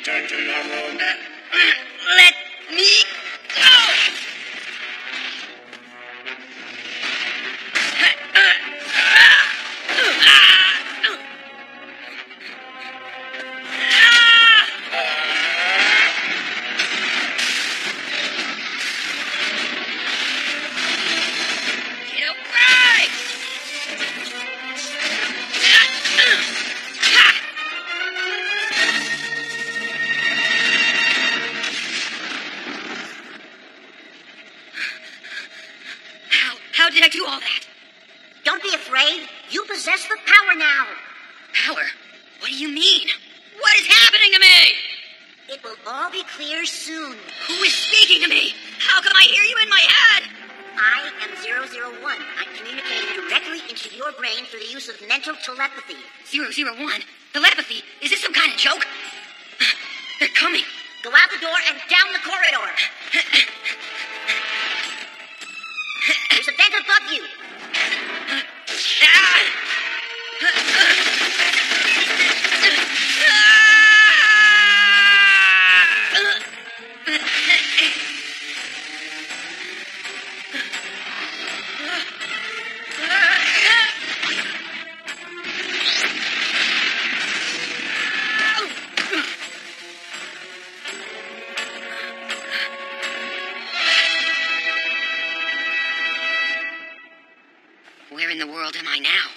return to normal. Let me go! How did I do all that? Don't be afraid. You possess the power now. Power? What do you mean? What is happening to me? It will all be clear soon. Who is speaking to me? How come I hear you in my head? I am 001. I'm communicating directly into your brain through the use of mental telepathy. 001? Telepathy? Is this some kind of joke? They're coming. Go out the door and down the corridor. There's a vent above you. Where in the world am I now?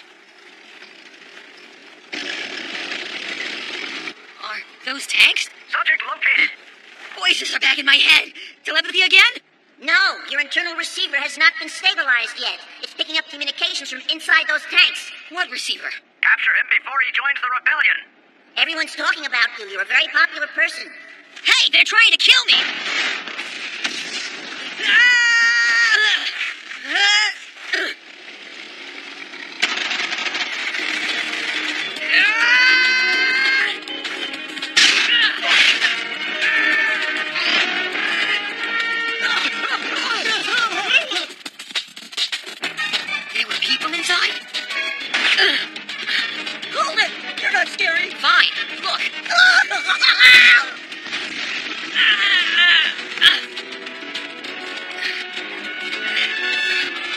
Are those tanks? Subject located. Voices are back in my head. Telepathy again? No, your internal receiver has not been stabilized yet. It's picking up communications from inside those tanks. What receiver? Capture him before he joins the rebellion. Everyone's talking about you. You're a very popular person. Hey, they're trying to kill me! There were people inside? Hold it! You're not scary! Fine, look.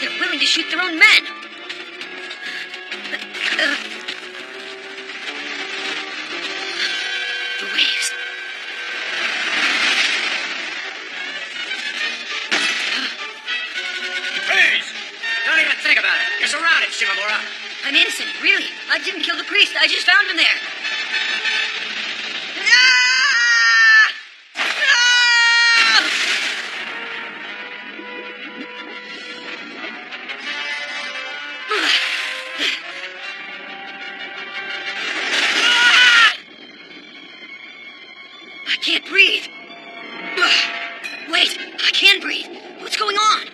They're willing to shoot their own men. The waves. Freeze! Don't even think about it. You're surrounded, Shimamura. I'm innocent, really. I didn't kill the priest. I just found him there. I can't breathe. Wait, I can breathe. What's going on?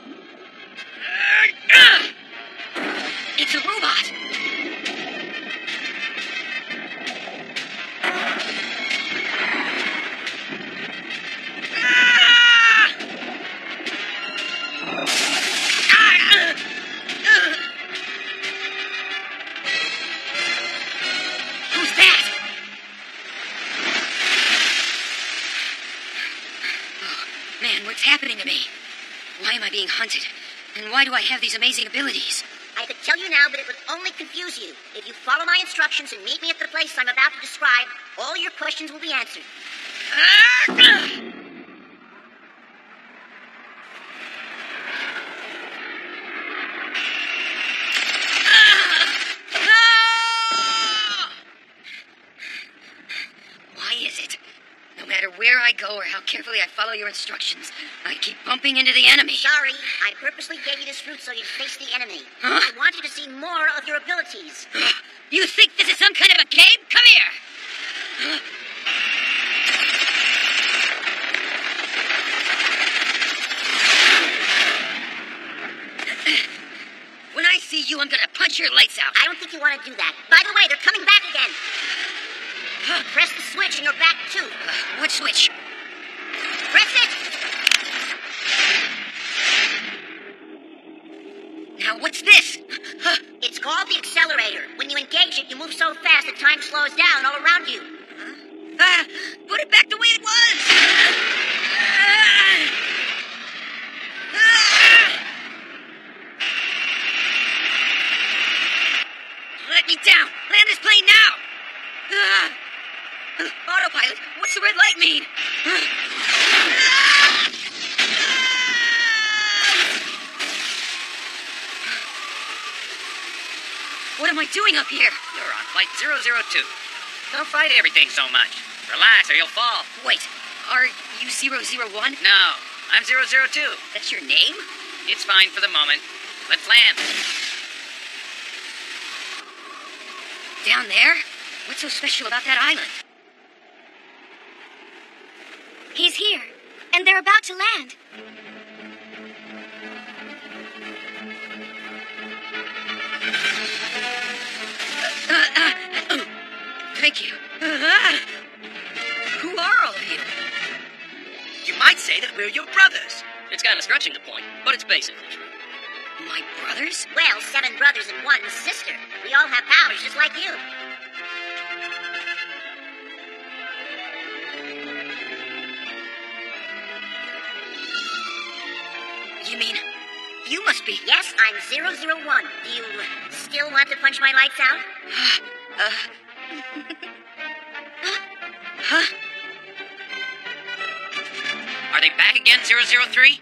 It's a robot. Who's that? Oh, man, what's happening to me? Why am I being hunted? And why do I have these amazing abilities? I could tell you now, but it would only confuse you. If you follow my instructions and meet me at the place I'm about to describe, all your questions will be answered. Why is it? No matter where I go or how carefully I follow your instructions, I keep bumping into the enemy. Sorry, I purposely gave you this route so you'd face the enemy. Huh? I want you to see more of your abilities. You think this is some kind of a game? Come here! When I see you, I'm gonna punch your lights out. I don't think you want to do that. By the way, they're coming back again. Press the switch and you're back too. What switch? Press it! Now what's this? It's called the accelerator. When you engage it, you move so fast that time slows down all around you. But it back the way it was! Let me down! Land this plane now! Autopilot, what's the red light mean? What am I doing up here? You're on flight 002. Don't fight everything so much. Relax or you'll fall. Wait, are you 001? No, I'm 002. That's your name? It's fine for the moment. Let's land. Down there? What's so special about that island? He's here, and they're about to land. Thank you. Who are all of you? You might say that we're your brothers. It's kind of stretching the point, but it's basically true. My brothers? Well, 7 brothers and 1 sister. We all have powers just like you. You mean, you must be... Yes, I'm 001. Do you still want to punch my lights out? Huh? Are they back again, 003?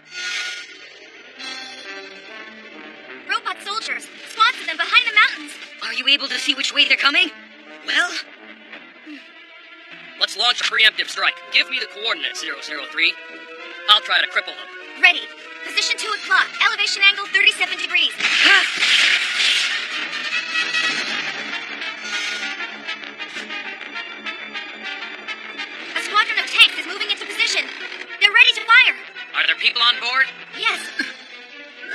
Robot soldiers, squads of them behind the mountains. Are you able to see which way they're coming? Well, Let's launch a preemptive strike. Give me the coordinates, 003. I'll try to cripple them. Ready. Position 2 o'clock. Elevation angle 37 degrees. A squadron of tanks is moving into position. They're ready to fire. Are there people on board? Yes.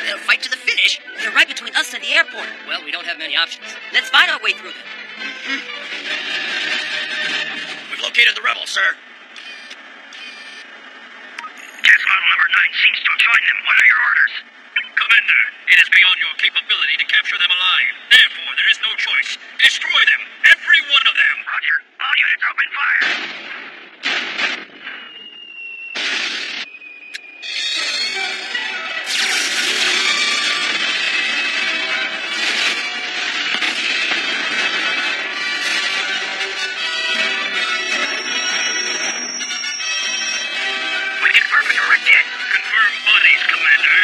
they'll fight to the finish. They're right between us and the airport. Well, we don't have many options. Let's find our way through them. We've located the rebels, sir. Gas model number 9 seems to have joined them. What are your orders? Commander, it is beyond your capability to capture them alive. Therefore, there is no choice. Destroy them. Every one of them. Roger. All units open fire. We confirm a direct hit. Confirm bodies, Commander.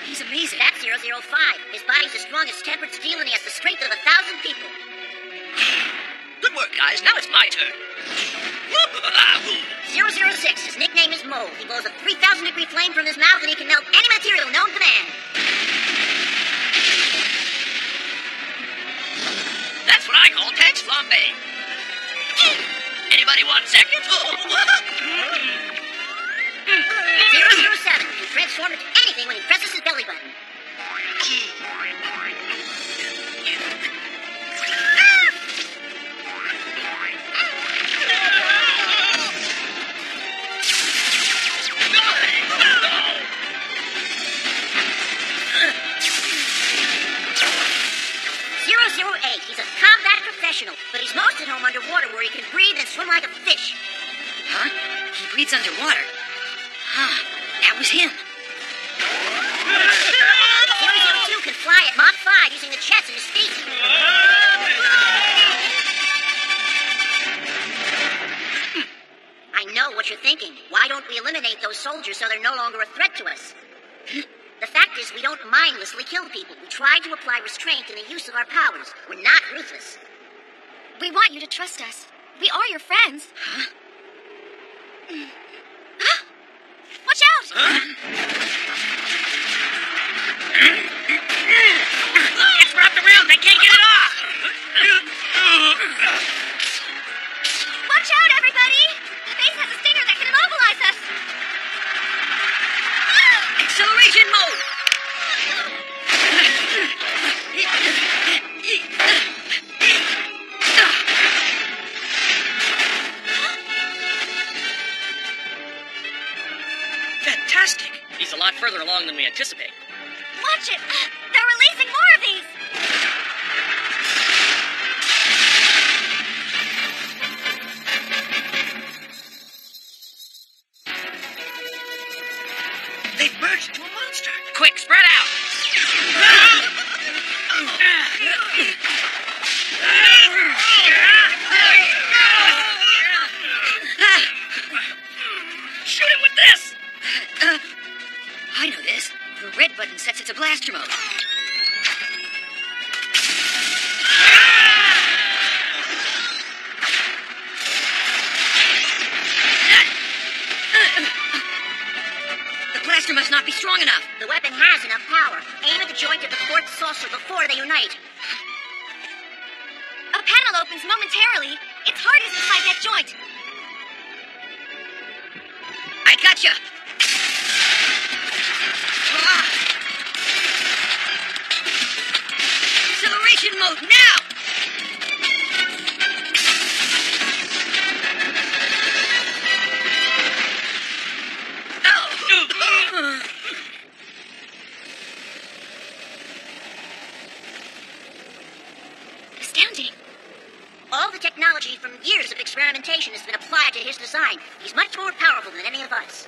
He's amazing. That's 005. His body's as strong as tempered steel and he has the strength of 1,000 people. Good work, guys. Now it's my turn. 006. His nickname is Mold. He blows a 3,000-degree flame from his mouth and he can melt any material known to man. That's what I call Tex Flambe. Anybody want seconds? 007 can transform into anything when he presses his belly button. He's a combat professional, but he's most at home underwater where he can breathe and swim like a fish. Huh? He breathes underwater. Huh. That was him. 002 can fly at Mach 5 using the jets in his feet. I know what you're thinking. Why don't we eliminate those soldiers so they're no longer a threat to us? The fact is, we don't mindlessly kill people. We try to apply restraint in the use of our powers. We're not ruthless. We want you to trust us. We are your friends. Huh? Watch out! It's wrapped around. They can't get it off. Watch out, everybody! The base has a stinger that can immobilize us. Acceleration mode! further along than we anticipate. Watch it! They're releasing more of these! They've merged into a monster. Quick, spread out! Shoot him with this! I know this. The red button sets it to blaster mode. The blaster must not be strong enough. The weapon has enough power. Aim at the joint of the fourth saucer before they unite. A panel opens momentarily. Its heart is inside that joint. I gotcha! Acceleration mode now! Astounding. All the technology from years of experimentation has been applied to his design. He's much more powerful than any of us.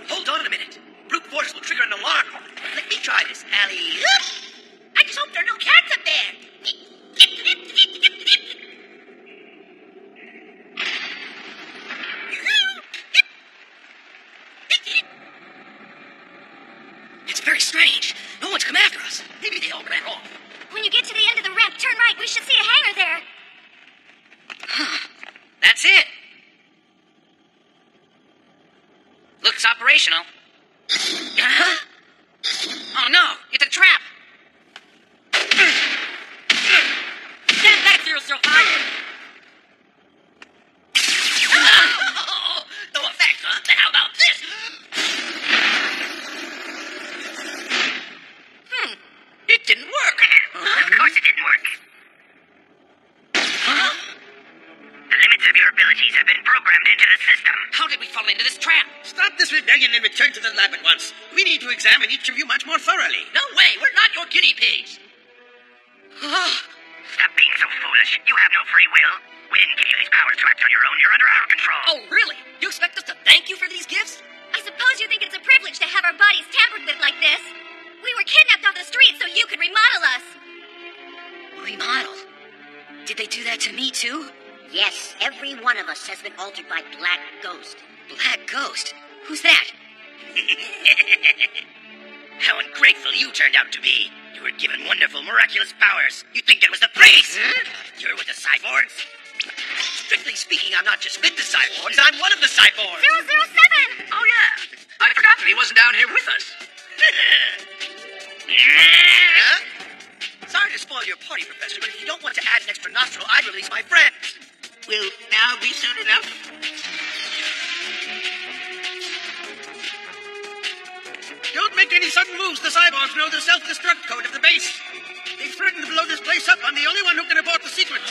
Hold on a minute. Brute force will trigger an alarm. Let me try this, Allie. I just hope there are no cats up there. It's very strange. No one's come after us. Maybe they all ran off. When you get to the end of the ramp, turn right. We should see a hangar there. That's it. Looks operational. Huh? Oh no, it's a trap. Stand back, 005. No effect, huh? Then how about this? It didn't work. Of course it didn't work. Huh? The limits of your abilities have been programmed into the system. How did we fall into this trap? Stop this rebellion and return to the lab at once. We need to examine each of you much more thoroughly. No way, we're not your guinea pigs. Stop being so foolish. You have no free will. We didn't give you these powers to act on your own. You're under our control. Oh, really? You expect us to thank you for these gifts? I suppose you think it's a privilege to have our bodies tampered with like this. We were kidnapped off the streets so you could remodel us. Remodel? Did they do that to me too? Yes, every one of us has been altered by Black Ghost. Black Ghost? Who's that? How ungrateful you turned out to be. You were given wonderful, miraculous powers. You think it was the praise? You're with the cyborgs? Strictly speaking, I'm not just with the cyborgs, I'm one of the cyborgs. 007! Oh, yeah. I forgot that he wasn't down here with us. Huh? Sorry to spoil your party, Professor, but if you don't want to add an extra nostril, I'd release my friend. Will now be soon enough? Don't make any sudden moves. The cyborgs know the self-destruct code of the base. They've threatened to blow this place up. I'm the only one who can abort the sequence.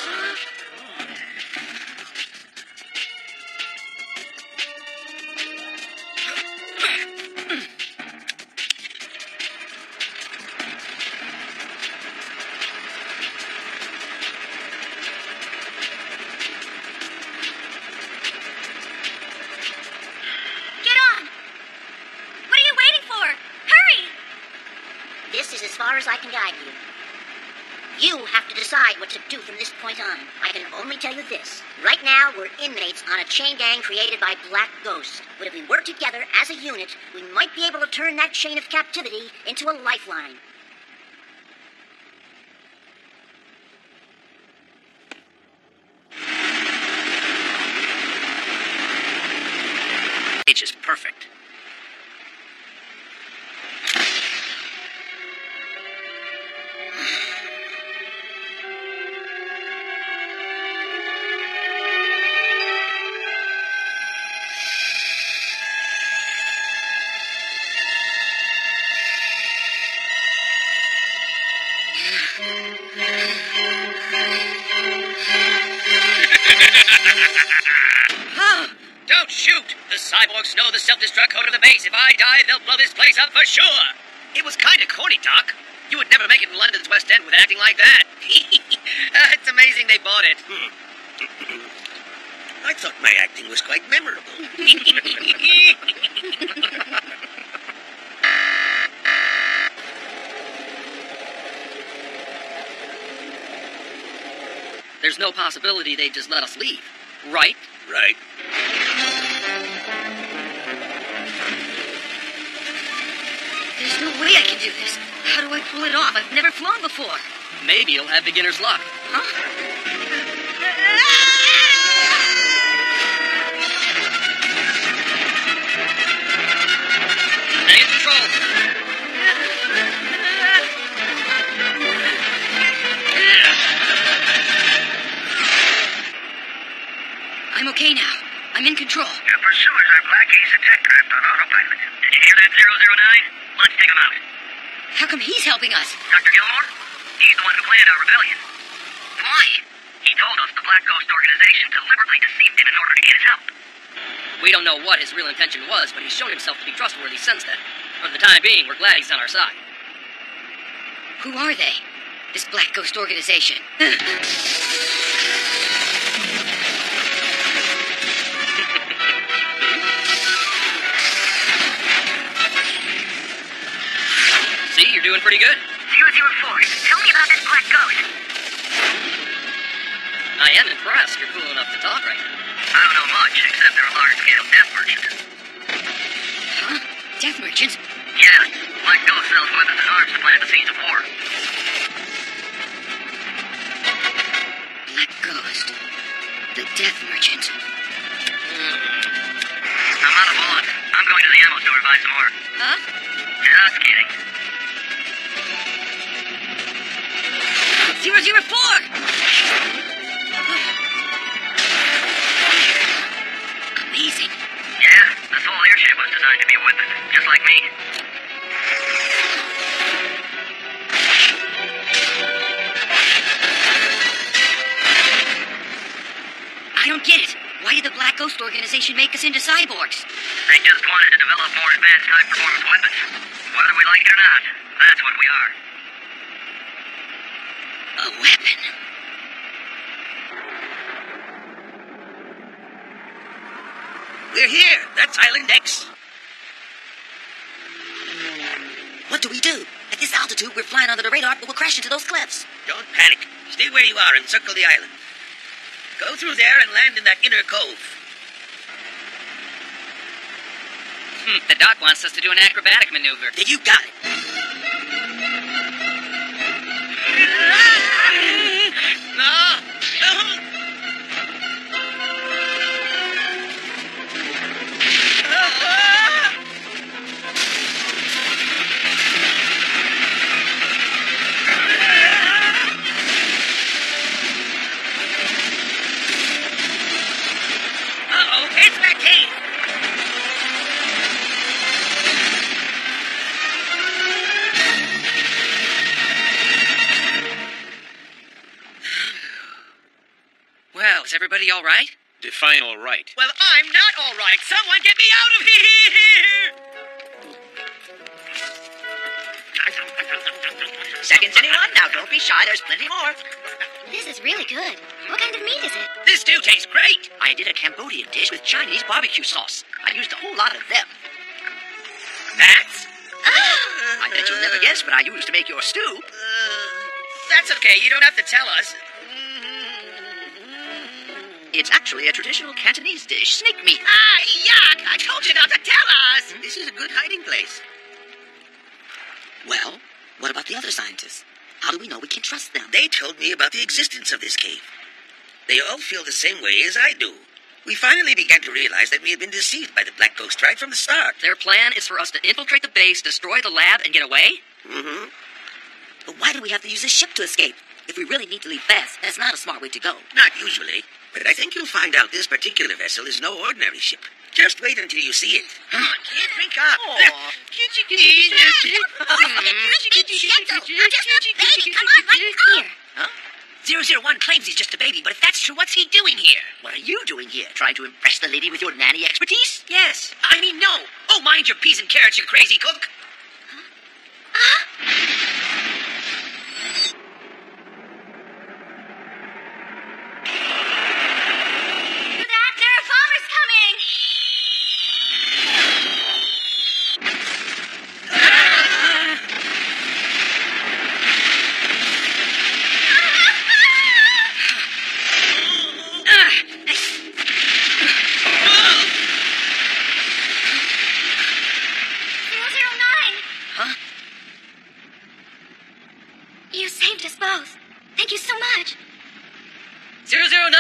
Get on! What are you waiting for? Hurry! This is as far as I can guide you. You have to decide what to do from this point on. I can only tell you this. Right now, we're inmates on a chain gang created by Black Ghost. But if we work together as a unit, we might be able to turn that chain of captivity into a lifeline. It's just perfect. Don't shoot! The cyborgs know the self-destruct code of the base. If I die, they'll blow this place up for sure. It was kind of corny, Doc. You would never make it in London's West End with acting like that. It's amazing they bought it. I thought my acting was quite memorable. There's no possibility they'd just let us leave, right? Right. There's no way I can do this. How do I pull it off? I've never flown before. Maybe you'll have beginner's luck. Huh? Stay in control. I'm okay now. I'm in control. Your pursuers are Black Ace attack craft on autopilot. Did you hear that, 009? Let's take them out. How come he's helping us? Dr. Gilmore? He's the one who planned our rebellion. Why? He told us the Black Ghost organization deliberately deceived him in order to get his help. We don't know what his real intention was, but he's shown himself to be trustworthy since then. For the time being, we're glad he's on our side. Who are they? This Black Ghost organization. See, you're doing pretty good. 004, tell me about this Black Ghost. I am impressed you're cool enough to talk right now. I don't know much, except they're a large-scale death merchant. Huh? Death merchants? Yeah, Black Ghost sells weapons and arms to plant the scenes of war. Black Ghost. The Death Merchant. I'm out of bullets. I'm going to the ammo store to buy some more. Huh? Just kidding. 004! Amazing. Yeah, this whole airship was designed to be a weapon, just like me. I don't get it. Why did the Black Ghost organization make us into cyborgs? They just wanted to develop more advanced high-performance weapons. Whether we like it or not, that's what we are. A weapon. We're here. That's Island X. What do we do? At this altitude, we're flying under the radar, but we'll crash into those cliffs. Don't panic. Stay where you are and circle the island. Go through there and land in that inner cove. The doc wants us to do an acrobatic maneuver. You got it. No! Uh-oh, it's that cave! Well, is everybody all right? Define all right. Well, I'm not all right. Someone get me out of here! Seconds, anyone? Now, don't be shy. There's plenty more. This is really good. What kind of meat is it? This stew tastes great! I did a Cambodian dish with Chinese barbecue sauce. I used a whole lot of them. That's... I bet you'll never guess what I used to make your stew. That's okay. You don't have to tell us. It's actually a traditional Cantonese dish, snake meat. Ah, yuck! I told you not to tell us! This is a good hiding place. Well, what about the other scientists? How do we know we can trust them? They told me about the existence of this cave. They all feel the same way as I do. We finally began to realize that we had been deceived by the Black Ghost right from the start. Their plan is for us to infiltrate the base, destroy the lab, and get away? Mm-hmm. But why do we have to use a ship to escape? If we really need to leave fast, that's not a smart way to go. Not usually, but I think you'll find out this particular vessel is no ordinary ship. Just wait until you see it. Come on, kid, drink up. Come on, right here. 001 claims he's just a baby, but if that's true, what's he doing here? What are you doing here? Trying to impress the lady with your nanny expertise? Yes. I mean, no. Oh, mind your peas and carrots, you crazy cook. Dad, there are bombers coming! You saved us both. Thank you so much. 009!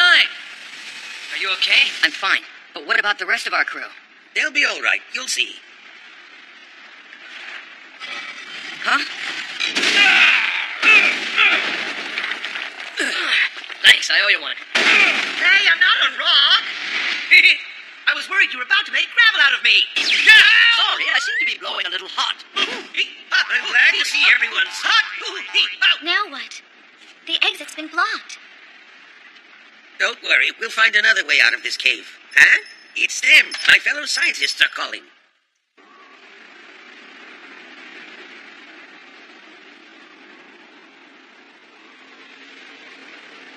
Are you okay? I'm fine. But what about the rest of our crew? They'll be all right. You'll see. Huh? Thanks, I owe you one. Hey, I'm not a rock. I was worried you were about to make gravel out of me. Sorry, I seem to be blowing a little hot. I'm glad to see everyone's hot. Now what? The exit's been blocked. Don't worry, we'll find another way out of this cave. Huh? It's them. My fellow scientists are calling.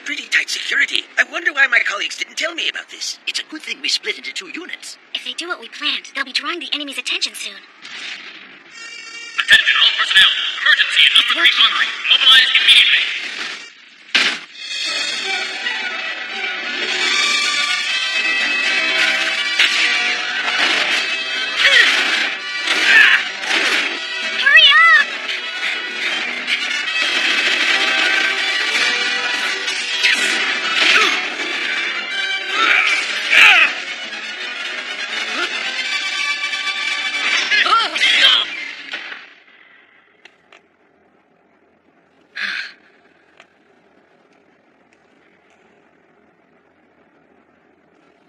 Pretty tight security. I wonder why my colleagues didn't tell me about this. It's a good thing we split into 2 units. If they do what we planned, they'll be drawing the enemy's attention soon. Attention all personnel. Emergency in number 3 armory. Mobilize immediately. Hurry up!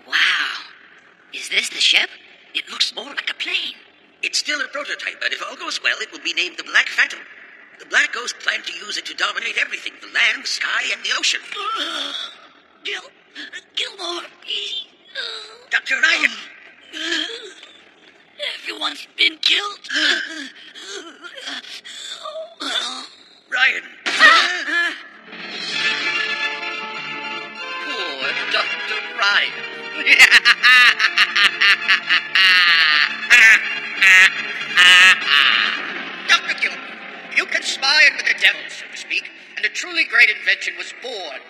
Wow. Is this the ship? It looks more like a plane. It's still a prototype, but if all goes well, it will be named the Black Phantom. The Black Ghost planned to use it to dominate everything, the land, sky, and the ocean. Gilmore. Dr. Ryan! Everyone's been killed. Ryan! Poor Dr. Ryan. Dr. Gilmore, you conspired with the devil, so to speak, and a truly great invention was born.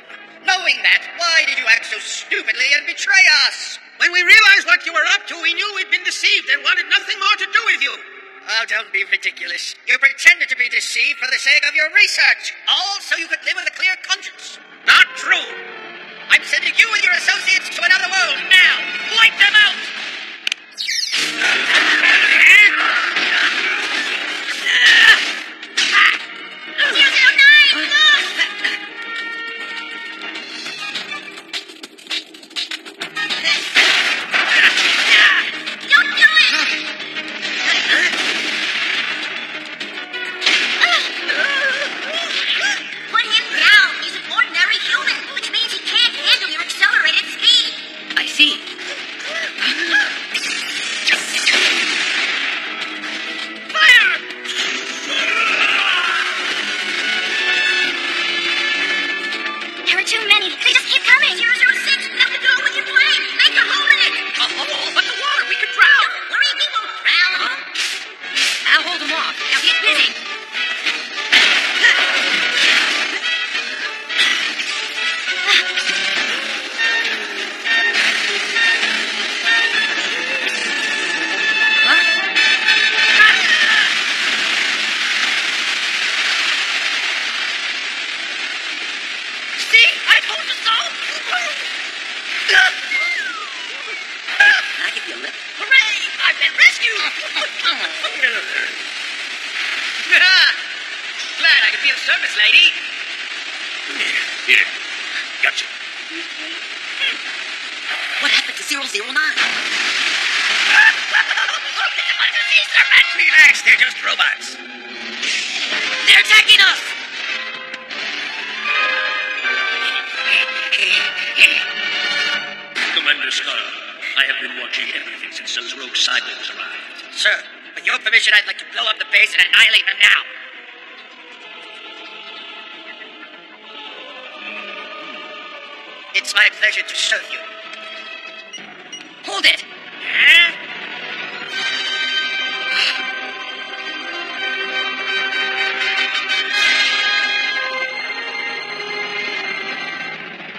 Knowing that, why did you act so stupidly and betray us? When we realized what you were up to, we knew we'd been deceived and wanted nothing more to do with you. Oh, don't be ridiculous. You pretended to be deceived for the sake of your research, all so you could live with a clear conscience. Not true. I'm sending you and your associates to another world now. Wipe them out! 009, look! Don't do it! Put him down. He's an ordinary human, which means he can't handle your accelerated speed. I see. There are too many. They just keep coming. 006, nothing to do with your plane. Make a hole in it. A hole? But the water, we could drown. Don't worry, we won't drown. I'll hold them off. Now get busy. See? I told you so. Can I give you a lift? Hooray! I've been rescued. Glad I could be of service, lady. Here. Gotcha. What happened to 009? Relax, they're just robots. They're attacking us! Commander Scott, I have been watching everything since those rogue cyborgs arrived. Sir, with your permission, I'd like to blow up the base and annihilate them now. It's my pleasure to serve you. Hold it! Huh?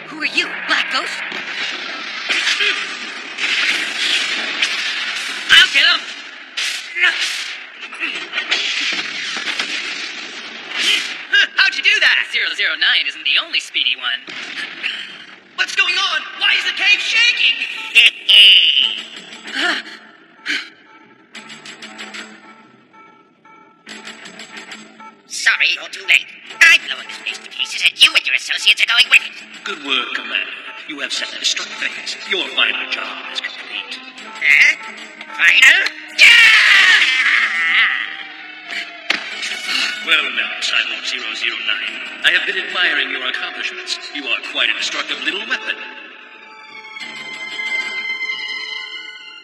Who are you, Black Ghost? I'll get him! How'd you do that? 009 isn't the only speedy one. What's going on? Why is the cave shaking? Sorry, you're too late. I'm blowing this place to pieces, and you and your associates are going with it. Good work, Commander. You have set the destruct phase. Your final job is complete. Huh? Final? Yeah! Well now, Cyborg 009. I have been admiring your accomplishments. You are quite a destructive little weapon.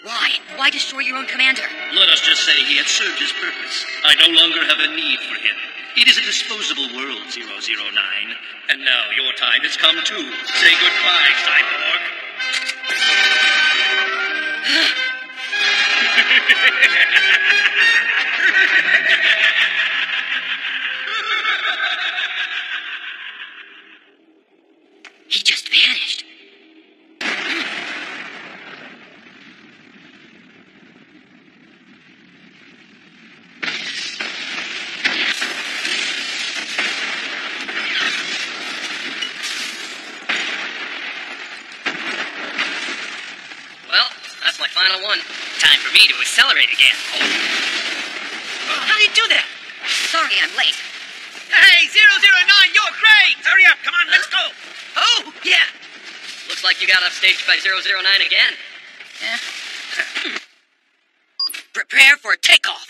Why? Why destroy your own commander? Let us just say he had served his purpose. I no longer have a need for him. It is a disposable world, 009. And now your time has come too. Say goodbye, Cyborg. He just vanished. Well, that's my final one. Time for me to accelerate again. How do you do that? Sorry I'm late. Hey, 009, you're great! Hurry up, come on, let's go! Oh, yeah. Looks like you got upstaged by 009 again. Prepare for takeoff.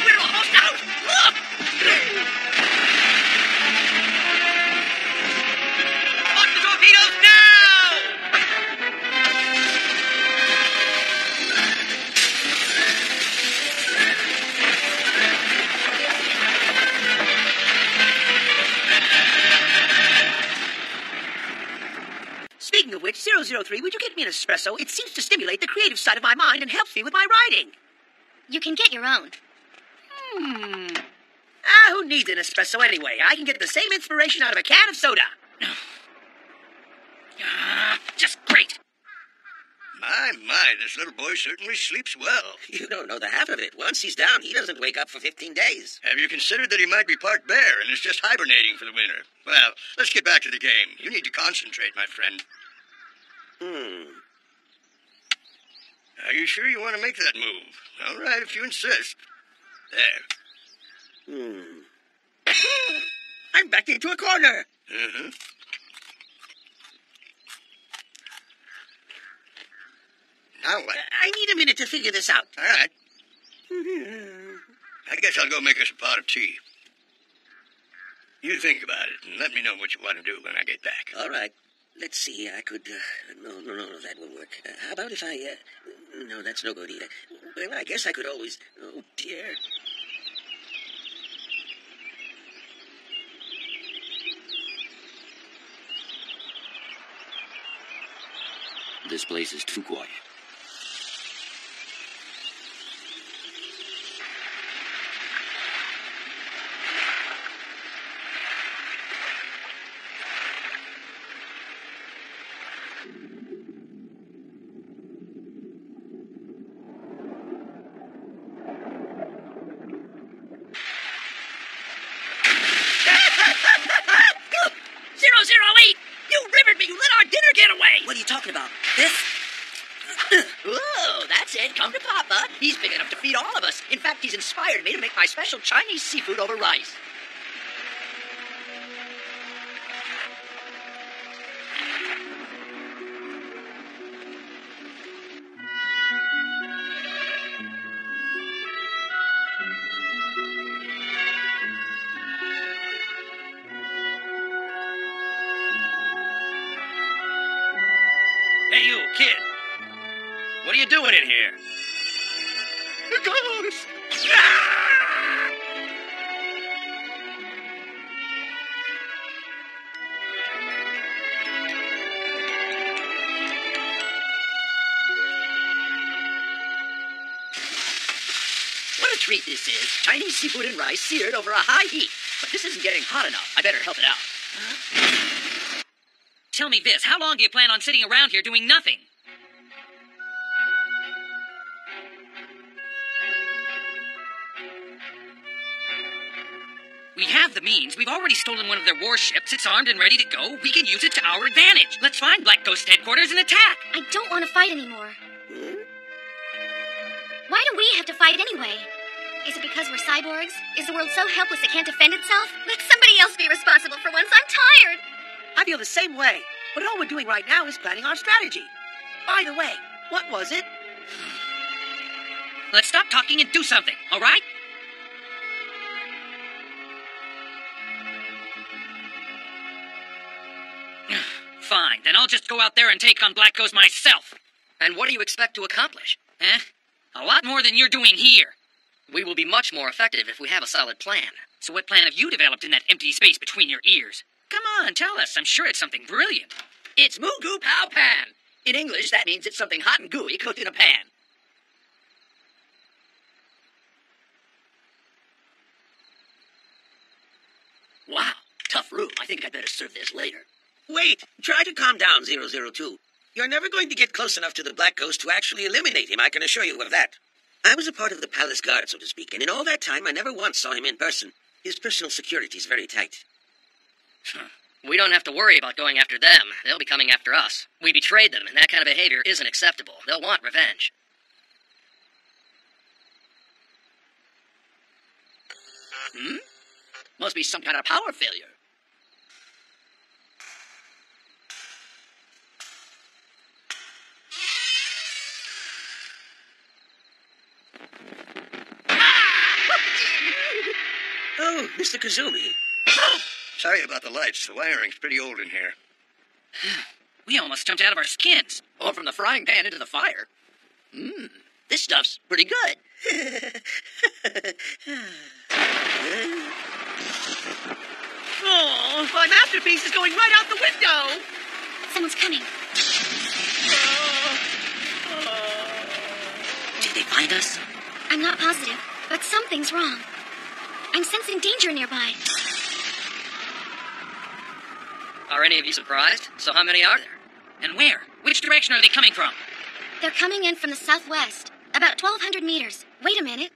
We're almost out! Look! Lock the torpedoes now! Speaking of which, 003, would you get me an espresso? It seems to stimulate the creative side of my mind and helps me with my writing. You can get your own. Who needs an espresso anyway? I can get the same inspiration out of a can of soda. Just great. My, this little boy certainly sleeps well. You don't know the half of it. Once he's down, he doesn't wake up for 15 days. Have you considered that he might be part bear and is just hibernating for the winter? Well, let's get back to the game. You need to concentrate, my friend. Are you sure you want to make that move? All right, if you insist. There. I'm backed into a corner. Uh-huh. Now what? I need a minute to figure this out. All right. I guess I'll go make us a pot of tea. You think about it and let me know what you want to do when I get back. All right. Let's see. I could... No, that won't work. How about if I... No, that's no good either. Well, I guess I could always... Oh, dear. This place is too quiet. What are you talking about? This? Whoa, that Dad said, come to Papa. He's big enough to feed all of us. In fact, he's inspired me to make my special Chinese seafood over rice. Hey, you, kid. What are you doing in here? The ghost! What a treat this is. Chinese seafood and rice seared over a high heat. But this isn't getting hot enough. I better help it out. Tell me this, how long do you plan on sitting around here doing nothing? We have the means. We've already stolen one of their warships. It's armed and ready to go. We can use it to our advantage. Let's find Black Ghost headquarters and attack. I don't want to fight anymore. Why do we have to fight anyway? Is it because we're cyborgs? Is the world so helpless it can't defend itself? Let somebody else be responsible for once. I'm tired. I feel the same way. But all we're doing right now is planning our strategy. By the way, what was it? Let's stop talking and do something, all right? Fine, then I'll just go out there and take on Black Ghost myself. And what do you expect to accomplish? Eh? A lot more than you're doing here. We will be much more effective if we have a solid plan. So what plan have you developed in that empty space between your ears? Come on, tell us. I'm sure it's something brilliant. It's moo goo pow pan. In English, that means it's something hot and gooey cooked in a pan. Wow, tough room. I think I'd better serve this later. Wait, try to calm down, 002. You're never going to get close enough to the Black Ghost to actually eliminate him, I can assure you of that. I was a part of the palace guard, so to speak, and in all that time I never once saw him in person. His personal security is very tight. We don't have to worry about going after them. They'll be coming after us. We betrayed them, and that kind of behavior isn't acceptable. They'll want revenge. Must be some kind of power failure. Oh, Mr. Kazumi. Sorry about the lights. The wiring's pretty old in here. We almost jumped out of our skins. Or from the frying pan into the fire. This stuff's pretty good. Oh, my masterpiece is going right out the window. Someone's coming. Did they find us? I'm not positive, but something's wrong. I'm sensing danger nearby. Are any of you surprised? So how many are there? And where? Which direction are they coming from? They're coming in from the southwest, about 1,200 meters. Wait a minute.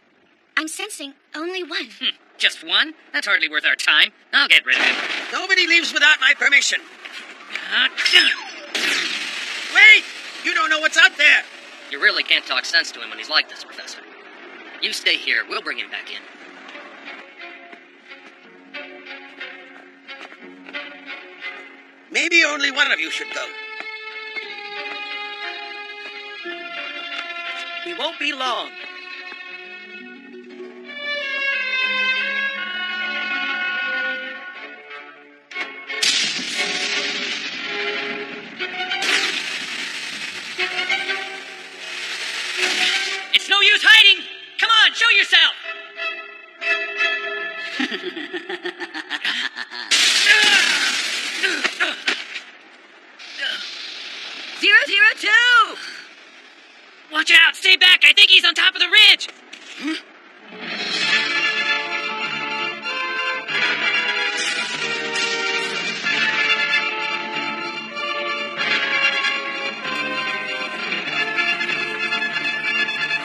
I'm sensing only one. Just one? That's hardly worth our time. I'll get rid of him. Nobody leaves without my permission. Wait! You don't know what's out there. You really can't talk sense to him when he's like this, Professor. You stay here. We'll bring him back in. Maybe only one of you should go. We won't be long. It's no use hiding! Come on, show yourself! 002! Watch out! Stay back! I think he's on top of the ridge!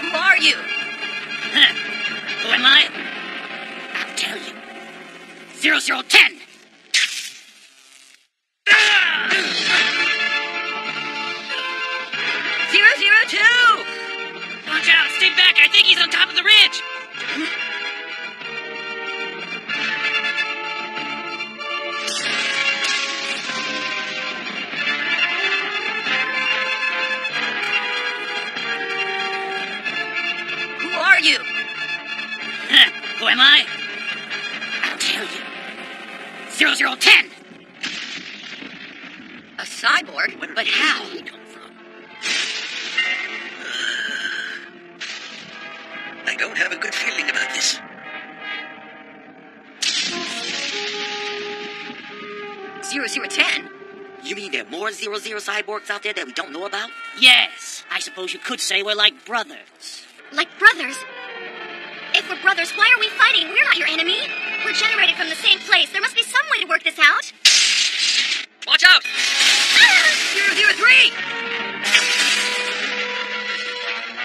Who are you? Who am I? I'll tell you. 0010! He's on top of the ridge! Who are you? Who am I? I'll tell you. 0010! A cyborg? But how? Where did he come from? I don't have a good feeling about this. 0010? You mean there are more 00 cyborgs out there that we don't know about? Yes. I suppose you could say we're like brothers. Like brothers? If we're brothers, why are we fighting? We're not your enemy. We're generated from the same place. There must be some way to work this out. Watch out! 003!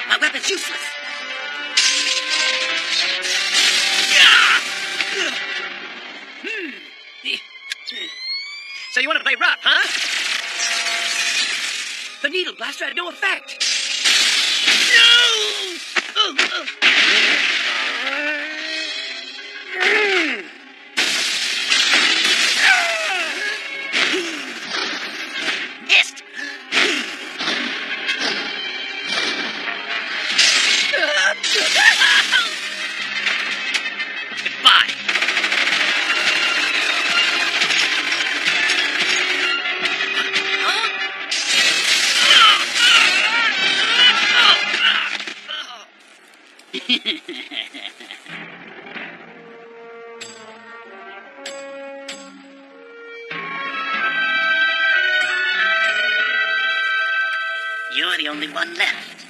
My weapon's useless. So you want to play rough, huh? The needle blaster had no effect. Missed. Goodbye. You're the only one left.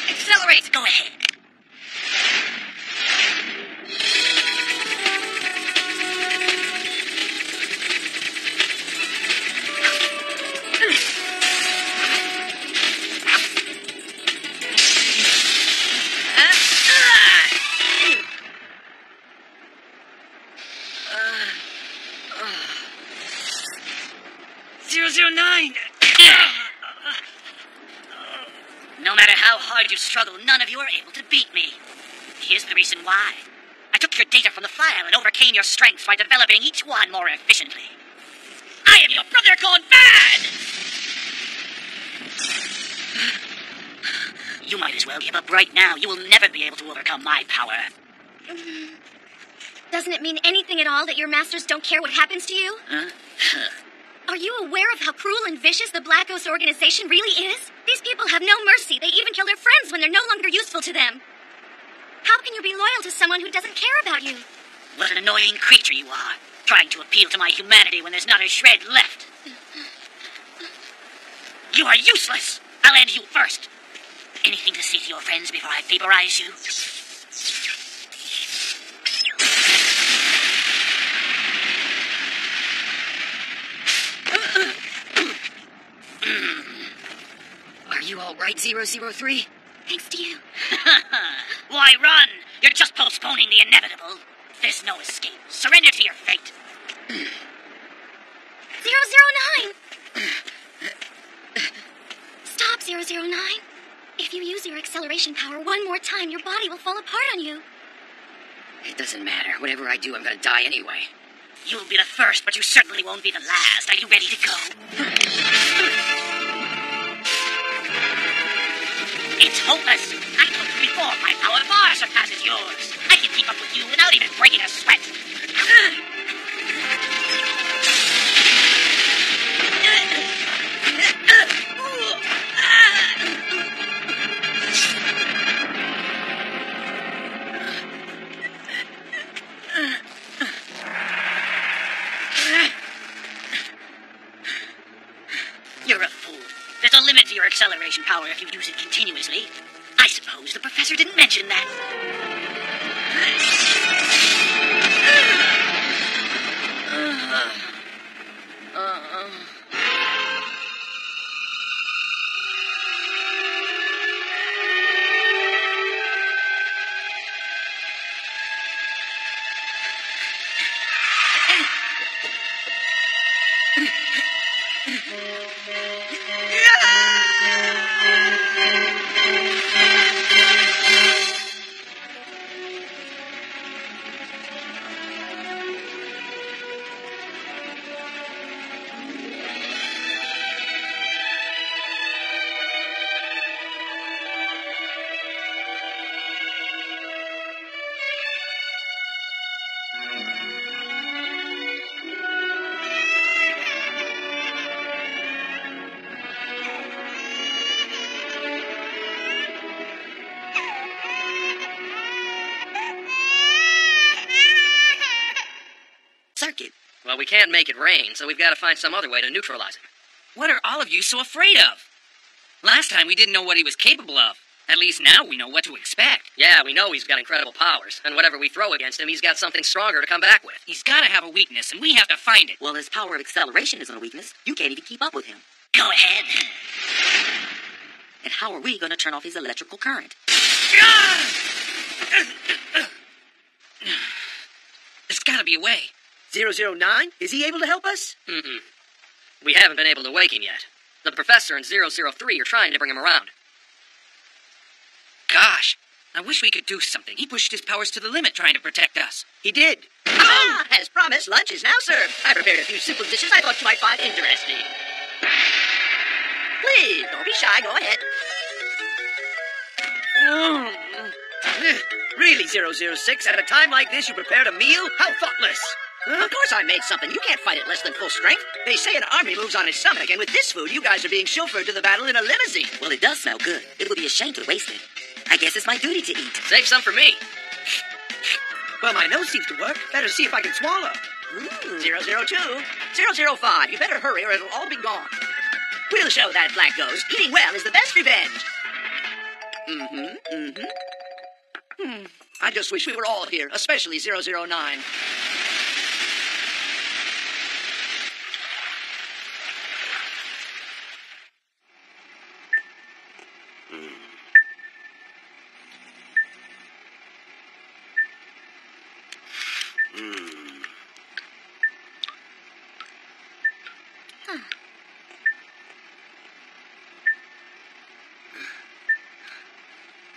Accelerate! Go ahead. No matter how hard you struggle, none of you are able to beat me. Here's the reason why. I took your data from the file and overcame your strengths by developing each one more efficiently. I am your brother gone bad! You might as well give up right now. You will never be able to overcome my power. Doesn't it mean anything at all that your masters don't care what happens to you? Huh? Are you aware of how cruel and vicious the Black Ghost organization really is? These people have no mercy. They even kill their friends when they're no longer useful to them. How can you be loyal to someone who doesn't care about you? What an annoying creature you are, trying to appeal to my humanity when there's not a shred left. You are useless! I'll end you first. Anything to say to your friends before I vaporize you? Are you all right, 003? Thanks to you. Why run? You're just postponing the inevitable. There's no escape. Surrender to your fate. 009! Stop, 009. If you use your acceleration power one more time, your body will fall apart on you. It doesn't matter. Whatever I do, I'm gonna die anyway. You'll be the first, but you certainly won't be the last. Are you ready to go? It's hopeless. I told you before, my power far surpasses yours. I can keep up with you without even breaking a sweat. You're a fool. There's a limit to your acceleration power if you use it continuously. I suppose the professor didn't mention that. Well, we can't make it rain, so we've got to find some other way to neutralize it. What are all of you so afraid of? Last time we didn't know what he was capable of. At least now we know what to expect. Yeah, we know he's got incredible powers, and whatever we throw against him, he's got something stronger to come back with. He's got to have a weakness, and we have to find it. Well, his power of acceleration isn't a weakness. You can't even keep up with him. Go ahead. And how are we going to turn off his electrical current? There's got to be a way. 009? Is he able to help us? Mm-mm. We haven't been able to wake him yet. The professor and 003 are trying to bring him around. Gosh, I wish we could do something. He pushed his powers to the limit trying to protect us. He did. Ah! As promised, lunch is now served. I prepared a few simple dishes I thought you might find interesting. Please, don't be shy. Go ahead. Really, 006? At a time like this, you prepared a meal? How thoughtless! Of course I made something. You can't fight at less than full strength. They say an army moves on its stomach, and with this food, you guys are being chauffeured to the battle in a limousine. Well, it does smell good. It would be a shame to waste it. I guess it's my duty to eat. Save some for me. Well, my nose seems to work. Better see if I can swallow. 002, 005, you better hurry or it'll all be gone. We'll show that black ghost. Eating well is the best revenge. I just wish we were all here, especially 009.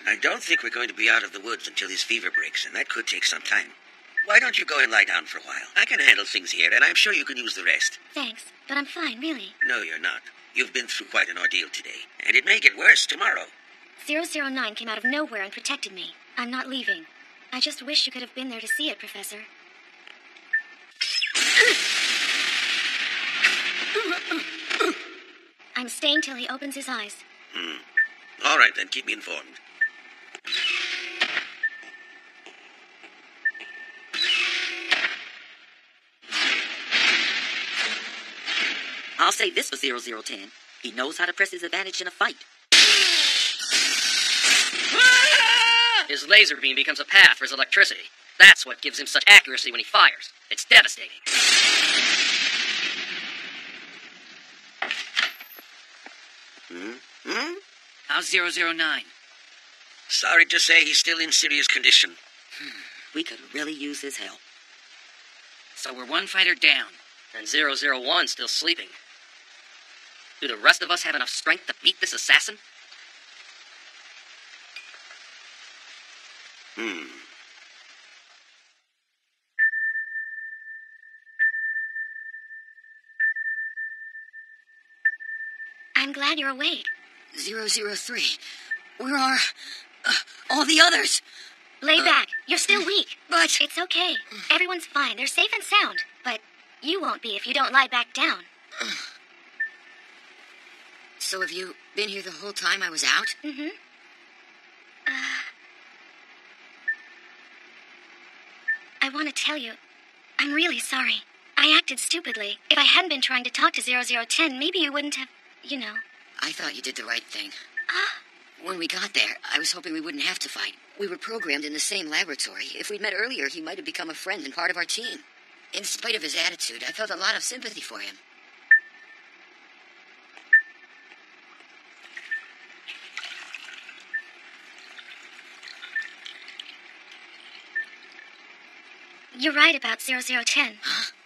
I don't think we're going to be out of the woods until his fever breaks, and that could take some time. Why don't you go and lie down for a while? I can handle things here, and I'm sure you can use the rest. Thanks, but I'm fine, really. No, you're not. You've been through quite an ordeal today, and it may get worse tomorrow. 009 came out of nowhere and protected me. I'm not leaving. I just wish you could have been there to see it, Professor. I'm staying till he opens his eyes. All right, then, keep me informed. I'll say this for 0010. He knows how to press his advantage in a fight. His laser beam becomes a path for his electricity. That's what gives him such accuracy when he fires. It's devastating. How's 009? Sorry to say he's still in serious condition. We could really use his help. So we're one fighter down. And 001's still sleeping. Do the rest of us have enough strength to beat this assassin? I'm glad you're awake. 003. Where are all the others? Lay back. You're still weak. But It's okay. Everyone's fine. They're safe and sound. But you won't be if you don't lie back down. So have you been here the whole time I was out? Mm-hmm. I want to tell you, I'm really sorry. I acted stupidly. If I hadn't been trying to talk to 0010, maybe you wouldn't have, you know. I thought you did the right thing. When we got there, I was hoping we wouldn't have to fight. We were programmed in the same laboratory. If we'd met earlier, he might have become a friend and part of our team. In spite of his attitude, I felt a lot of sympathy for him. You're right about 0010.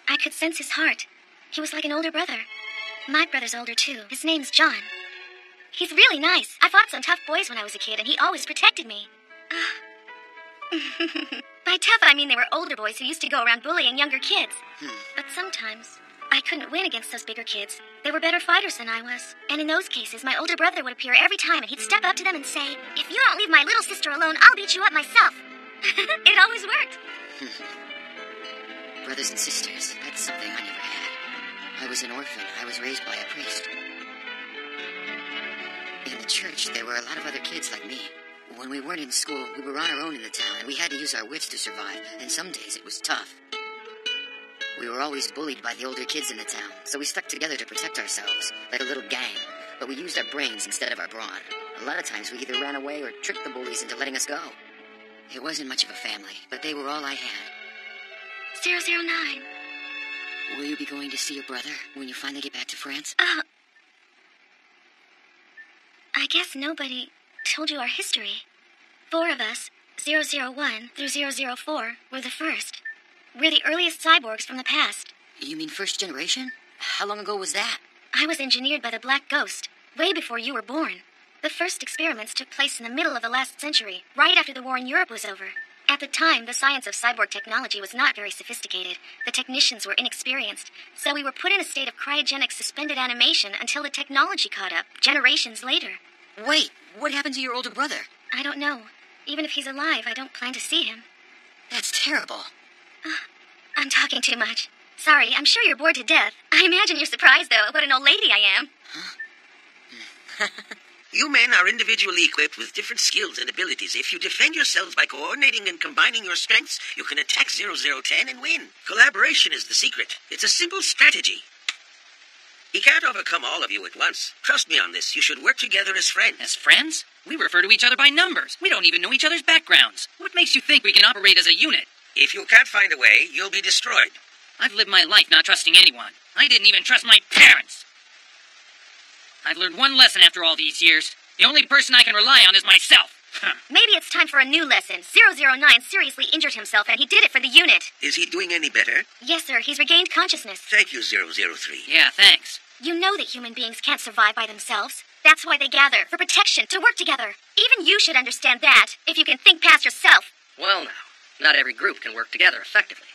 I could sense his heart. He was like an older brother. My brother's older, too. His name's John. He's really nice. I fought some tough boys when I was a kid, and he always protected me. By tough, I mean they were older boys who used to go around bullying younger kids. But sometimes, I couldn't win against those bigger kids. They were better fighters than I was. And in those cases, my older brother would appear every time, and he'd step up to them and say, "If you don't leave my little sister alone, I'll beat you up myself." It always worked. Brothers and sisters, that's something I never had. I was an orphan. I was raised by a priest. In the church, there were a lot of other kids like me. When we weren't in school, we were on our own in the town, and we had to use our wits to survive, and some days it was tough. We were always bullied by the older kids in the town, so we stuck together to protect ourselves, like a little gang. But we used our brains instead of our brawn. A lot of times we either ran away or tricked the bullies into letting us go. It wasn't much of a family, but they were all I had. 009. Will you be going to see your brother when you finally get back to France? I guess nobody told you our history. 4 of us, 001 through 004, were the first. We're the earliest cyborgs from the past. You mean first generation? How long ago was that? I was engineered by the Black Ghost, way before you were born. The first experiments took place in the middle of the last century, right after the war in Europe was over. At the time, the science of cyborg technology was not very sophisticated. The technicians were inexperienced, so we were put in a state of cryogenic suspended animation until the technology caught up, generations later. Wait, what happened to your older brother? I don't know. Even if he's alive, I don't plan to see him. That's terrible. I'm talking too much. Sorry, I'm sure you're bored to death. I imagine you're surprised, though, at what an old lady I am. Huh? You men are individually equipped with different skills and abilities. If you defend yourselves by coordinating and combining your strengths, you can attack 0010 and win. Collaboration is the secret. It's a simple strategy. He can't overcome all of you at once. Trust me on this. You should work together as friends. As friends? We refer to each other by numbers. We don't even know each other's backgrounds. What makes you think we can operate as a unit? If you can't find a way, you'll be destroyed. I've lived my life not trusting anyone. I didn't even trust my parents. I've learned one lesson after all these years. The only person I can rely on is myself. Maybe it's time for a new lesson. 009 seriously injured himself, and he did it for the unit. Is he doing any better? Yes, sir. He's regained consciousness. Thank you, 003. Yeah, thanks. You know that human beings can't survive by themselves. That's why they gather, for protection, to work together. Even you should understand that, if you can think past yourself. Well, now, not every group can work together effectively.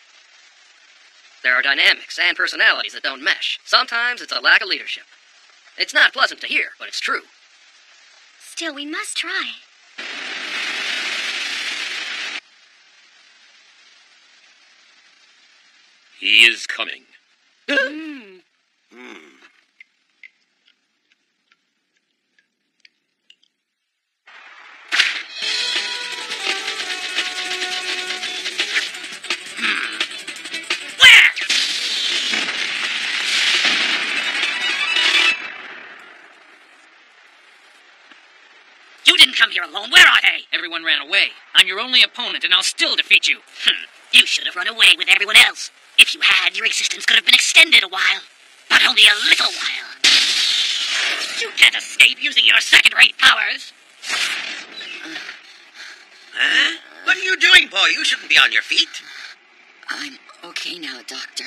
There are dynamics and personalities that don't mesh. Sometimes it's a lack of leadership. It's not pleasant to hear, but it's true. Still, we must try. He is coming. You didn't come here alone. Where are they? Everyone ran away. I'm your only opponent, and I'll still defeat you. You should have run away with everyone else. If you had, your existence could have been extended a while. But only a little while. You can't escape using your second-rate powers. Huh? What are you doing, boy? You shouldn't be on your feet. I'm okay now, Doctor.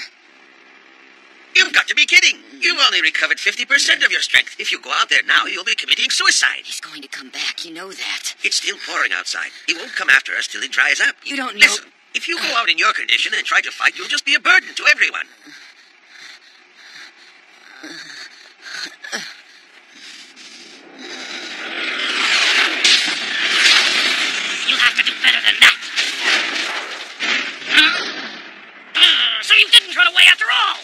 You've got to be kidding. You've only recovered 50% of your strength. If you go out there now, you'll be committing suicide. He's going to come back, you know that. It's still pouring outside. He won't come after us till it dries up. You don't know... Listen, if you go out in your condition and try to fight, you'll just be a burden to everyone. You'll have to do better than that. So you didn't run away after all.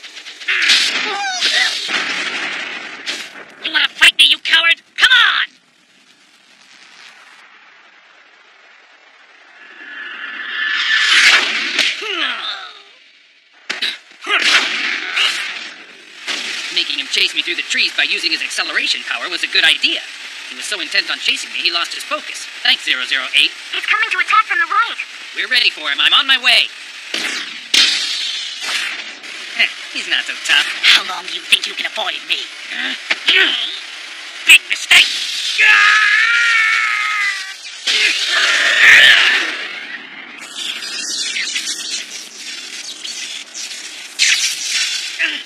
You want to fight me, you coward? Come on! Making him chase me through the trees by using his acceleration power was a good idea. He was so intent on chasing me, he lost his focus. Thanks, 008. He's coming to attack from the right. We're ready for him. I'm on my way. He's not so tough. How long do you think you can avoid me? Big mistake!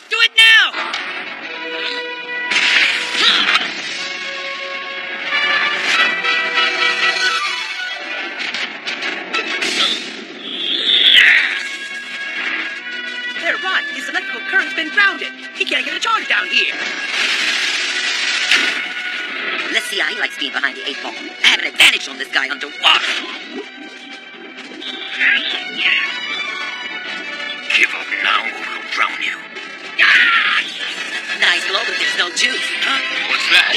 Do it now! There, Rod. His electrical current's been grounded. He can't get a charge down here. Let's see how he likes being behind the 8 ball. I have an advantage on this guy underwater. Give up now or we'll drown you. Nice blow, but there's no juice. Huh? What's that?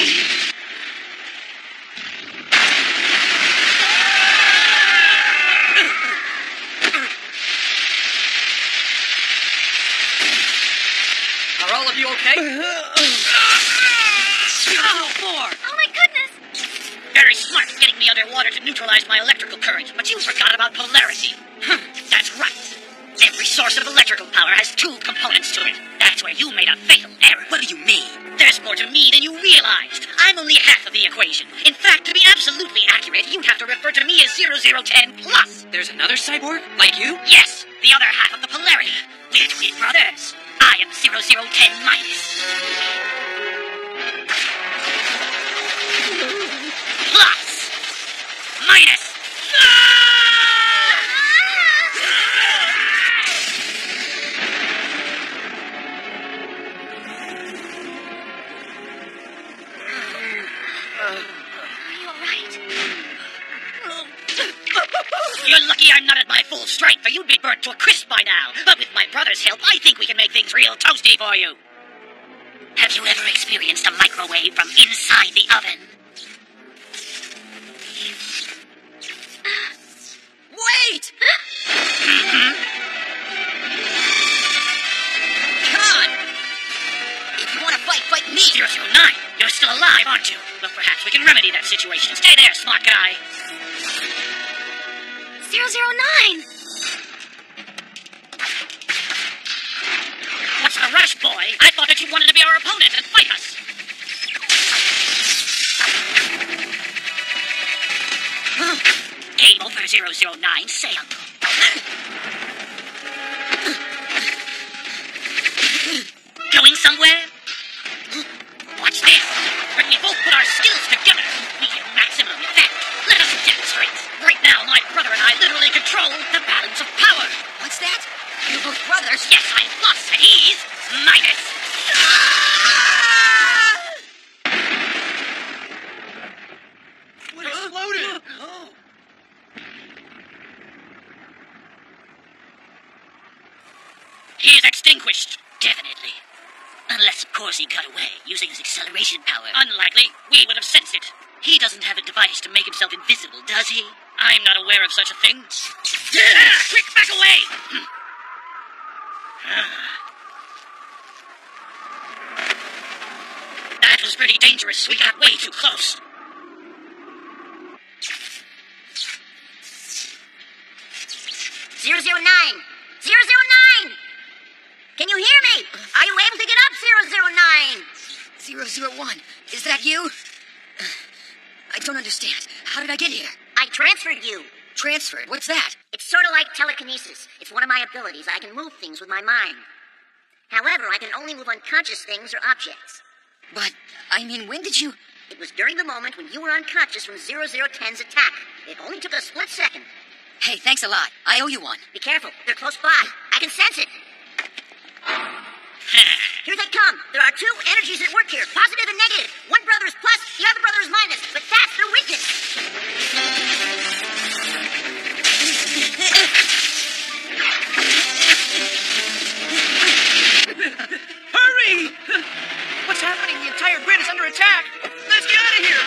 right? 004! Oh my goodness! Very smart getting me underwater to neutralize my electrical current, but you forgot about polarity. That's right. Every source of electrical power has two components to it. That's where you made a fatal error. What do you mean? There's more to me than you realized. I'm only half of the equation. In fact, to be absolutely accurate, you'd have to refer to me as 0010 plus. There's another cyborg? Like you? Yes, the other half of the polarity. We're twin brothers. I am 0010 minus. Plus. Minus. Are you alright? You're lucky I'm not at my full strength, or you'd be burnt to a crisp by now. But with my brother's help, I think we can make things real toasty for you. Have you ever experienced a microwave from inside the oven? Wait! Come on! If you want to fight, fight me! 009, you're still alive, aren't you? Well, perhaps we can remedy that situation. Stay there, smart guy. 009! What's the rush, boy? I thought that you wanted to be our opponent and fight us. Game over, 009. Say, Uncle. Going somewhere? Watch this. When we both put our skills together, we get maximum effect. Let us demonstrate. Right now, my brother and I literally control the balance of power. What's that? You're both brothers? Yes, I'm plus, and he's minus. What exploded? Oh. He is extinguished. Definitely. Unless, of course, he got away, using his acceleration power. Unlikely. We would have sensed it. He doesn't have a device to make himself invisible, does he? I'm not aware of such a thing. Quick, back away! That was pretty dangerous. We got way too close. Zero 09! 009! Can you hear me? Are you able to get up, 009? 001, is that you? I don't understand. How did I get here? I transferred you. Transferred? What's that? It's sort of like telekinesis. It's one of my abilities. I can move things with my mind. However, I can only move unconscious things or objects. But, I mean, when did you... It was during the moment when you were unconscious from 0010's attack. It only took a split second. Hey, thanks a lot. I owe you one. Be careful. They're close by. I can sense it. Here they come. There are two energies at work here, positive and negative. One brother is plus, the other brother is minus. But that's their weakness. Hurry! What's happening? The entire grid is under attack. Let's get out of here.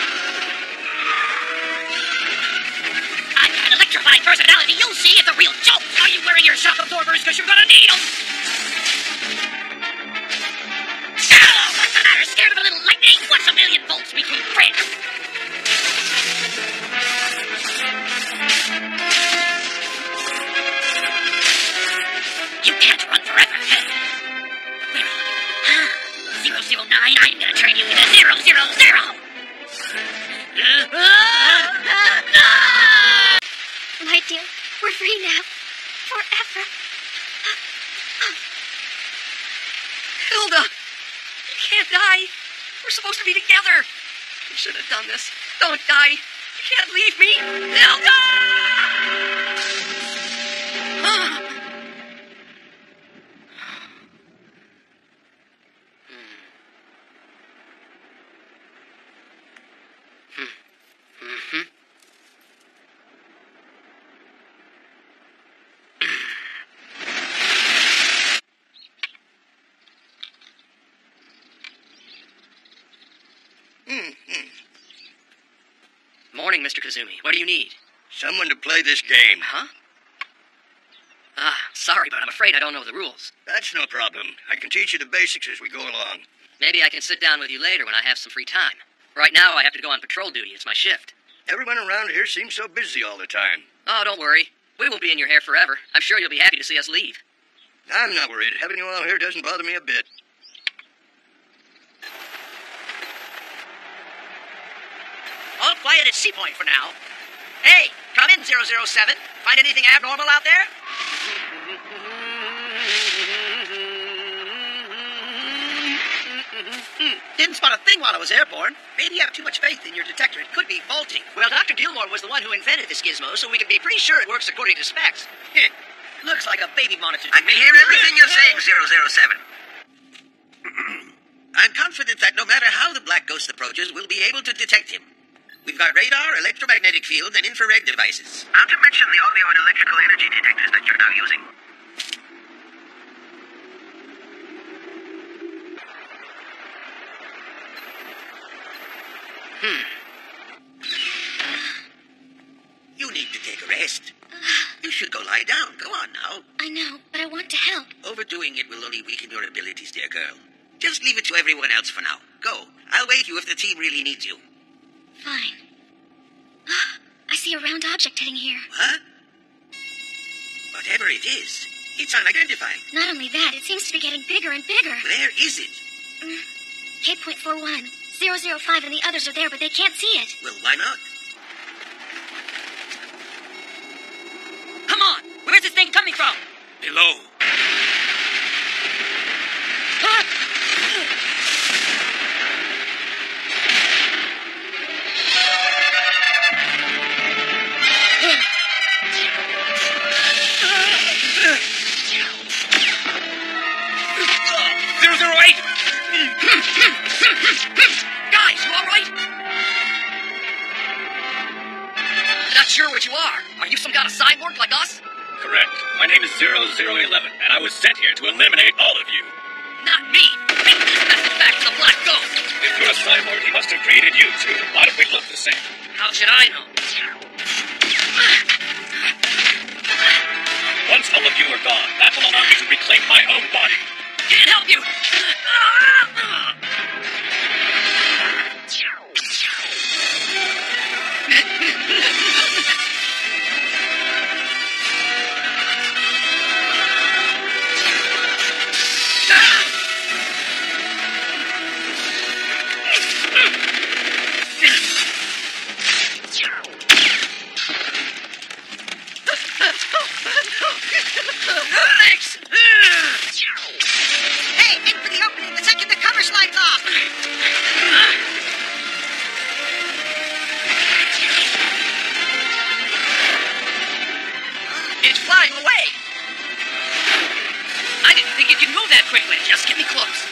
I've got an electrified personality. You'll see it's a real joke. Are you wearing your shock absorbers because you're gonna need them? What's the matter? Scared of a little lightning? What's a million volts between friends? You can't run forever. Where are you? 009, I'm gonna turn you into 000. My dear, we're free now. Forever. Hilda! You can't die. We're supposed to be together. You should have done this. Don't die. You can't leave me. Hilda! Morning, Mr. Kazumi. What do you need? Someone to play this game. Huh? Sorry, but I'm afraid I don't know the rules. That's no problem. I can teach you the basics as we go along. Maybe I can sit down with you later when I have some free time. Right now, I have to go on patrol duty. It's my shift. Everyone around here seems so busy all the time. Oh, don't worry. We won't be in your hair forever. I'm sure you'll be happy to see us leave. I'm not worried. Having you all here doesn't bother me a bit. All quiet at Sea Point for now. Hey, come in, 007. Find anything abnormal out there? Didn't spot a thing while I was airborne. Maybe you have too much faith in your detector. It could be faulty. Well, Dr. Gilmore was the one who invented this gizmo, so we can be pretty sure it works according to specs. Looks like a baby monitor. I can hear everything you're saying, 007. I'm confident that no matter how the Black Ghost approaches, we'll be able to detect him. We've got radar, electromagnetic field, and infrared devices. Not to mention the audio and electrical energy detectors that you're now using. You need to take a rest. You should go lie down. Go on now. I know, but I want to help. Overdoing it will only weaken your abilities, dear girl. Just leave it to everyone else for now. Go. I'll wait you if the team really needs you. Fine. I see a round object heading here. Huh? Whatever it is, it's unidentified. Not only that, it seems to be getting bigger and bigger. Where is it? K.41. 005 and the others are there, but they can't see it. Well, why not? Come on! Where's this thing coming from? Below. Guys, you all right? Not sure what you are. Are you some kind of cyborg like us? Correct. My name is 0011, and I was sent here to eliminate all of you. Not me. Take this message back to the Black Ghost. If you're a cyborg, he must have created you, too. Why don't we look the same? How should I know? Once all of you are gone, that will allow me to reclaim my own body. Can't help you. Thanks. Hey, aim for the opening the second the cover slides off. It's flying away. I didn't think it could move that quickly. Just get me close.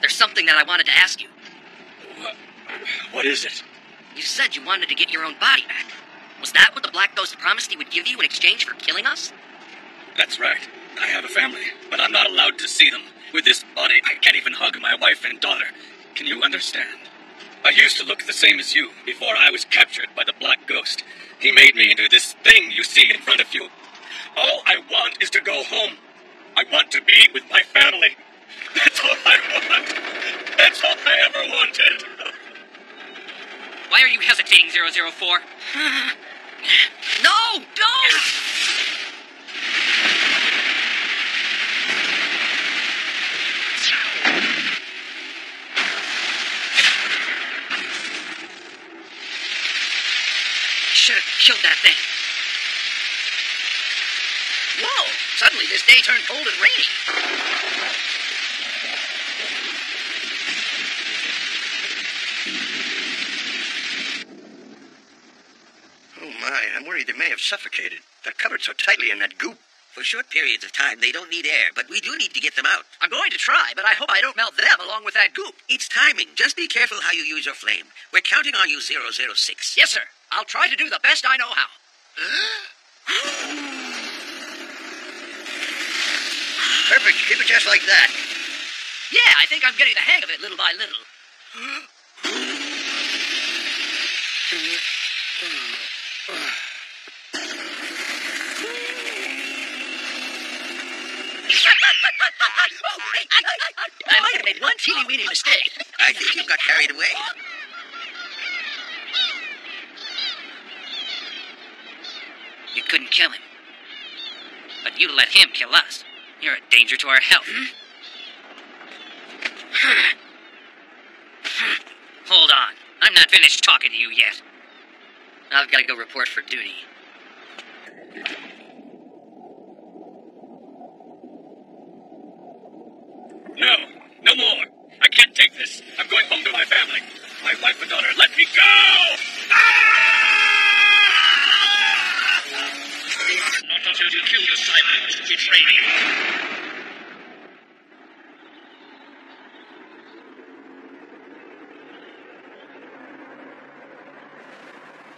There's something that I wanted to ask you. What is it? You said you wanted to get your own body back. Was that what the Black Ghost promised he would give you in exchange for killing us? That's right. I have a family, but I'm not allowed to see them. With this body, I can't even hug my wife and daughter. Can you understand? I used to look the same as you before I was captured by the Black Ghost. He made me into this thing you see in front of you. All I want is to go home. I want to be with my family. That's all I want. That's all I ever wanted. Why are you hesitating, 004? No, don't! Should have killed that thing. Whoa, suddenly this day turned cold and rainy. Oh my, I'm worried they may have suffocated. They're covered so tightly in that goop. For short periods of time, they don't need air, but we do need to get them out. I'm going to try, but I hope I don't melt them along with that goop. It's timing. Just be careful how you use your flame. We're counting on you, 006. Yes, sir. I'll try to do the best I know how. Perfect. Keep it just like that. Yeah, I think I'm getting the hang of it little by little. I might have made one teeny-weeny mistake. I think you got carried away. You couldn't kill him. But you let him kill us. You're a danger to our health. Hold on. I'm not finished talking to you yet. I've got to go report for duty. No, no more. I can't take this. I'm going home to my family. My wife and daughter, let me go! Not until you kill the cyborgs who betray me.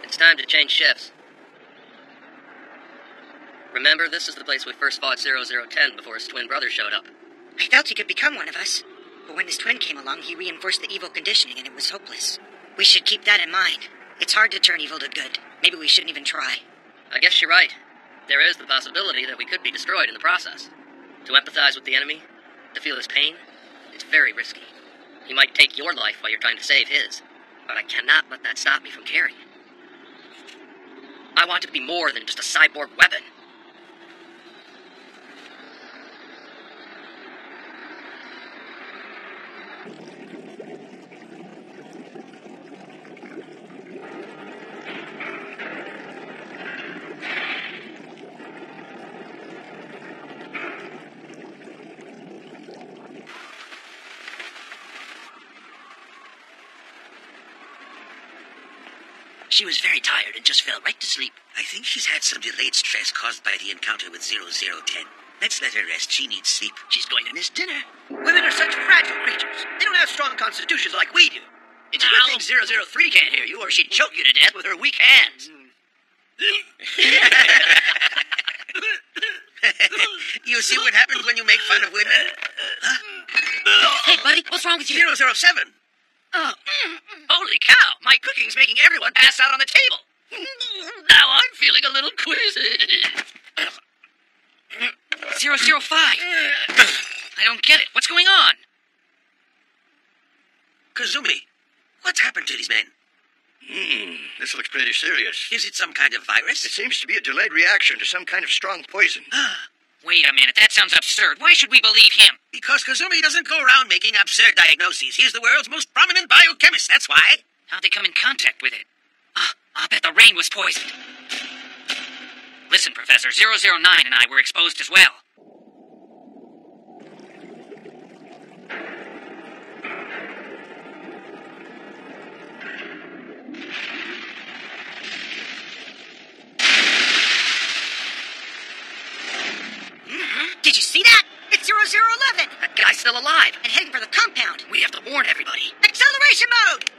It's time to change shifts. Remember, this is the place we first fought 0010 before his twin brother showed up. I felt he could become one of us. But when his twin came along, he reinforced the evil conditioning and it was hopeless. We should keep that in mind. It's hard to turn evil to good. Maybe we shouldn't even try. I guess you're right. There is the possibility that we could be destroyed in the process. To empathize with the enemy, to feel his pain, it's very risky. He might take your life while you're trying to save his. But I cannot let that stop me from caring. I want to be more than just a cyborg weapon. She was very tired and just fell right to sleep. I think she's had some delayed stress caused by the encounter with 0010. Let's let her rest. She needs sleep. She's going to miss dinner. Women are such fragile creatures. They don't have strong constitutions like we do. It's a good thing 003 can't hear you, or she'd choke you to death with her weak hands. You see what happens when you make fun of women? Huh? Hey, buddy, what's wrong with you? 007. Oh. Holy cow! My cooking's making everyone pass out on the table. Now I'm feeling a little queasy. 005! I don't get it. What's going on? Kazumi, what's happened to these men? This looks pretty serious. Is it some kind of virus? It seems to be a delayed reaction to some kind of strong poison. Wait a minute, that sounds absurd. Why should we believe him? Because Kazumi doesn't go around making absurd diagnoses. He's the world's most prominent biochemist, that's why. How'd they come in contact with it? I'll bet the rain was poisoned. Listen, Professor, 009 and I were exposed as well. Did you see that? It's 0011! That guy's still alive. And heading for the compound. We have to warn everybody. Acceleration mode!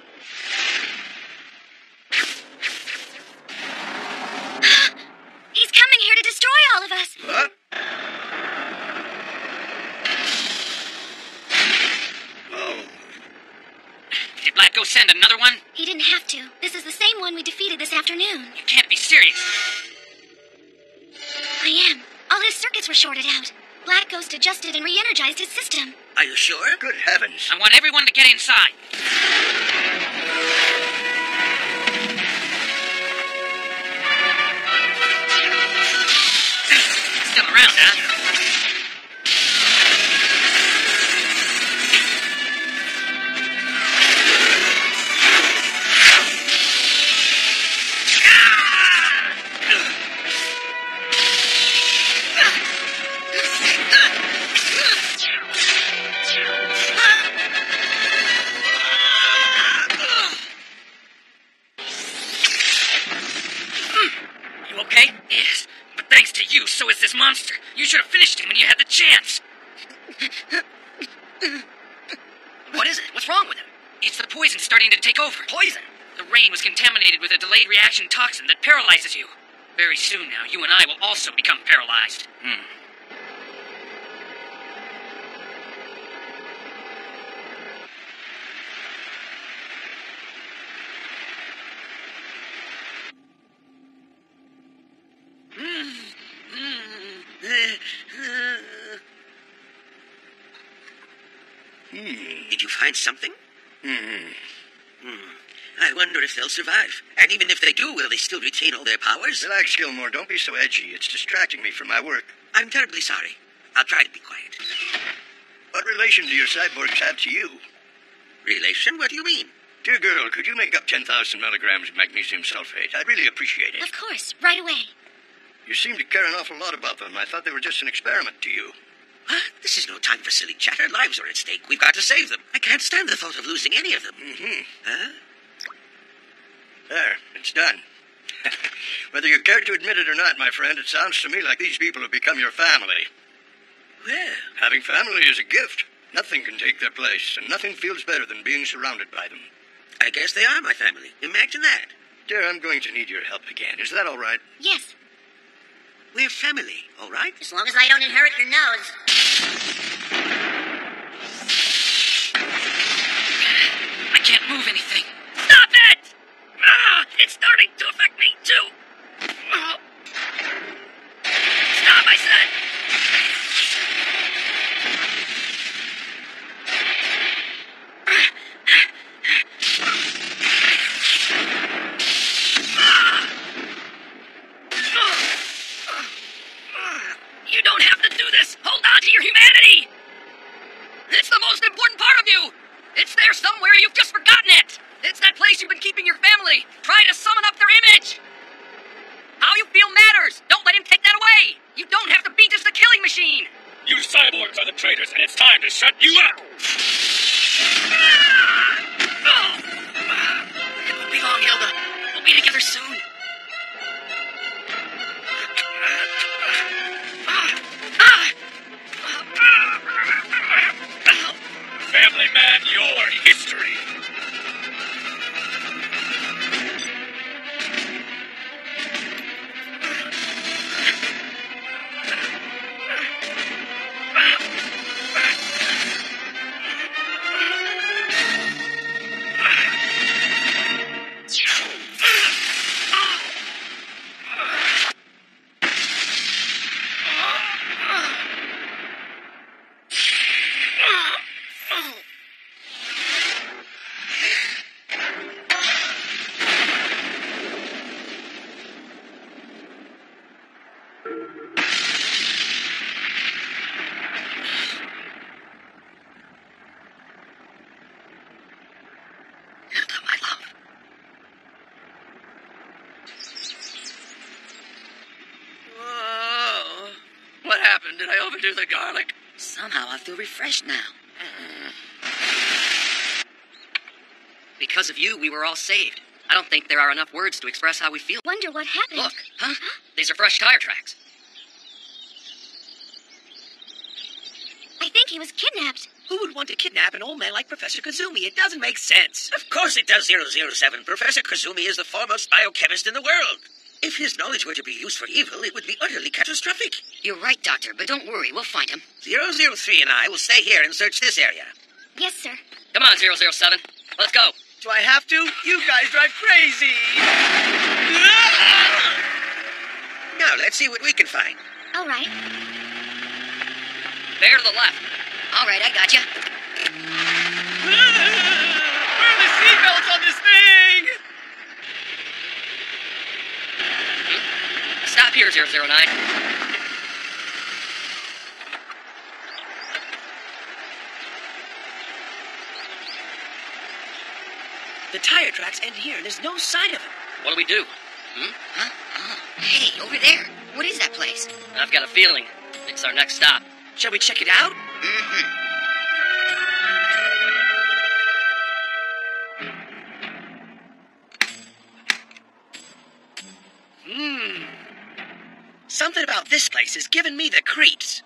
He's coming here to destroy all of us. What? Oh. Did Black Ghost send another one? He didn't have to. This is the same one we defeated this afternoon. You can't be serious. I am. All his circuits were shorted out. Black Ghost adjusted and re-energized his system. Are you sure? Good heavens. I want everyone to get inside. Still around, huh? You okay? Yes, but thanks to you, so is this monster. You should have finished him when you had the chance. What is it? What's wrong with him? It's the poison starting to take over. Poison. The rain was contaminated with a delayed reaction toxin that paralyzes you. Very soon now, you and I will also become paralyzed. Did you find something? I wonder if they'll survive. And even if they do, will they still retain all their powers? Relax, Gilmore. Don't be so edgy. It's distracting me from my work. I'm terribly sorry. I'll try to be quiet. What relation do your cyborgs have to you? Relation? What do you mean? Dear girl, could you make up 10,000 milligrams of magnesium sulfate? I'd really appreciate it. Of course, right away. You seem to care an awful lot about them. I thought they were just an experiment to you. What? This is no time for silly chatter. Lives are at stake. We've got to save them. I can't stand the thought of losing any of them. Huh? There, it's done. Whether you care to admit it or not, my friend, it sounds to me like these people have become your family. Well, having family is a gift. Nothing can take their place, and nothing feels better than being surrounded by them. I guess they are my family. Imagine that. Dear, I'm going to need your help again. Is that all right? Yes. We're family, all right? As long as I don't inherit your nose. I can't move anything. Stop it! It's starting to affect me, too. Stop, I said! You don't have to do this! Hold on to your humanity! It's the most important part of you! It's there somewhere, you've just forgotten it! It's that place you've been keeping your family! Try to summon up their image! How you feel matters! Don't let him take that away! You don't have to be just a killing machine! You cyborgs are the traitors, and it's time to shut you up! It won't be long, Hilda. We'll be together soon. Family Man, your history. What happened? Did I overdo the garlic? Somehow I feel refreshed now. Because of you, we were all saved. I don't think there are enough words to express how we feel. Wonder what happened. Look, huh? These are fresh tire tracks. I think he was kidnapped. Who would want to kidnap an old man like Professor Kazumi? It doesn't make sense. Of course it does, 007. Professor Kazumi is the foremost biochemist in the world. If his knowledge were to be used for evil, it would be utterly catastrophic. You're right, Doctor, but don't worry, we'll find him. 003 and I will stay here and search this area. Yes, sir. Come on, 007. Let's go. Do I have to? You guys drive crazy. Now, let's see what we can find. All right. Bear to the left. All right, I got you. Where are the seatbelts on this thing? Stop here, 009. The tire tracks end here, and there's no sign of him. What do we do? Huh? Oh, hey, over there. What is that place? I've got a feeling it's our next stop. Shall we check it out? Something about this place is giving me the creeps.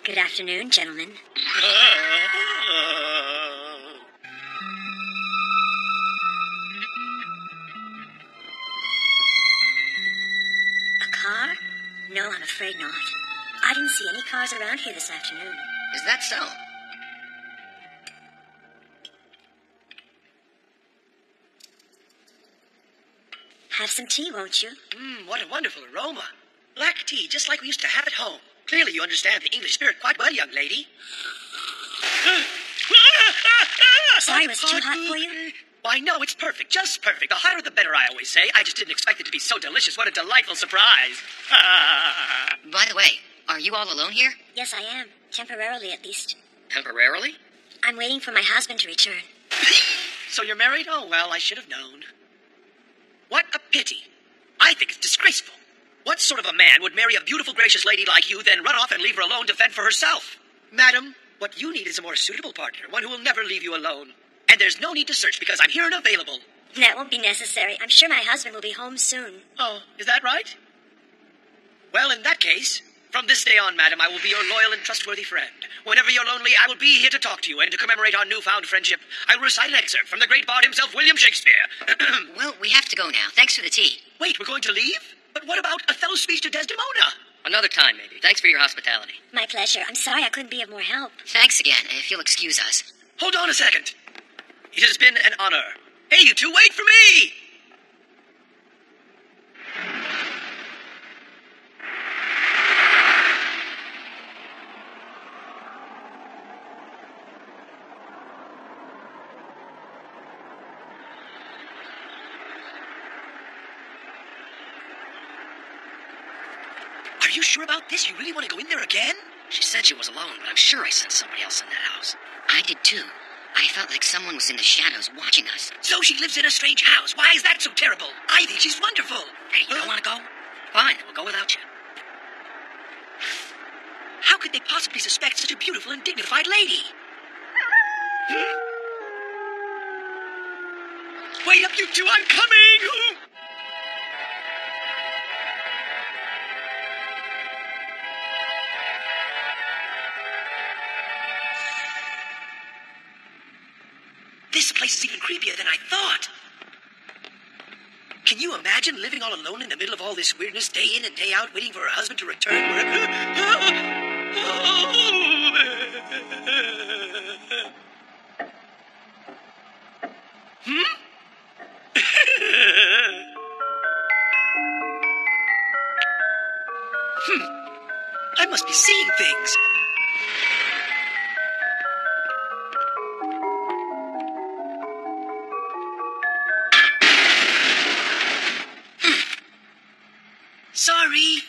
Good afternoon, gentlemen. A car? No, I'm afraid not. I didn't see any cars around here this afternoon. Is that so? Have some tea, won't you? What a wonderful aroma. Black tea, just like we used to have at home. Clearly you understand the English spirit quite well, young lady. Sorry, was it too hot for you? Why, no, it's perfect. Just perfect. The hotter the better, I always say. I just didn't expect it to be so delicious. What a delightful surprise. By the way, are you all alone here? Yes, I am. Temporarily, at least. Temporarily? I'm waiting for my husband to return. So you're married? Oh, well, I should have known. What a pity. I think it's disgraceful. What sort of a man would marry a beautiful, gracious lady like you, then run off and leave her alone to fend for herself? Madam, what you need is a more suitable partner, one who will never leave you alone. And there's no need to search because I'm here and available. That won't be necessary. I'm sure my husband will be home soon. Oh, is that right? Well, in that case, from this day on, madam, I will be your loyal and trustworthy friend. Whenever you're lonely, I will be here to talk to you, and to commemorate our newfound friendship, I will recite an excerpt from the great bard himself, William Shakespeare. Well, we have to go now. Thanks for the tea. Wait, we're going to leave? But what about Othello's speech to Desdemona? Another time, maybe. Thanks for your hospitality. My pleasure. I'm sorry I couldn't be of more help. Thanks again, if you'll excuse us. Hold on a second. It has been an honor. Hey, you two, wait for me! Are you sure about this? You really want to go in there again? She said she was alone, but I'm sure I sent somebody else in that house. I did too. I felt like someone was in the shadows watching us. So she lives in a strange house. Why is that so terrible? I think she's wonderful. Hey, you don't want to go? Fine, we'll go without you. How could they possibly suspect such a beautiful and dignified lady? Wait up, you two, I'm coming! This place is even creepier than I thought. Can you imagine living all alone in the middle of all this weirdness, day in and day out, waiting for her husband to return? I must be seeing things. Sorry.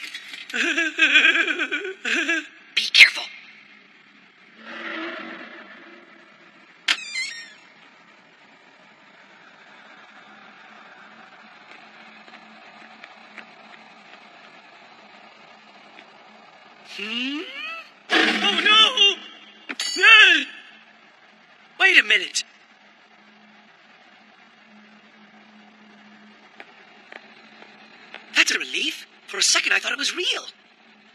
Be careful. Oh, no! Wait a minute. That's a relief. For a second, I thought it was real.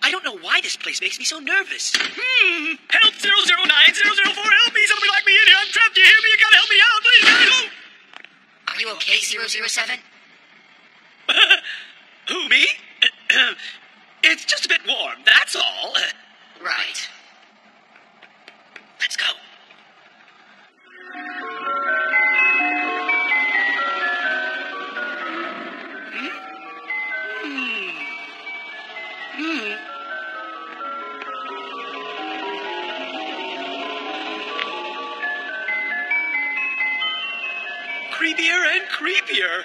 I don't know why this place makes me so nervous. Help 009, 004, help me! Somebody lock me in here! I'm trapped! Do you hear me? You gotta help me out! Please, guys! Are you okay, 007? Who, me? It's just a bit warm, that's all. Right. Let's go. Creepier and creepier.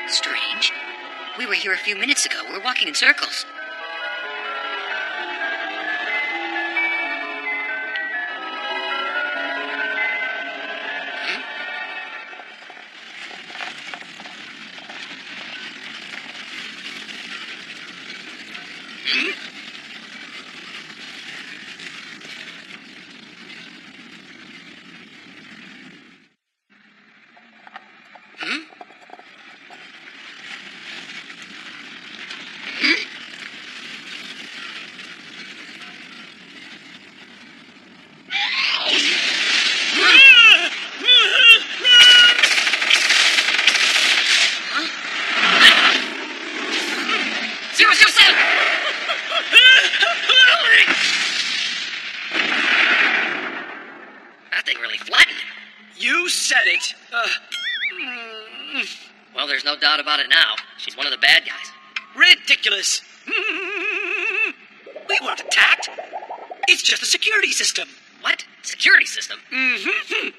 Strange. We were here a few minutes ago. We're walking in circles. That thing really flattened him. You said it. Well, there's no doubt about it now. She's one of the bad guys. Ridiculous. We weren't attacked. It's just a security system. What? Security system? Mm-hmm.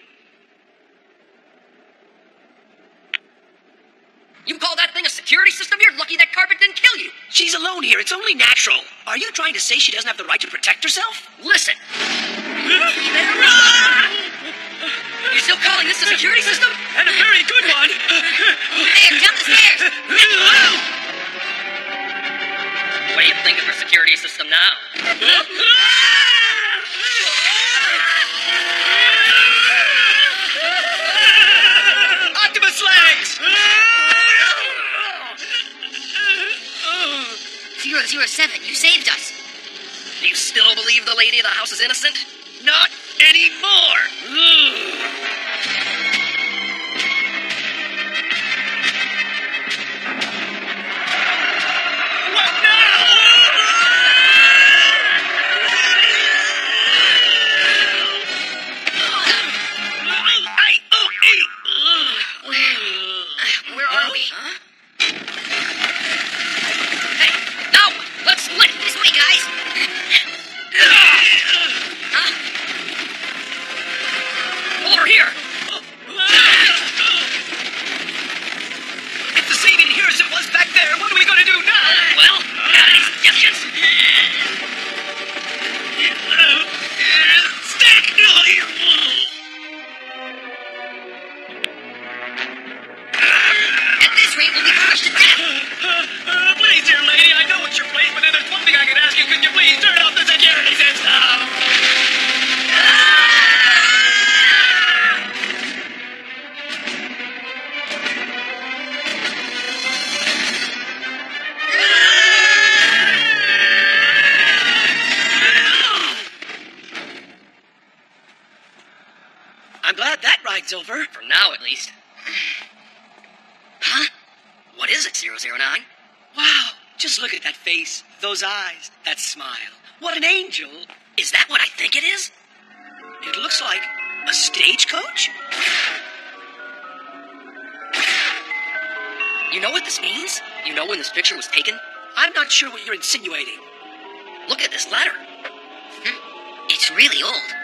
You call that thing a security system? You're lucky that carpet didn't kill you. She's alone here. It's only natural. Are you trying to say she doesn't have the right to protect herself? Listen. You're still calling this a security system? And a very good one. There, jump the stairs. What do you think of her security system now? Octopus legs! 007, you saved us. Do you still believe the lady of the house is innocent? Not anymore! What now? Where are we? Huh? Hey, now let's split. This way, guys. Over here. It's the same in here as it was back there. What are we going to do now? Well, got any suggestions? Stick! At this rate, we'll be crushed to death. Please, dear lady, I know it's your place, but there's one thing I can ask you. Could you please turn off the security system? I'm glad that ride's over. For now, at least. Huh? What is it, 009? Wow, just look at that face, those eyes, that smile. What an angel. Is that what I think it is? It looks like a stagecoach? You know what this means? You know when this picture was taken? I'm not sure what you're insinuating. Look at this letter. It's really old.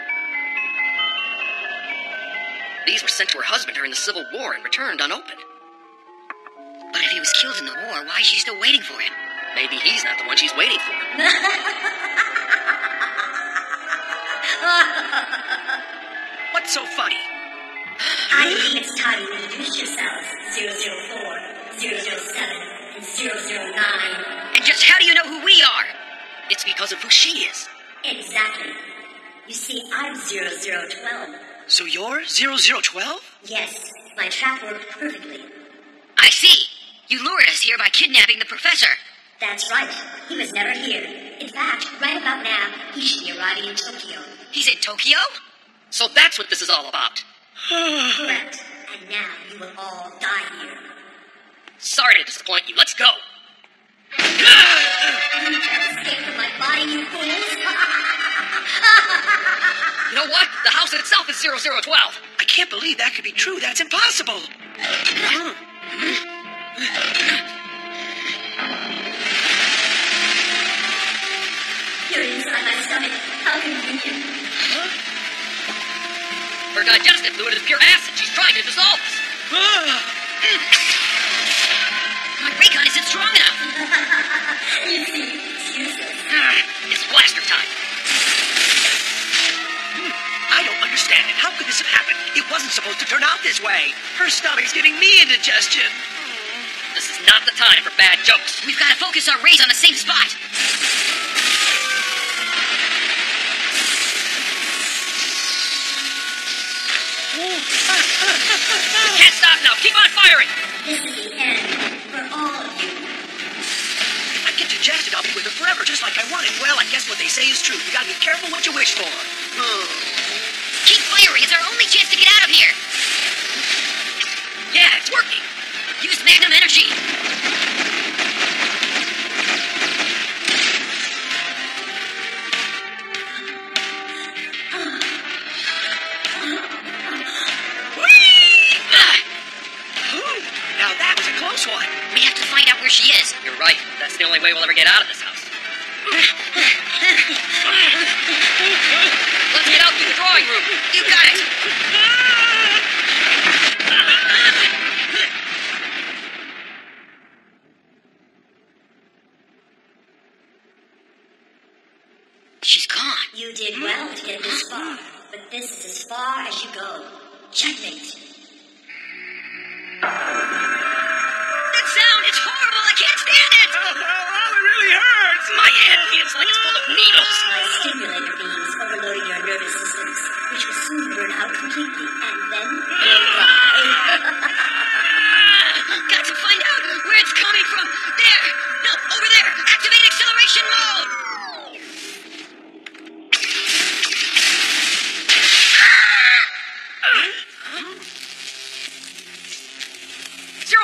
These were sent to her husband during the Civil War and returned unopened. But if he was killed in the war, why is she still waiting for him? Maybe he's not the one she's waiting for. What's so funny? I think it's time you introduce yourselves, 004, 007, and 009. And just how do you know who we are? It's because of who she is. Exactly. You see, I'm 0012. So you're 0012? Yes, my trap worked perfectly. I see. You lured us here by kidnapping the professor. That's right. He was never here. In fact, right about now, he should be arriving in Tokyo. He's in Tokyo? So that's what this is all about. Correct. And now you will all die here. Sorry to disappoint you. Let's go. You can't escape from my body, you fools. You know what? The house itself is 0012. I can't believe that could be true. That's impossible. You're inside my stomach. How convenient. Her digestive fluid is pure acid. She's trying to dissolve us. My recon isn't strong enough. You see, it's useless. It's blaster time. I don't understand it. How could this have happened? It wasn't supposed to turn out this way. Her stomach's giving me indigestion. This is not the time for bad jokes. We've got to focus our rays on the same spot. We can't stop now. Keep on firing. This is the end for all of you. I get digested. I'll be with her forever, just like I wanted. Well, I guess what they say is true. You gotta be careful what you wish for. Keep firing. It's our only chance to get out of here. Yeah, it's working. Use magnum energy. Right. That's the only way we'll ever get out of this house. Let's get out through the drawing room. You got it! She's gone. You did well to get this far, but this is as far as you go. Checkmate. That sound, it's horrible. I can't stand it. Oh, it really hurts. My head feels like it's full of needles. My stimulator beams overloading your nervous systems, which will soon burn out completely, and then you'll die. Got to find out where it's coming from. There. No, over there. Activate acceleration mode. 009!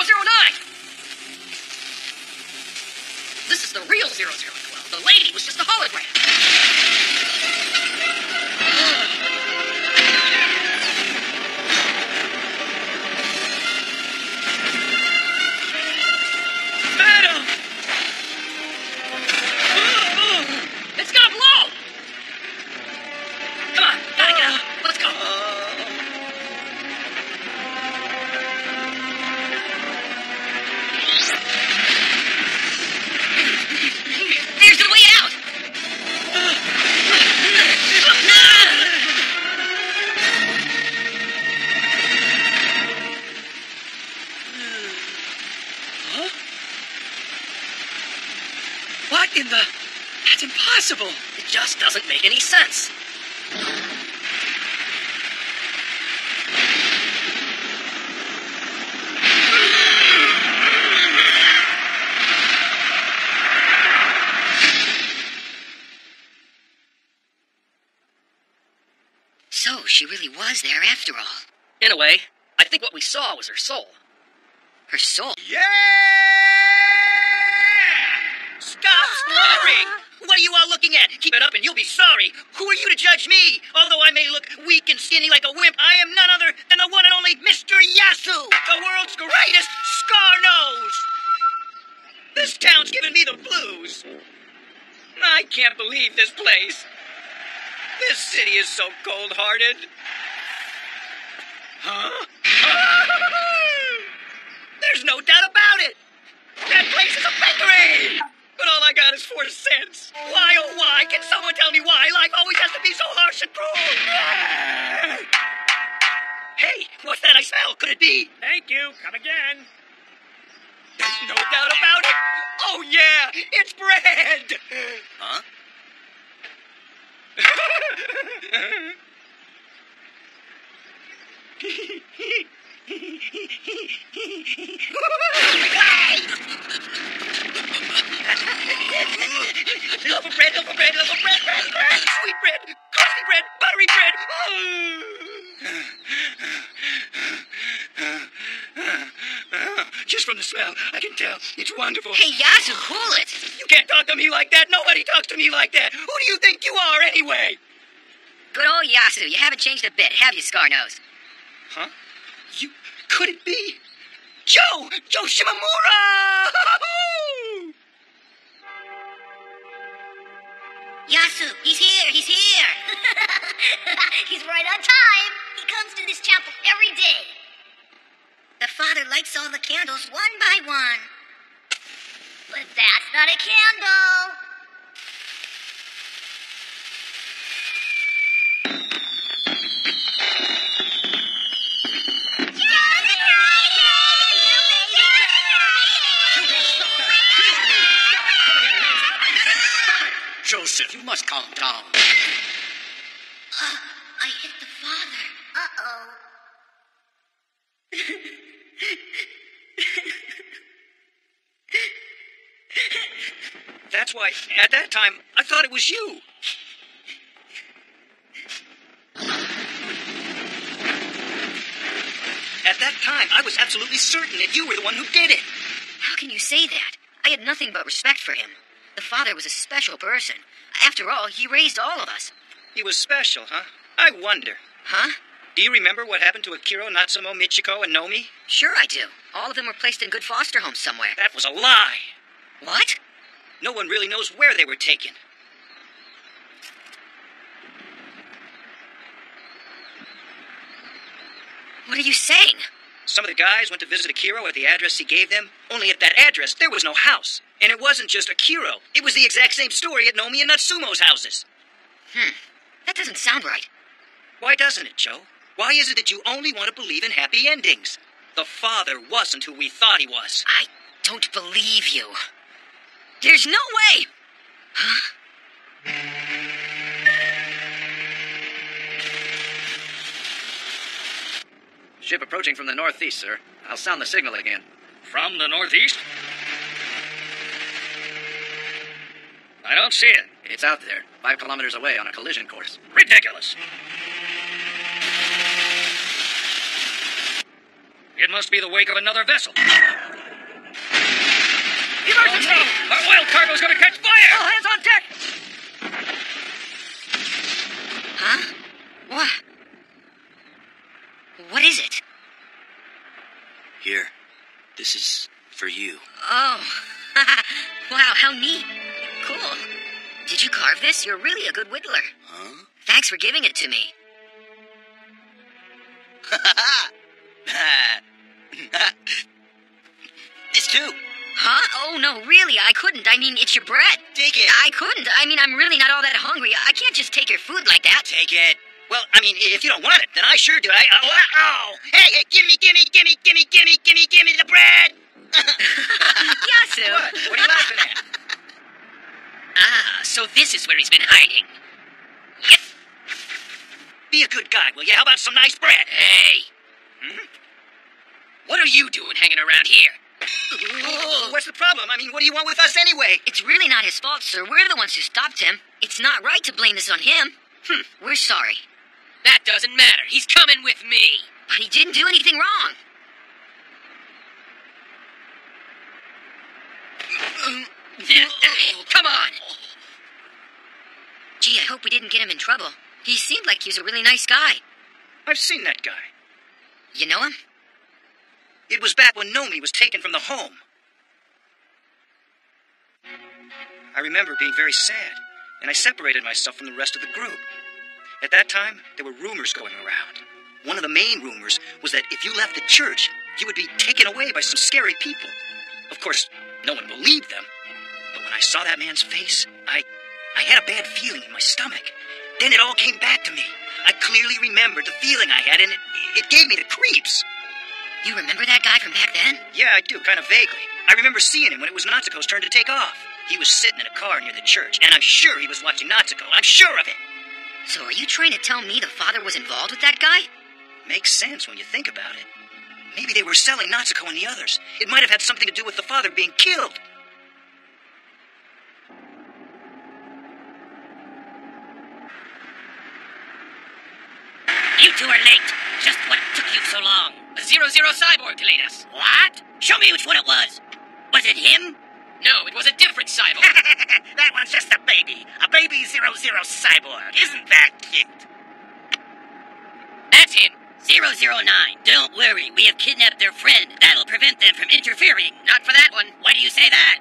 This is the real 0012. The lady was just a hologram. Madam! It's gonna blow! Come on, gotta get out. Let's go. There's the way out. Huh? What in the... That's impossible. It just doesn't make any sense. So, she really was there after all. In a way, I think what we saw was her soul. Her soul? Yeah! Stop snoring! What are you all looking at? Keep it up and you'll be sorry. Who are you to judge me? Although I may look weak and skinny like a wimp, I am none other than the one and only Mr. Yasu, the world's greatest scar nose. This town's giving me the blues. I can't believe this place. This city is so cold-hearted. Huh? There's no doubt about it. That place is a bakery. But all I got is 4 cents. Why, oh why, can someone tell me why life always has to be so harsh and cruel? Hey, what's that I smell? Could it be? Thank you. Come again. There's no doubt about it. Oh, yeah, it's bread. Huh? Loaf of bread, bread. Sweet bread, crusty bread, buttery bread. Just from the smell, I can tell. It's wonderful. Hey, Yasu, cool it! You can't talk to me like that. Nobody talks to me like that. Who do you think you are, anyway? Good old Yasu, you haven't changed a bit, have you, Scarnose? Huh? You... Could it be? Joe Shimamura! Yasu, he's here. He's right on time. He comes to this chapel every day. The father lights all the candles one by one. But that's not a candle. Joseph, you must calm down. I hit the father. Uh-oh. That's why, at that time, I thought it was you. At that time, I was absolutely certain that you were the one who did it. How can you say that? I had nothing but respect for him. The father was a special person. After all, he raised all of us. He was special, huh? I wonder. Huh? Do you remember what happened to Akiro, Natsumo, Michiko, and Nomi? Sure I do. All of them were placed in good foster homes somewhere. That was a lie. What? No one really knows where they were taken. What are you saying? Some of the guys went to visit Akiro at the address he gave them, only at that address there was no house. And it wasn't just Akiro. It was the exact same story at Nomi and Natsumo's houses. That doesn't sound right. Why doesn't it, Joe? Why is it that you only want to believe in happy endings? The father wasn't who we thought he was. I don't believe you. There's no way! Huh? Ship approaching from the northeast, sir. I'll sound the signal again. From the northeast? I don't see it. It's out there, 5 kilometers away on a collision course. Ridiculous. It must be the wake of another vessel. Emergency! Oh, no. Our oil cargo's gonna catch fire! All hands on deck! Huh? What? What is it? Here. This is for you. Oh. Wow, how neat. Cool. Did you carve this? You're really a good whittler. Huh? Thanks for giving it to me. This too. Huh? Oh, no, really, I couldn't. I mean, it's your bread. Take it. I couldn't. I mean, I'm really not all that hungry. I can't just take your food like that. Take it. Well, I mean, if you don't want it, then I sure do. Hey, gimme the bread! Yasu! What are you laughing at? Ah, so this is where he's been hiding. Yep. Be a good guy, will you? How about some nice bread? Hey! What are you doing hanging around here? What's the problem? I mean, what do you want with us anyway? It's really not his fault, sir. We're the ones who stopped him. It's not right to blame this on him. We're sorry. That doesn't matter. He's coming with me. But he didn't do anything wrong. Come on. Gee, I hope we didn't get him in trouble. He seemed like he was a really nice guy. I've seen that guy. You know him? It was back when Nomi was taken from the home. I remember being very sad, and I separated myself from the rest of the group. At that time, there were rumors going around. One of the main rumors was that if you left the church, you would be taken away by some scary people. Of course, no one believed them. But when I saw that man's face, I had a bad feeling in my stomach. Then it all came back to me. I clearly remembered the feeling I had, and it gave me the creeps. You remember that guy from back then? Yeah, I do, kind of vaguely. I remember seeing him when it was Natsuko's turn to take off. He was sitting in a car near the church, and I'm sure he was watching Natsuko. I'm sure of it. So are you trying to tell me the father was involved with that guy? Makes sense when you think about it. Maybe they were selling Natsuko and the others. It might have had something to do with the father being killed. You two are late. Just what took you so long? A 00 Cyborg delayed us. What? Show me which one it was. Was it him? No, it was a different Cyborg. That one's just a baby. A baby 00 Cyborg. Isn't that cute? That's him. 009. Don't worry, we have kidnapped their friend. That'll prevent them from interfering. Not for that one. Why do you say that?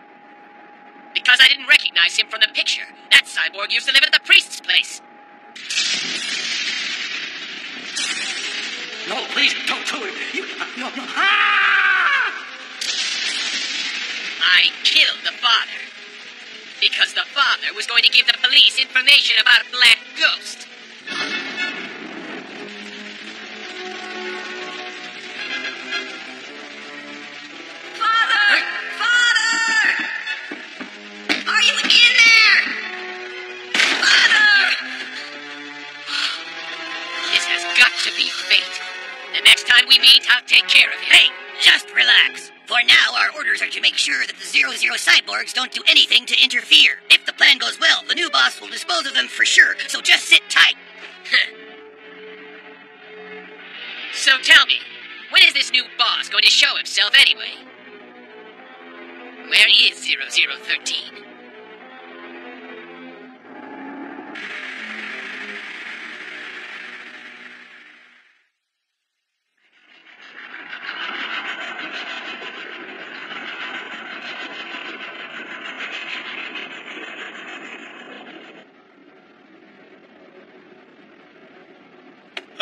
Because I didn't recognize him from the picture. That Cyborg used to live at the priest's place. No, please, don't do it. No. Ah! I killed the father. Because the father was going to give the police information about a black ghost. Father! Father! Are you in there? Father! This has got to be fate. The next time we meet, I'll take care of you. Hey, just relax. For now, our orders are to make sure that the 00 Cyborgs don't do anything to interfere. If the plan goes well, the new boss will dispose of them for sure, so just sit tight. So tell me, when is this new boss going to show himself anyway? Where is 0013?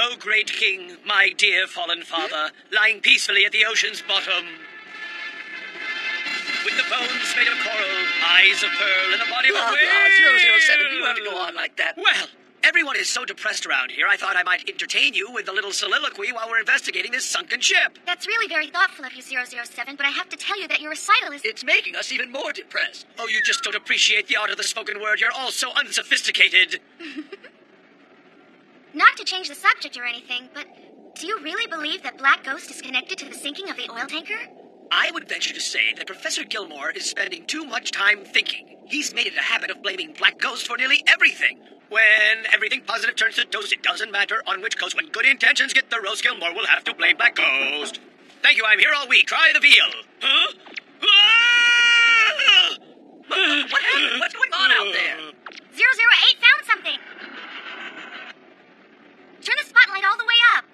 O great king, my dear fallen father, lying peacefully at the ocean's bottom. With the bones made of coral, eyes of pearl, and a body of a whale. 007, you have to go on like that. Well, everyone is so depressed around here, I thought I might entertain you with a little soliloquy while we're investigating this sunken ship. That's really very thoughtful of you, 007, but I have to tell you that your recital is... It's making us even more depressed. Oh, you just don't appreciate the art of the spoken word. You're all so unsophisticated. Not to change the subject or anything, but do you really believe that Black Ghost is connected to the sinking of the oil tanker? I would venture to say that Professor Gilmore is spending too much time thinking. He's made it a habit of blaming Black Ghost for nearly everything. When everything positive turns to toast, it doesn't matter on which coast. When good intentions get the roast, Gilmore will have to blame Black Ghost. Thank you, I'm here all week. Try the veal. Huh? What happened? What's going on out there? 008 found something. Turn the spotlight all the way up.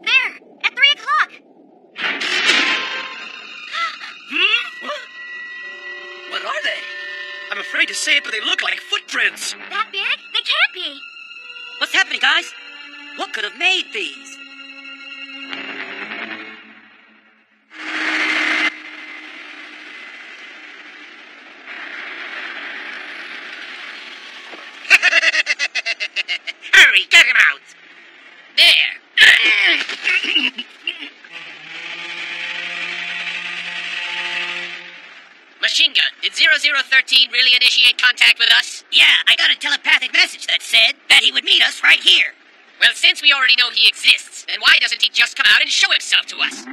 There, at 3 o'clock. What are they? I'm afraid to say it, but they look like footprints. That big? They can't be. What's happening, guys? What could have made these? Hurry, get him out! There. Machine gun, did 0013 really initiate contact with us? Yeah, I got a telepathic message that said that he would meet us right here. Well, since we already know he exists, then why doesn't he just come out and show himself to us?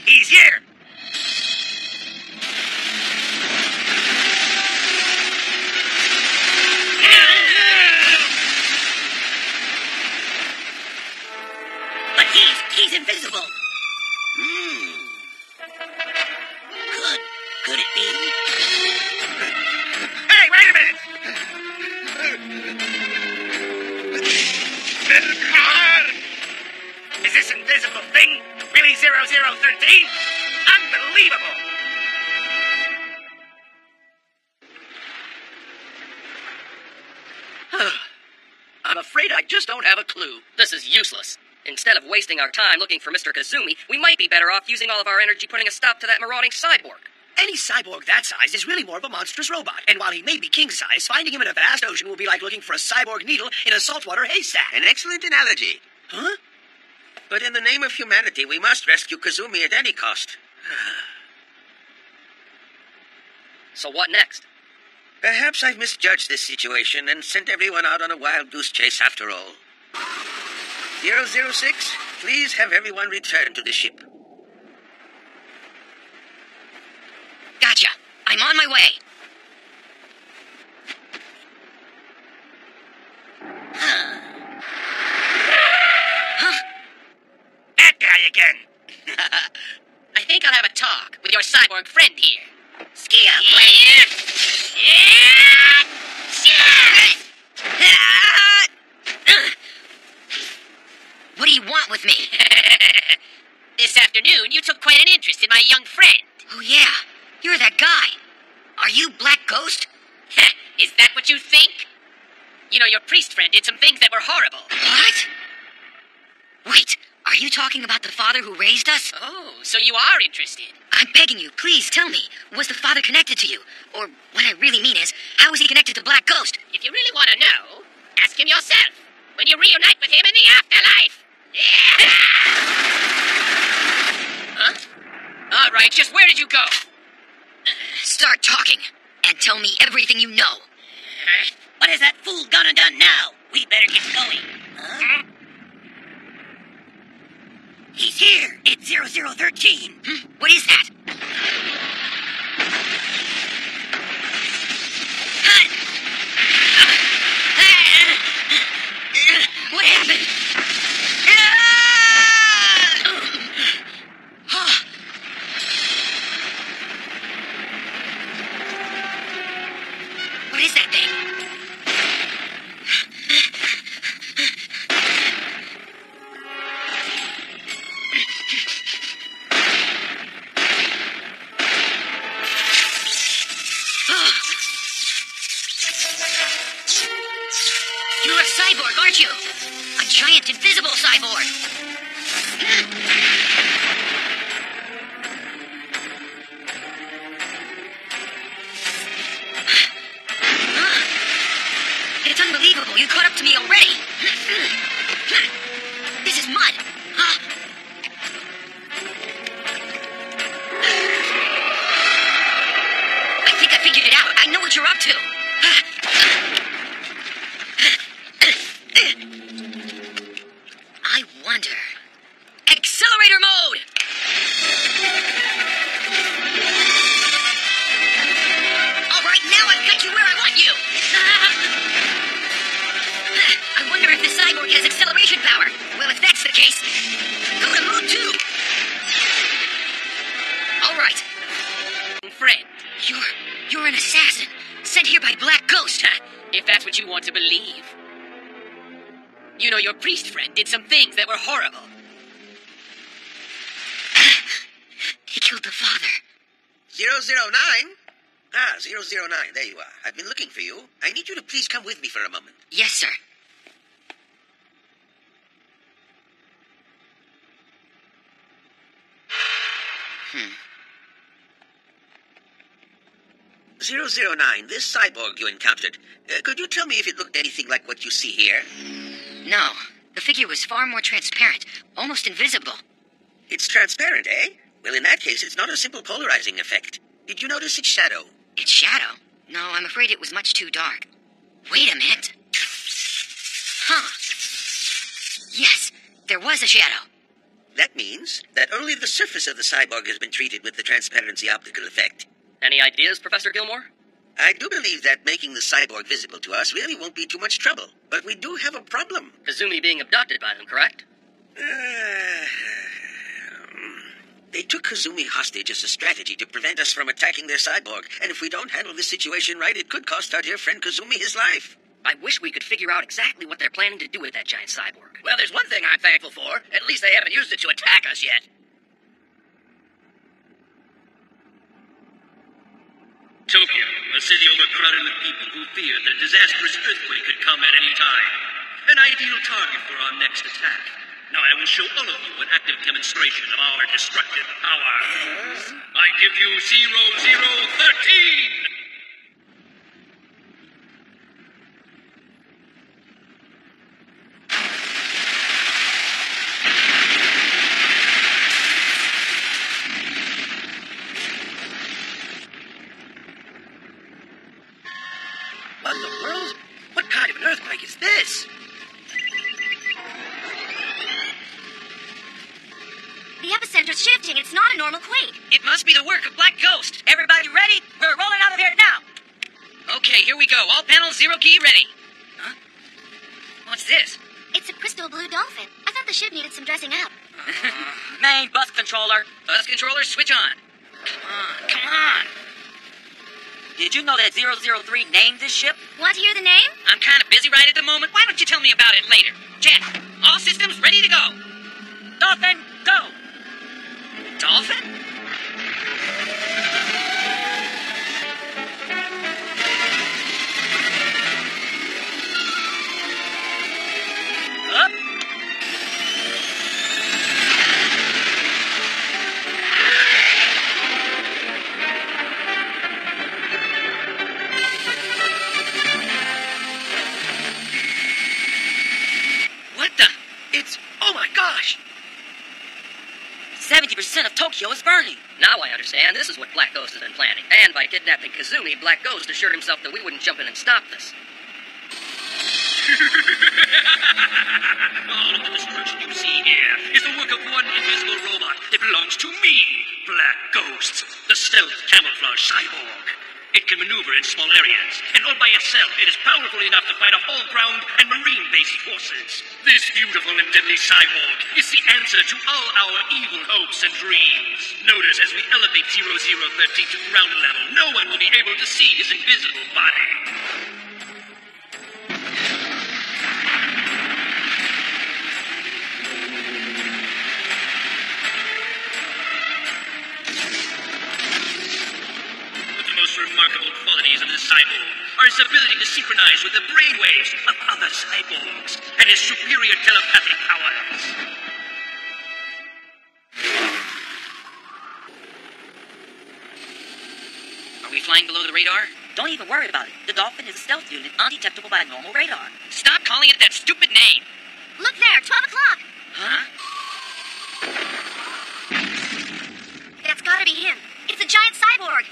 He's here! But he's invisible. Could it be? Hey, wait a minute! Is this invisible thing really 0013? Unbelievable! I'm afraid I just don't have a clue. This is useless. Instead of wasting our time looking for Mr. Kazumi, we might be better off using all of our energy putting a stop to that marauding cyborg. Any cyborg that size is really more of a monstrous robot. And while he may be king-size, finding him in a vast ocean will be like looking for a cyborg needle in a saltwater haystack. An excellent analogy. Huh? But in the name of humanity, we must rescue Kazumi at any cost. So what next? Perhaps I've misjudged this situation and sent everyone out on a wild goose chase after all. 006, please have everyone return to the ship. Gotcha. I'm on my way. That guy again. I think I'll have a talk with your cyborg friend here. Ski up, What do you want with me? This afternoon, you took quite an interest in my young friend. Oh, yeah. You're that guy. Are you Black Ghost? Is that what you think? You know, your priest friend did some things that were horrible. What? Wait, are you talking about the father who raised us? Oh, so you are interested. I'm begging you, please tell me. Was the father connected to you? Or what I really mean is, how was he connected to Black Ghost? If you really want to know, ask him yourself when you reunite with him in the afterlife. Huh? All right, just where did you go? Start talking, and tell me everything you know. What is that fool gonna do now? We better get going. Huh? He's here. It's 0013. What is that? What happened? What is that thing? You're a cyborg, aren't you? A giant invisible cyborg. It's unbelievable. You caught up to me already. This is mud. I think I figured it out. I know what you're up to. I wonder. Accelerator mode! All right, now I've got you where I want you. I wonder if the cyborg has acceleration power. Well, if that's the case, go to mode 2. All right. Friend. You're an assassin, sent here by Black Ghost. If that's what you want to believe. You know, your priest friend did some things that were horrible. He killed the father. 009? Ah, 009, there you are. I've been looking for you. I need you to please come with me for a moment. Yes, sir. 009, this cyborg you encountered, could you tell me if it looked anything like what you see here? No. The figure was far more transparent, almost invisible. It's transparent, eh? Well, in that case, it's not a simple polarizing effect. Did you notice its shadow? Its shadow? No, I'm afraid it was much too dark. Wait a minute. Huh. Yes, there was a shadow. That means that only the surface of the cyborg has been treated with the transparency optical effect. Any ideas, Professor Gilmore? I do believe that making the cyborg visible to us really won't be too much trouble. But we do have a problem. Kazumi being abducted by them, correct? They took Kazumi hostage as a strategy to prevent us from attacking their cyborg. And if we don't handle this situation right, it could cost our dear friend Kazumi his life. I wish we could figure out exactly what they're planning to do with that giant cyborg. Well, there's one thing I'm thankful for. At least they haven't used it to attack us yet. Tokyo, a city overcrowded with people who feared that a disastrous earthquake could come at any time. An ideal target for our next attack. Now I will show all of you an active demonstration of our destructive power. I give you 0013! What in the world? What kind of an earthquake is this? The epicenter's shifting. It's not a normal quake. It must be the work of Black Ghost. Everybody ready? We're rolling out of here now. Okay, here we go. All panels, 0 key, ready. Huh? What's this? It's a crystal blue dolphin. I thought the ship needed some dressing up. Main bus controller. Bus controller, switch on. Come on. Did you know that 003 named this ship? Want to hear the name? I'm kind of busy right at the moment. Why don't you tell me about it later? Jack, all systems ready to go. Dolphin, go! Dolphin? Up. What the? Oh my gosh! 70% of Tokyo is burning. Now I understand. This is what Black Ghost has been planning. And by kidnapping Kazumi, Black Ghost assured himself that we wouldn't jump in and stop this. All of the destruction you see here is the work of one invisible robot that belongs to me, Black Ghost, the stealth camouflage cyborg. It can maneuver in small areas, and all by itself it is powerful enough to fight off all ground and marine-based forces. This beautiful and deadly cyborg is the answer to all our evil hopes and dreams. Notice as we elevate 0013 to ground level, no one will be able to see his invisible body. ability to synchronize with the brainwaves of other cyborgs and his superior telepathic powers. Are we flying below the radar? Don't even worry about it. The Dolphin is a stealth unit, undetectable by normal radar. Stop calling it that stupid name. Look there, 12 o'clock. Huh? That's gotta be him. It's a giant cyborg.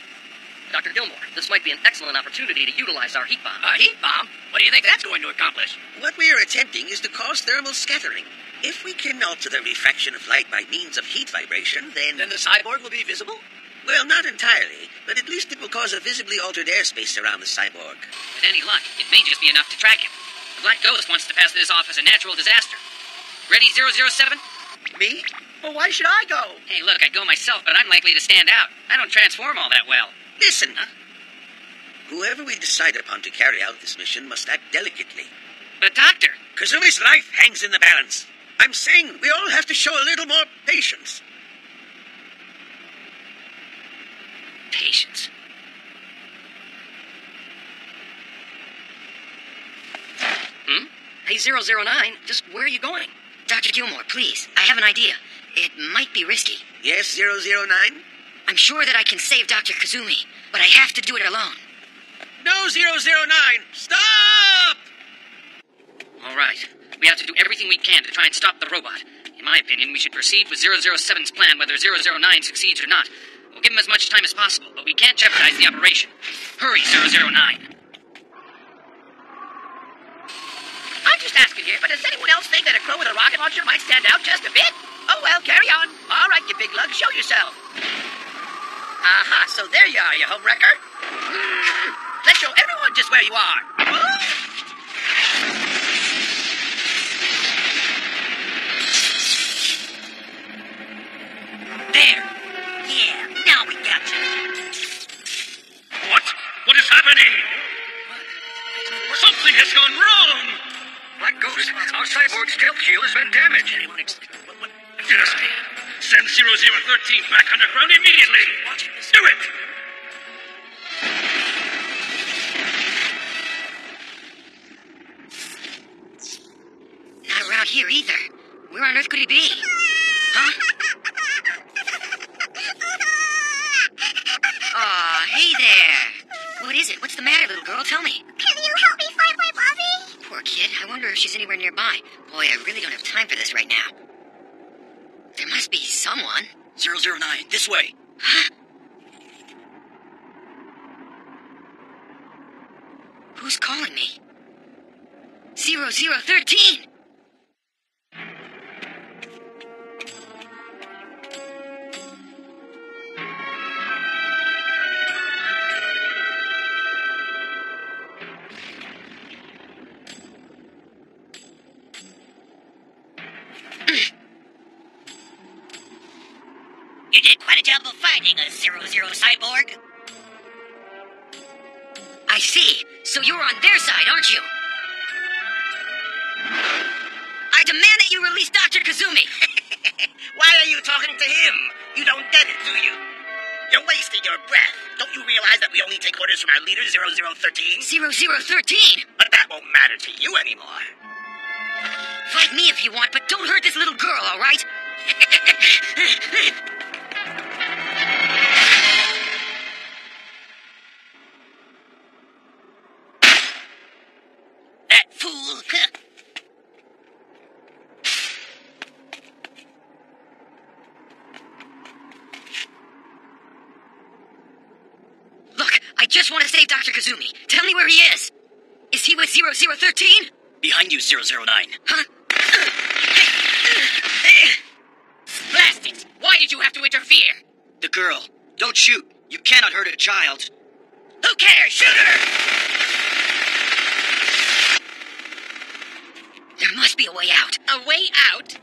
Dr. Gilmore, this might be an excellent opportunity to utilize our heat bomb. A heat bomb? What do you think that's going to accomplish? What we are attempting is to cause thermal scattering. If we can alter the refraction of light by means of heat vibration, then Then the cyborg will be visible? well, not entirely, but at least it will cause a visibly altered airspace around the cyborg. With any luck, it may just be enough to track him. The Black Ghost wants to pass this off as a natural disaster. Ready, 007? Me? Well, why should I go? Hey, look, I'd go myself, but I'm likely to stand out. I don't transform all that well. Listen, whoever we decide upon to carry out this mission must act delicately. But, Doctor... Kazumi's life hangs in the balance. I'm saying we all have to show a little more patience. Patience. Hey, 009, just where are you going? Dr. Gilmore, please, I have an idea. It might be risky. Yes, 009? I'm sure that I can save Dr. Kazumi, but I have to do it alone. No, 009! Stop! All right. We have to do everything we can to try and stop the robot. In my opinion, we should proceed with 007's plan whether 009 succeeds or not. We'll give him as much time as possible, but we can't jeopardize the operation. Hurry, 009. I'm just asking here, but does anyone else think that a crow with a rocket launcher might stand out just a bit? Oh, well, carry on. All right, you big lug, show yourself. Aha, so there you are, you homewrecker. Let's show everyone just where you are. There. Yeah, now we got you. What? What is happening? Something has gone wrong! Black Ghost, our cyborg stealth shield has been damaged. Send 0013 back underground immediately! Do it! Not around here either. Where on earth could he be? Huh? Aw, hey there. What is it? What's the matter, little girl? Tell me. Can you help me find my mommy? Poor kid. I wonder if she's anywhere nearby. Boy, I really don't have time for this right now. There must be someone. 009, this way. Huh? Who's calling me? 0013! You did quite a job of finding us, 00 Cyborg. I see. So you're on their side, aren't you? I demand that you release Dr. Kazumi. Why are you talking to him? You don't get it, do you? You're wasting your breath. Don't you realize that we only take orders from our leader, 0013? 0013? But that won't matter to you anymore. Fight me if you want, but don't hurt this little girl, all right? That fool. Look, I just want to save Dr. Kazumi. Tell me where he is. Is he with 0013? Behind you, 009. Huh? Blast it! Why did you have to interfere? The girl. Don't shoot. You cannot hurt a child. Who cares? Shoot her! There must be a way out. A way out?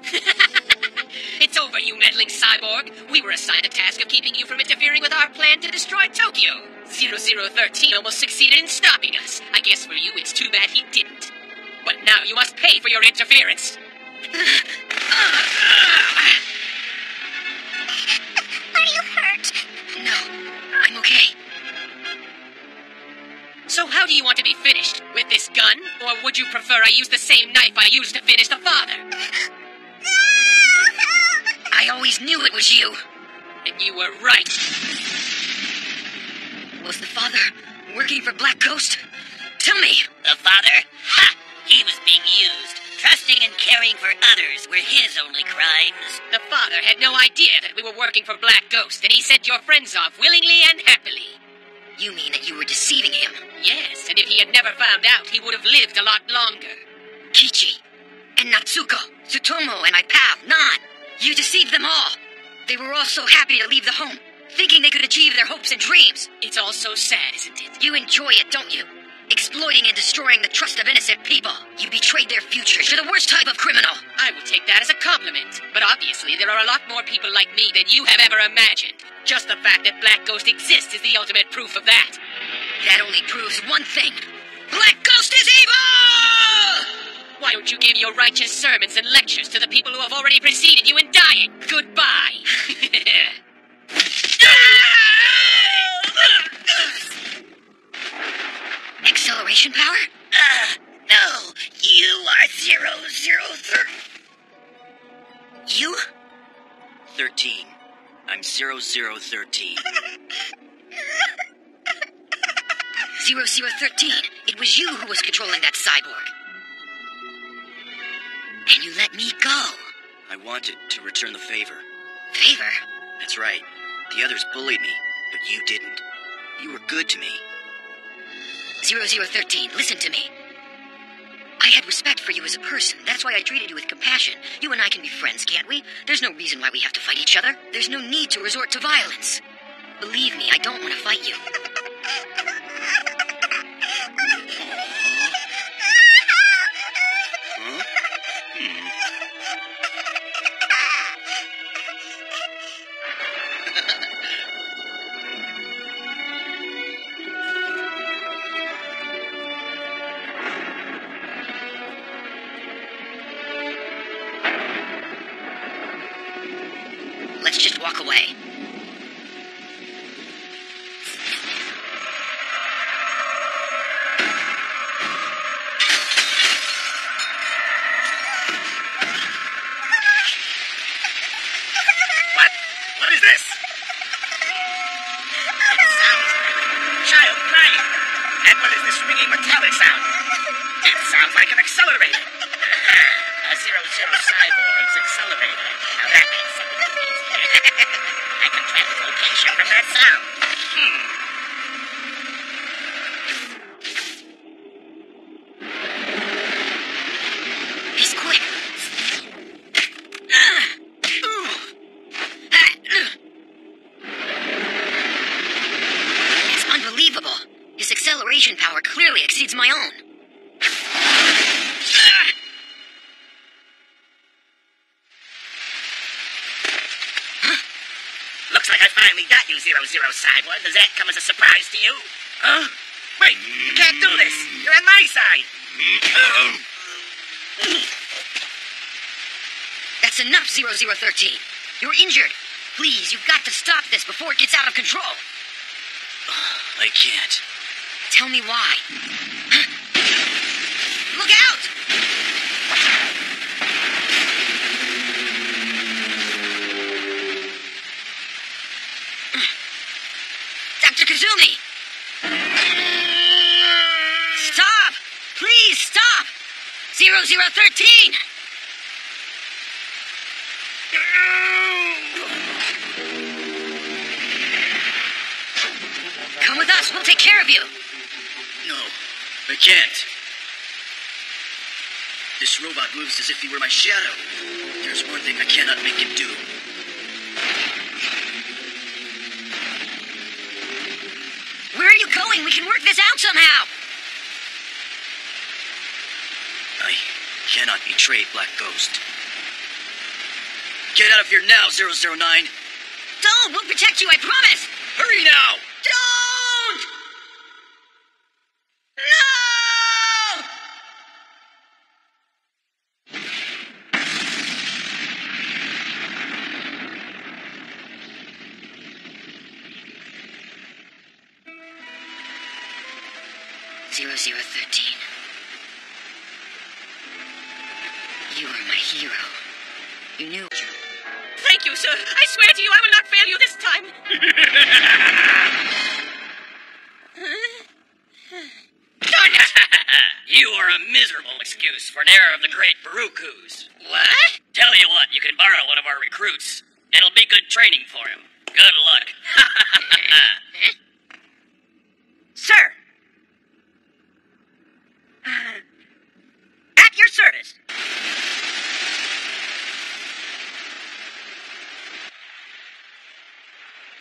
It's over, you meddling cyborg. We were assigned a task of keeping you from interfering with our plan to destroy Tokyo. 0013 almost succeeded in stopping us. I guess for you it's too bad he didn't. But now you must pay for your interference. Are you hurt? No, I'm okay. So how do you want to be finished? With this gun? Or would you prefer I use the same knife I used to finish the father? I always knew it was you. And you were right. Was the father working for Black Ghost? Tell me. The father? Ha! He was being used. Trusting and caring for others were his only crimes. The father had no idea that we were working for Black Ghost, and he sent your friends off willingly and happily. You mean that you were deceiving him? Yes, and if he had never found out, he would have lived a lot longer. Kichi, and Natsuko, Tsutomu, and my pal, Nan. You deceived them all. They were all so happy to leave the home, thinking they could achieve their hopes and dreams. It's all so sad, isn't it? You enjoy it, don't you? Exploiting and destroying the trust of innocent people. You betrayed their futures. You're the worst type of criminal. I would take that as a compliment. But obviously, there are a lot more people like me than you have ever imagined. Just the fact that Black Ghost exists is the ultimate proof of that. That only proves one thing. Black Ghost is evil! Why don't you give your righteous sermons and lectures to the people who have already preceded you in dying? Goodbye. Acceleration power? No. You are 003. You? 13. I'm 0013. 0013. It was you who was controlling that cyborg. And you let me go. I wanted to return the favor. Favor? That's right. The others bullied me, but you didn't. You were good to me. 0013, listen to me. I had respect for you as a person. That's why I treated you with compassion. You and I can be friends, can't we? There's no reason why we have to fight each other. There's no need to resort to violence. Believe me, I don't want to fight you. Let's just walk away. What is this? It sounds like a child crying. And what is this ringing metallic sound? It sounds like an accelerator. A 00 Cyborg's accelerator. Now that means something to me. I can track its location from that sound. He's quick. It's unbelievable. His acceleration power clearly exceeds my own. Looks like I finally got you, 00 Cyborg. Does that come as a surprise to you? Huh? Wait, you can't do this. You're on my side. That's enough, 0013. You're injured. Please, you've got to stop this before it gets out of control. I can't. Tell me why. Look out! Dr. Kazumi! Stop! Please stop! 0013! Come with us, we'll take care of you. No, I can't. This robot moves as if he were my shadow. There's one thing I cannot make him do. Where are you going? We can work this out somehow. I cannot betray Black Ghost. Get out of here now, 009. Don't! We'll protect you, I promise! Hurry now! Don't! No! 0013. You are my hero. You knew. Thank you, sir. I swear to you I will not fail you this time. You are a miserable excuse for an error of the great Barukus. What? Tell you what, you can borrow one of our recruits. It'll be good training for him. Good luck. Sir. At your service.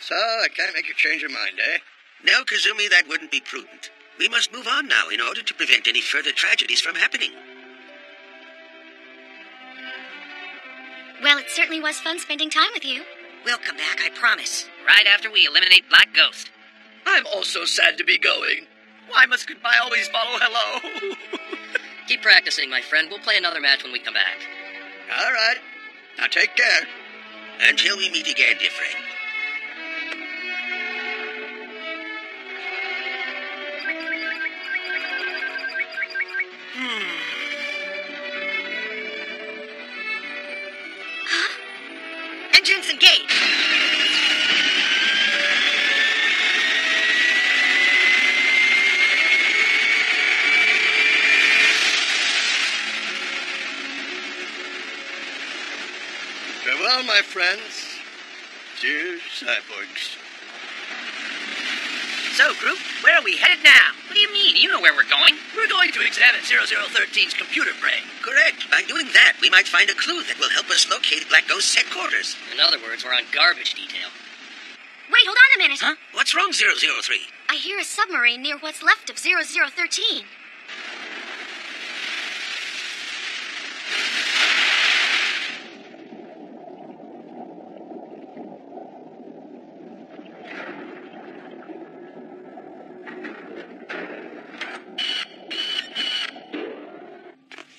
So, I can't make you change your mind, eh? No, Kazumi, that wouldn't be prudent. We must move on now in order to prevent any further tragedies from happening. Well, it certainly was fun spending time with you. We'll come back, I promise. Right after we eliminate Black Ghost. I'm also sad to be going. Why must goodbye always follow hello? Keep practicing, my friend. We'll play another match when we come back. All right. Now take care. Until we meet again, dear friend. Engines engaged. Farewell, my friends. Dear cyborgs. So, group, where are we headed now? What do you mean? You know where we're going. We're going to examine 0013's computer brain. Correct. By doing that, we might find a clue that will help us locate Black Ghost's headquarters. In other words, we're on garbage detail. Wait, hold on a minute. Huh? What's wrong, 003? I hear a submarine near what's left of 0013.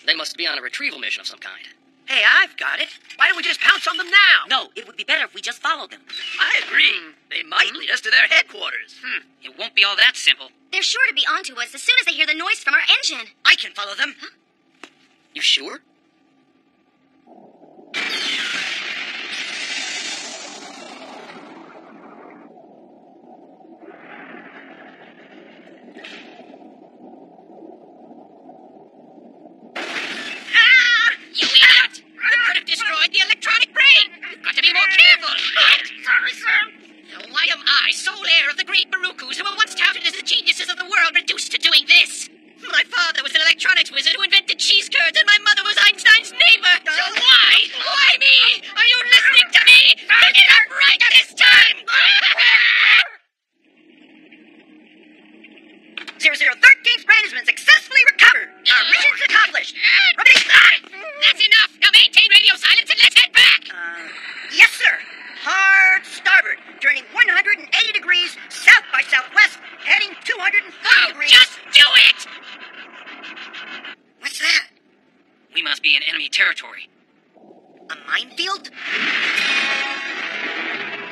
They must be on a retrieval mission of some kind. Hey, I've got it. Why don't we just pounce on them now? No, it would be better if we just followed them. I agree. They might lead us to their headquarters. It won't be all that simple. They're sure to be onto us as soon as they hear the noise from our engine. I can follow them. You sure? You idiot! You could have destroyed the electronic brain! You've got to be more careful! Sorry, sir. Why am I, sole heir of the great Barukus, who were once touted as the geniuses of the world, reduced to doing this? My father was an electronics wizard who invented cheese curds, and my mother was Einstein's neighbor! So why? Why me? Are you listening to me? Pick it up right this time! 0013's brain has been successfully recovered! Our mission's accomplished! That's enough! Now maintain radio silence and let's head back! Yes, sir! Hard starboard, turning 180 degrees south by southwest, heading 240 degrees... Just do it! What's that? We must be in enemy territory. A minefield?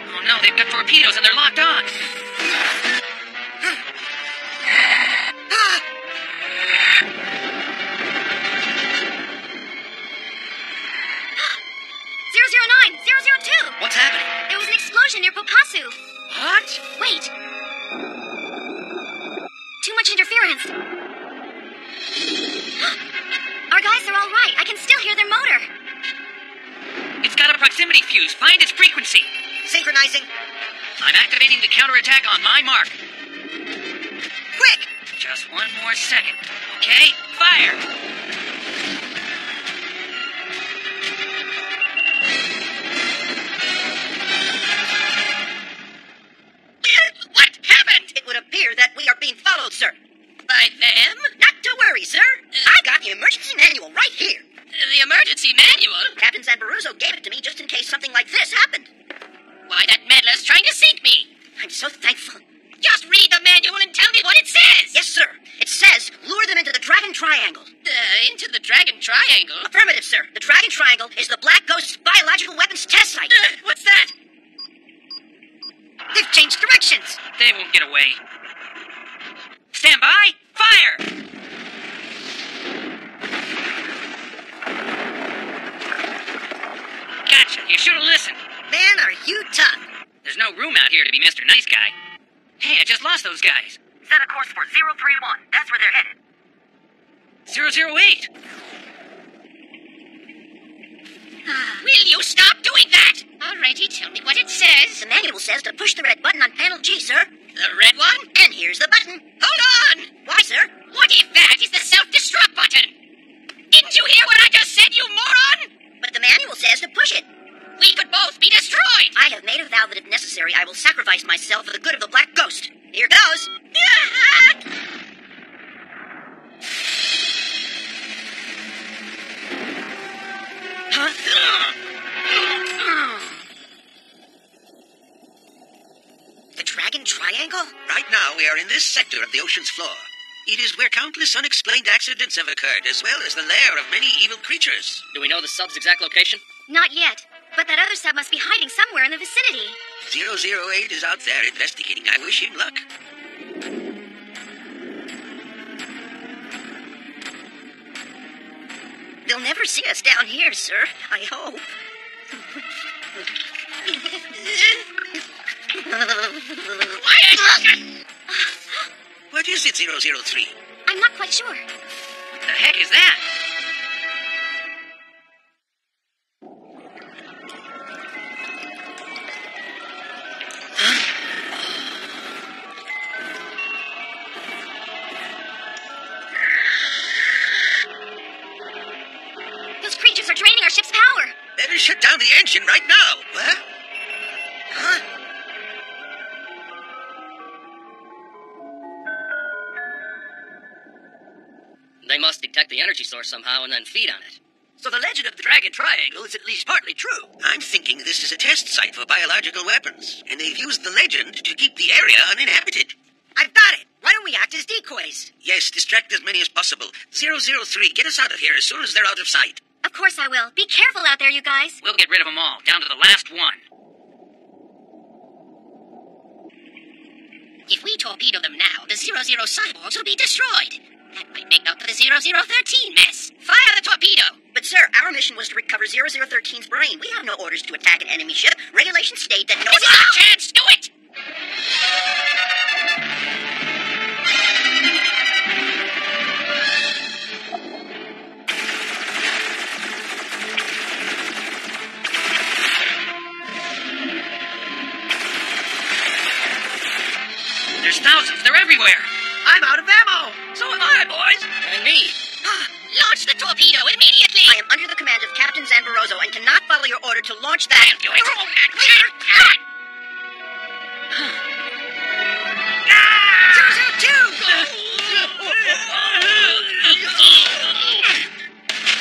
Oh no, they've got torpedoes and they're locked on. 002! What's happening? There was an explosion near Popasu. What? Wait. Too much interference. Our guys are all right. I can still hear their motor. It's got a proximity fuse. Find its frequency. Synchronizing. I'm activating the counterattack on my mark. Quick! Just one more second. Okay, fire! What happened? It would appear that we are being followed, sir. By them? Not to worry, sir. I've got the emergency manual right here. The emergency manual? Captain Zambaruzo gave it to me just in case something like this happened. Why, that meddler's trying to sink me. I'm so thankful. Just read the manual and tell me what it says. Yes, sir. It says, lure them into the Dragon Triangle. Into the Dragon Triangle? Affirmative, sir. The Dragon Triangle is the Black Ghost's biological weapons test site. What's that? They've changed directions. They won't get away. Stand by! Fire! Gotcha. You should have listened. Man, are you tough. There's no room out here to be Mr. Nice Guy. Hey, I just lost those guys. Set a course for 031. That's where they're headed. 008. Will you stop doing that? Alrighty, tell me what it says. The manual says to push the red button on panel G, sir. The red one? And here's the button. Hold on! Why, sir? What if that is the self-destruct button? Didn't you hear what I just said, you moron? But the manual says to push it. We could both be destroyed. I have made a vow that if necessary, I will sacrifice myself for the good of the Black Ghost. Here goes. The Dragon Triangle? Right now, we are in this sector of the ocean's floor. It is where countless unexplained accidents have occurred, as well as the lair of many evil creatures. Do we know the sub's exact location? Not yet, but that other sub must be hiding somewhere in the vicinity. 008 is out there investigating. I wish him luck. They'll never see us down here, sir. I hope. What is it, 003? I'm not quite sure. What the heck is that? Those creatures are draining our ship's power. Better shut down the engine right now. What? Huh? They must detect the energy source somehow and then feed on it. So the legend of the Dragon Triangle is at least partly true. I'm thinking this is a test site for biological weapons, and they've used the legend to keep the area uninhabited. I've got it. Why don't we act as decoys? Yes, distract as many as possible. 003, get us out of here as soon as they're out of sight. Of course I will. Be careful out there, you guys. We'll get rid of them all, down to the last one. If we torpedo them now, the 00 cyborgs will be destroyed. That might make up for the 0013 mess. Fire the torpedo! But, sir, our mission was to recover 0013's brain. We have no orders to attack an enemy ship. Regulations state that no... This is our chance! Do it! There's thousands. They're everywhere. I'm out of ammo. So am I, boys. And me. Launch the torpedo immediately! I am under the command of Captain Zambaroso and cannot follow your order to launch that. I'll do it.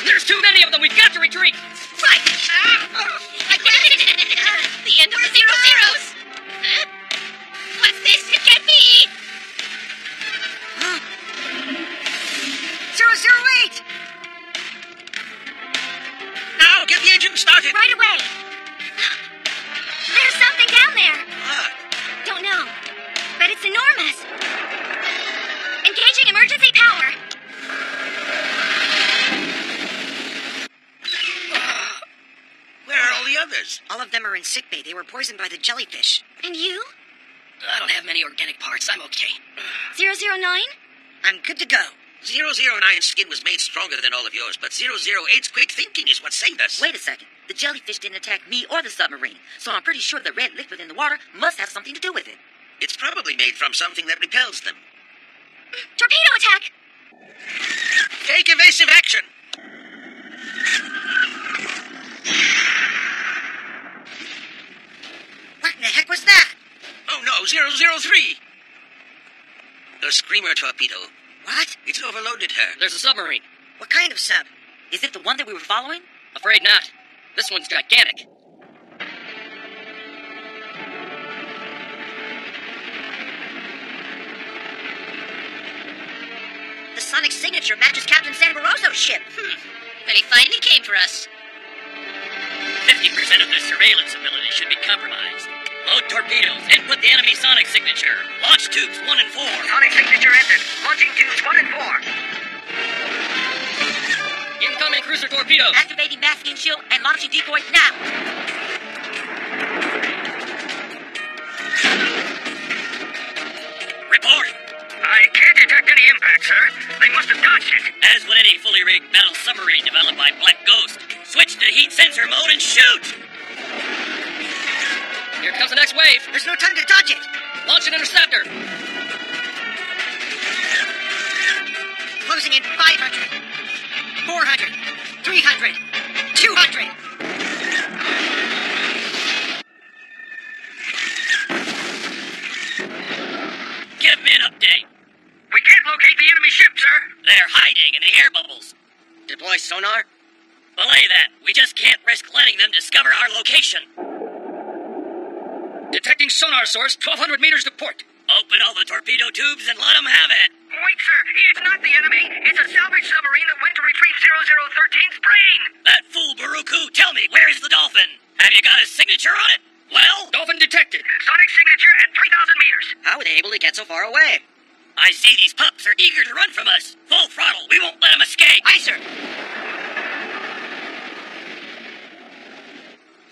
There's too many of them. We've got to retreat. Right! The end of the 00s! Huh? What's this? It can't be! 008! Now, get the engine started! Right away. There's something down there. What? Don't know, but it's enormous. Engaging emergency power. Where are all the others? All of them are in sickbay. They were poisoned by the jellyfish. And you? I don't have many organic parts. I'm okay. 009? I'm good to go. 009's skin was made stronger than all of yours, but 008's quick thinking is what saved us. Wait a second. The jellyfish didn't attack me or the submarine, so I'm pretty sure the red liquid in the water must have something to do with it. It's probably made from something that repels them. Torpedo attack! Take evasive action! What in the heck was that? Oh no, 003! A screamer torpedo. What? It's overloaded her. There's a submarine. What kind of sub? Is it the one that we were following? Afraid not. This one's gigantic. The sonic signature matches Captain Zambaroso's ship. Then he finally came for us. 50% of their surveillance ability should be compromised. Load torpedoes. Input the enemy sonic signature. Launch tubes 1 and 4. Sonic signature entered. Launching tubes 1 and 4. Incoming cruiser torpedoes. Activating masking shield and launching decoy now. Report. I can't detect any impact, sir. They must have dodged it. As with any fully rigged metal submarine developed by Black Ghost, switch to heat sensor mode and shoot! Here comes the next wave. There's no time to dodge it. Launch an interceptor. Closing in 500, 400, 300, 200. Give me an update. We can't locate the enemy ship, sir. They're hiding in the air bubbles. Deploy sonar. Belay that. We just can't risk letting them discover our location. Detecting sonar source 1,200 meters to port. Open all the torpedo tubes and let them have it. Wait, sir. It's not the enemy. It's a salvage submarine that went to retrieve 0013's brain. That fool Baruku, tell me, where is the Dolphin? Have you got his signature on it? Well? Dolphin detected. Sonic signature at 3,000 meters. How were they able to get so far away? I see these pups are eager to run from us. Full throttle. We won't let them escape. Aye, sir.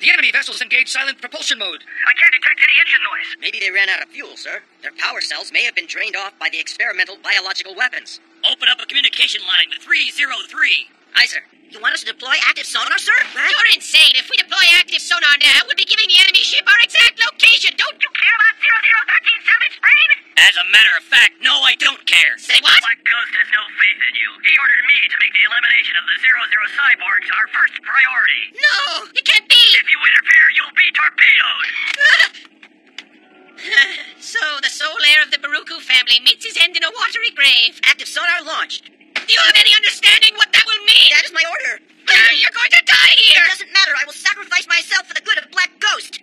The enemy vessels engage silent propulsion mode. I can't detect any engine noise. Maybe they ran out of fuel, sir. Their power cells may have been drained off by the experimental biological weapons. Open up a communication line with 303. Aye, sir. You want us to deploy active sonar, sir? You're insane. If we deploy active sonar now, we'll be giving the enemy ship our exact location. Don't you care about 0013 salvage brain? As a matter of fact, no, I don't care. Say what? Black Ghost has no faith in you. He ordered me to make the elimination of the 00 cyborgs our first priority. No, it can't be. If you interfere, you'll be torpedoed. So the sole heir of the Baruku family meets his end in a watery grave. Active sonar launched. Do you have any understanding what that will mean? That is my order. You're going to die here. It doesn't matter. I will sacrifice myself for the good of Black Ghost.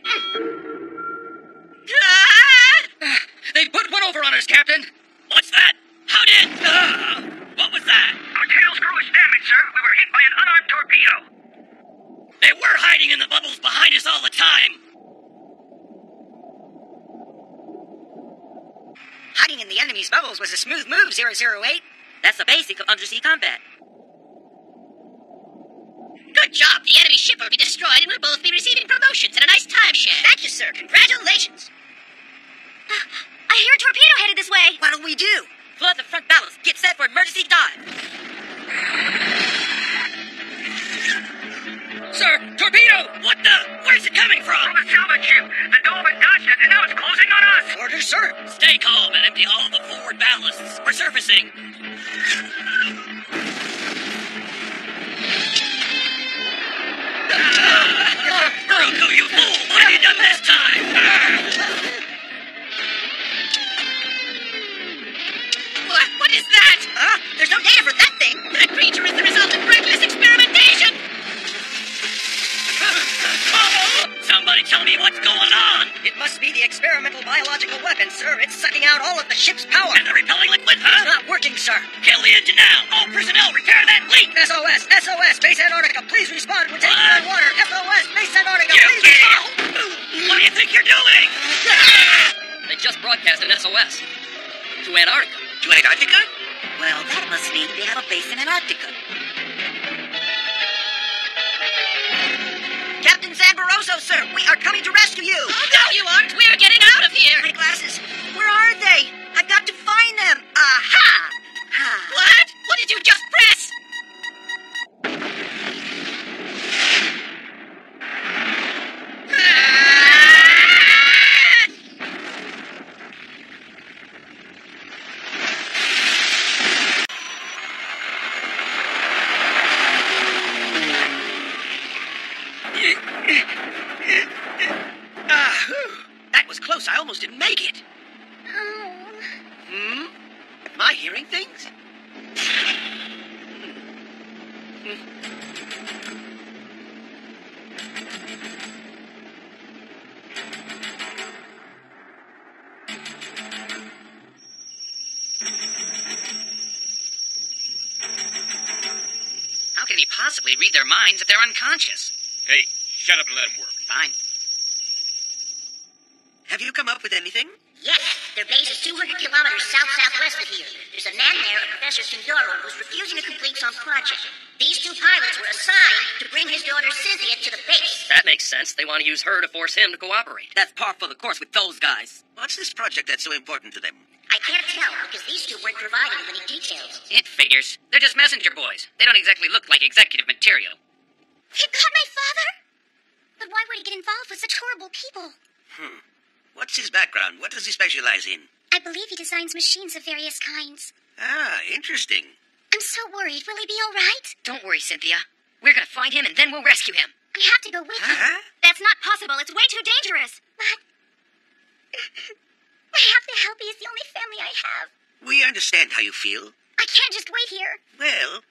They put one over on us, Captain. What's that? How did... what was that? Our tail screw is damaged, sir. We were hit by an unarmed torpedo. They were hiding in the bubbles behind us all the time. Hiding in the enemy's bubbles was a smooth move, 008. That's the basic of undersea combat. Good job. The enemy ship will be destroyed and we'll both be receiving promotions and a nice timeshare. Thank you, sir. Congratulations. I hear a torpedo headed this way. What'll we do? Flood the front ballast. Get set for emergency dive. Sir, torpedo! What the? Where's it coming from? From a salvage ship. The Dolphin dodged it, and now it's closing on us. Orders, sir. Stay calm and empty all of the forward ballasts. We're surfacing. Baruku, you fool! What have you done this time? What is that? There's no data for that thing. That creature is the result of reckless experimentation. Somebody tell me what's going on. It must be the experimental biological weapon, sir. It's sucking out all of the ship's power. And the repelling liquid, It's huh? not working, sir. Kill the engine now. All personnel, repair that leak. SOS, SOS, Base Antarctica, please respond. We're taking on water. SOS, Base Antarctica, You please respond. What do you think you're doing? They just broadcast an SOS. To Antarctica. To Antarctica? Well, that must mean they have a base in Antarctica. Captain Zambaroso, sir, we are coming to rescue you. Oh, no, you aren't. We're getting out of here. My glasses. Where are they? I've got to find them. Aha! What? What did you just press? That was close. I almost didn't make it. Am I hearing things? How can he possibly read their minds if they're unconscious? Hey, shut up and let him work. Fine. Have you come up with anything? Yes, their base is 200 kilometers south-southwest of here. There's a man there, Professor Sindoro, who's refusing to complete some project. These two pilots were assigned to bring his daughter Cynthia to the base. That makes sense. They want to use her to force him to cooperate. That's par for the course with those guys. What's this project that's so important to them? I can't tell, because these two weren't provided with any details. It figures. They're just messenger boys. They don't exactly look like executive material. It got my father? But why would he get involved with such horrible people? What's his background? What does he specialize in? I believe he designs machines of various kinds. Ah, interesting. I'm so worried. Will he be all right? Don't worry, Cynthia. We're gonna find him and then we'll rescue him. I have to go with him. That's not possible. It's way too dangerous. But I have to help. He's the only family I have. We understand how you feel. I can't just wait here. Well,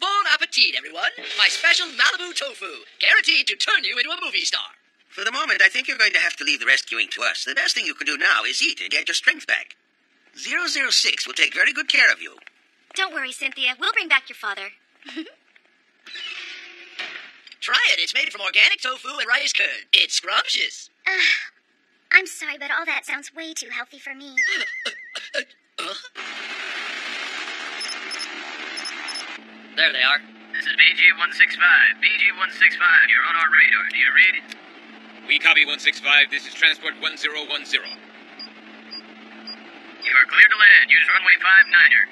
Bon appetit, everyone. My special Malibu tofu, guaranteed to turn you into a movie star. For the moment, I think you're going to have to leave the rescuing to us. The best thing you can do now is eat and get your strength back. 006 will take very good care of you. Don't worry, Cynthia. We'll bring back your father. Try it. It's made from organic tofu and rice curd. It's scrumptious. I'm sorry, but all that sounds way too healthy for me. There they are. This is BG-165. BG-165, you're on our radar. Do you read? We copy 165. This is Transport 1010. You are cleared to land. Use runway 59er.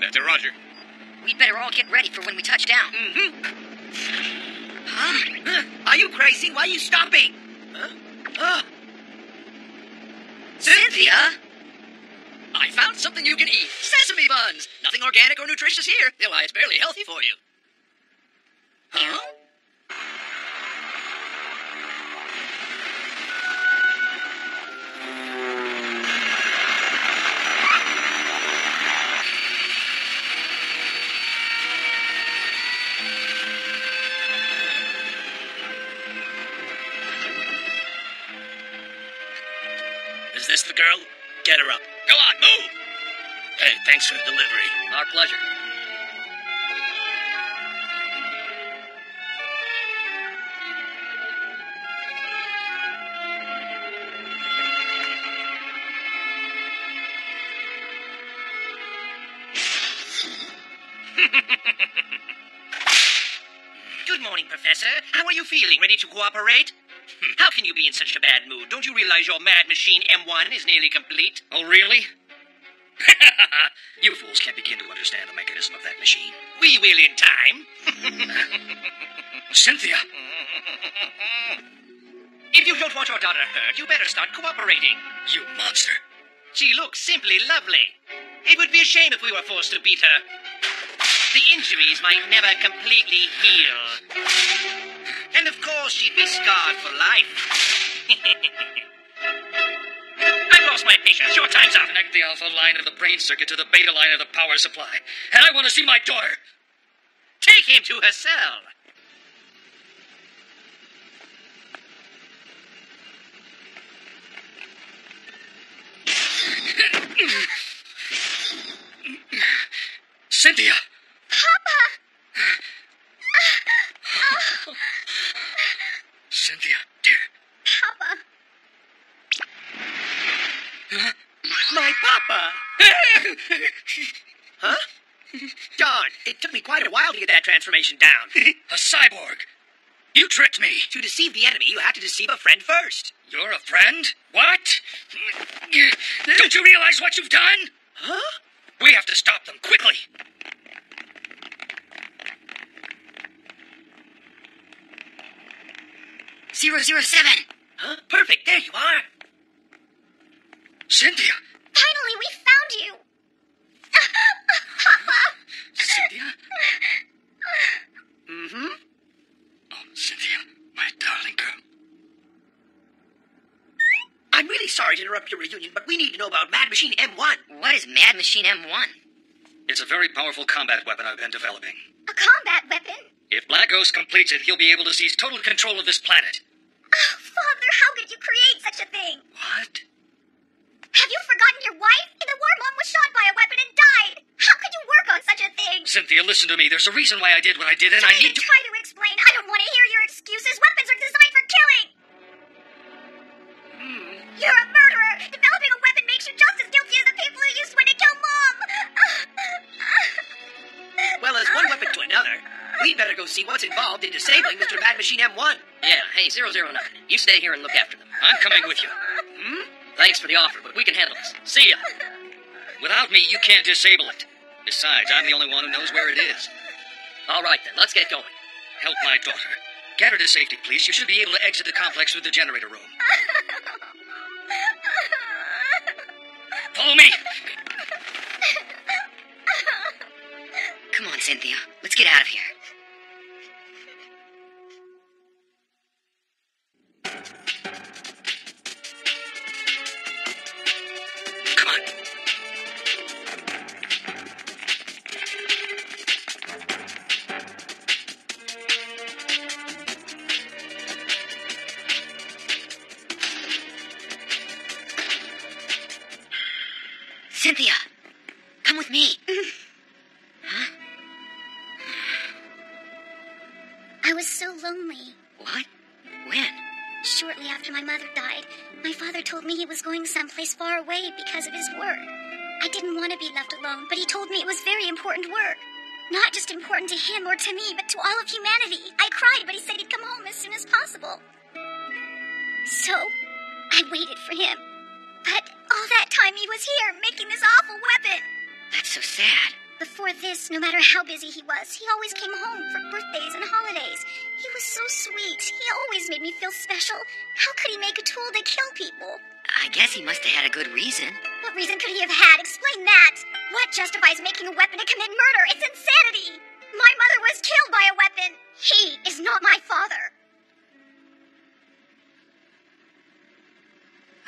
That's a roger. We'd better all get ready for when we touch down. Are you crazy? Why are you stopping? Cynthia? I found something you can eat. Sesame buns. Nothing organic or nutritious here. Why, it's barely healthy for you. Huh? Is this the girl? Get her up. Go on, move! Hey, thanks for the delivery. Our pleasure. Good morning, Professor. How are you feeling? Ready to cooperate? How can you be in such a bad mood? Don't you realize your mad machine M1 is nearly complete? Oh, really? You fools can't begin to understand the mechanism of that machine. We will in time. Cynthia! If you don't want your daughter hurt, you better start cooperating. You monster. She looks simply lovely. It would be a shame if we were forced to beat her. The injuries might never completely heal. And of course, she'd be scarred for life. I've lost my patience. Your time's up. Connect the alpha line of the brain circuit to the beta line of the power supply. And I want to see my daughter. Take him to her cell. Cynthia! Papa! Cynthia, dear. Papa. My papa! Huh? Darn, it took me quite a while to get that transformation down. A cyborg! You tricked me! To deceive the enemy, you have to deceive a friend first. You're a friend? What? Don't you realize what you've done? Huh? We have to stop them quickly. 007! Huh? Perfect, there you are. Cynthia! Finally, we found you! Papa! Cynthia? Mm-hmm. Oh, Cynthia, my darling girl. I'm really sorry to interrupt your reunion, but we need to know about Mad Machine M1. What is Mad Machine M1? It's a very powerful combat weapon I've been developing. A combat weapon? If Black Ghost completes it, he'll be able to seize total control of this planet. Oh, Father, how could you create such a thing? What? Have you forgotten your wife? In the war, Mom was shot by a weapon and died. How could you work on such a thing? Cynthia, listen to me. There's a reason why I did what I did, and I Don't need even to... try to explain. I don't want to hear your we'd better go see what's involved in disabling Mr. Mad Machine M1. Yeah, hey, 009. You stay here and look after them. I'm coming with you. Thanks for the offer, but we can handle this. See ya. Without me, you can't disable it. Besides, I'm the only one who knows where it is. All right, then. Let's get going. Help my daughter. Get her to safety, please. You should be able to exit the complex through the generator room. Follow me. Come on, Cynthia. Let's get out of here. Come on. Cynthia, come with me. Huh? I was so lonely. What? When? Shortly after my mother died, my father told me he was going someplace far away because of his work. I didn't want to be left alone, but he told me it was very important work. Not just important to him or to me, but to all of humanity. I cried, but he said he'd come home as soon as possible. So, I waited for him. But all that time he was here, making this awful weapon. That's so sad. Before this, no matter how busy he always came home for birthdays and holidays. He was so sweet. He always made me feel special. How could he make a tool to kill people? I guess he must have had a good reason. What reason could he have had? Explain that. What justifies making a weapon to commit murder? It's insanity. My mother was killed by a weapon. He is not my father.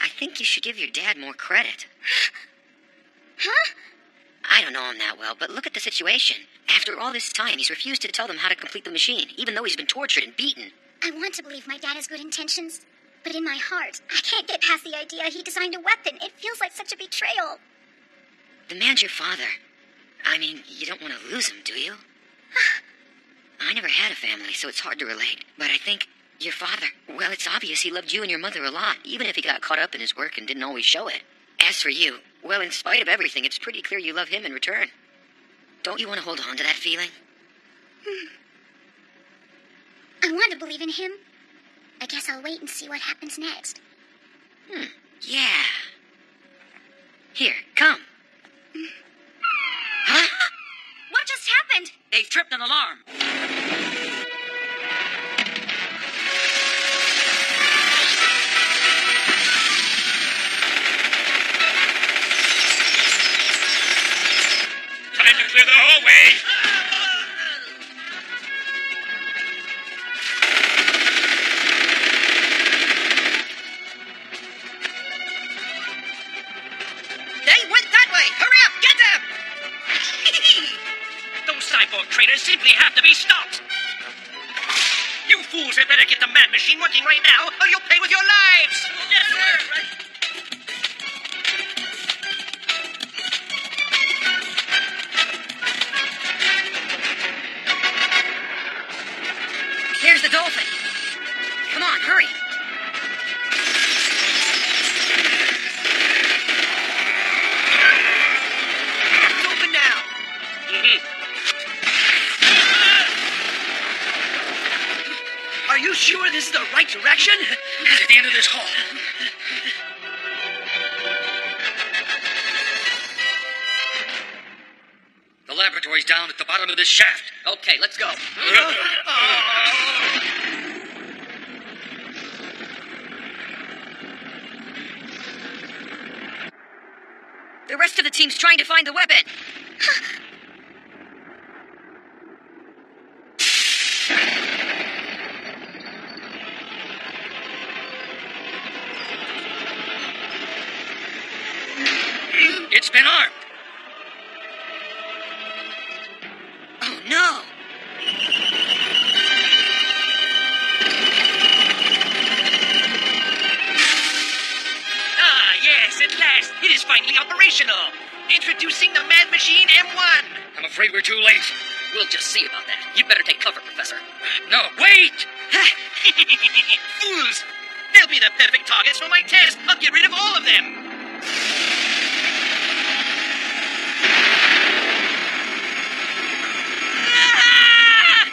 I think you should give your dad more credit. Huh? I don't know him that well, but look at the situation. After all this time, he's refused to tell them how to complete the machine, even though he's been tortured and beaten. I want to believe my dad has good intentions, but in my heart, I can't get past the idea he designed a weapon. It feels like such a betrayal. The man's your father. I mean, you don't want to lose him, do you? I never had a family, so it's hard to relate. But I think your father, well, it's obvious he loved you and your mother a lot, even if he got caught up in his work and didn't always show it. As for you, well, in spite of everything, it's pretty clear you love him in return. Don't you want to hold on to that feeling? I want to believe in him. I guess I'll wait and see what happens next. Yeah. Here, come. Huh? What just happened? They've tripped an alarm. Time to clear the hallway. They went that way! Hurry up! Get them! Those cyborg traitors simply have to be stopped. You fools had better get the Mad Machine working right now, or you'll pay with your lives. Yes, sir. Here's the dolphin. Come on, hurry. It's open now. Are you sure this is the right direction? It's at the end of this hall. The laboratory's down at the bottom of this shaft. Okay, let's go. The rest of the team's trying to find the weapon. It's been armed. Oh, no. Ah, yes, at last. It is finally operational. Introducing the Mad Machine M1. I'm afraid we're too late. We'll just see about that. You better take cover, Professor. No, wait! Fools! They'll be the perfect targets for my test. I'll get rid of all of them. Ah!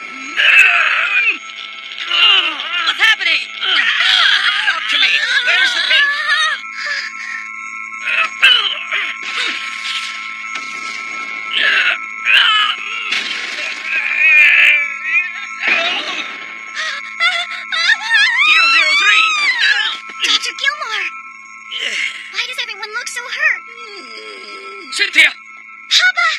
Cynthia! Papa!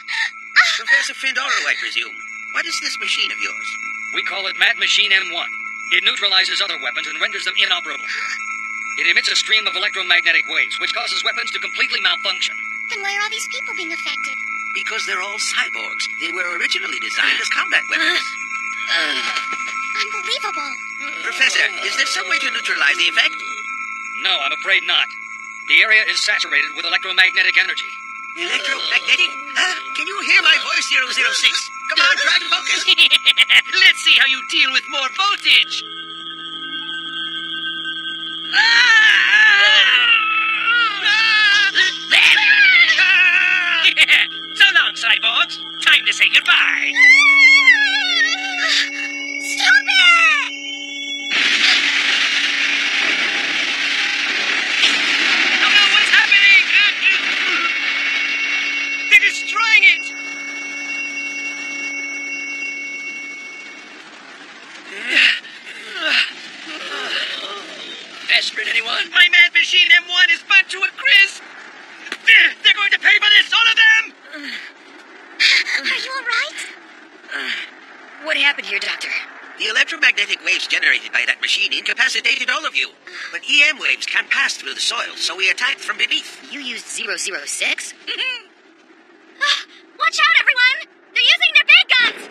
Professor Findoro, I presume. What is this machine of yours? We call it Mad Machine M1. It neutralizes other weapons and renders them inoperable. It emits a stream of electromagnetic waves, which causes weapons to completely malfunction. Then why are all these people being affected? Because they're all cyborgs. They were originally designed as combat weapons. Unbelievable. Professor, is there some way to neutralize the effect? No, I'm afraid not. The area is saturated with electromagnetic energy. Electromagnetic? Can you hear my voice, 006? Come on, try to focus. Let's see how you deal with more voltage. So long, cyborgs. Time to say goodbye. Stop it! Oh no, what's happening? They're destroying it. Desperate, anyone? My Mad Machine M1 is burnt to a crisp. They're going to pay for this, all of them. Are you all right? What happened here, Doctor? The electromagnetic waves generated by that machine incapacitated all of you. But EM waves can't pass through the soil, so we attacked from beneath. You used 006? Watch out, everyone! They're using their big guns!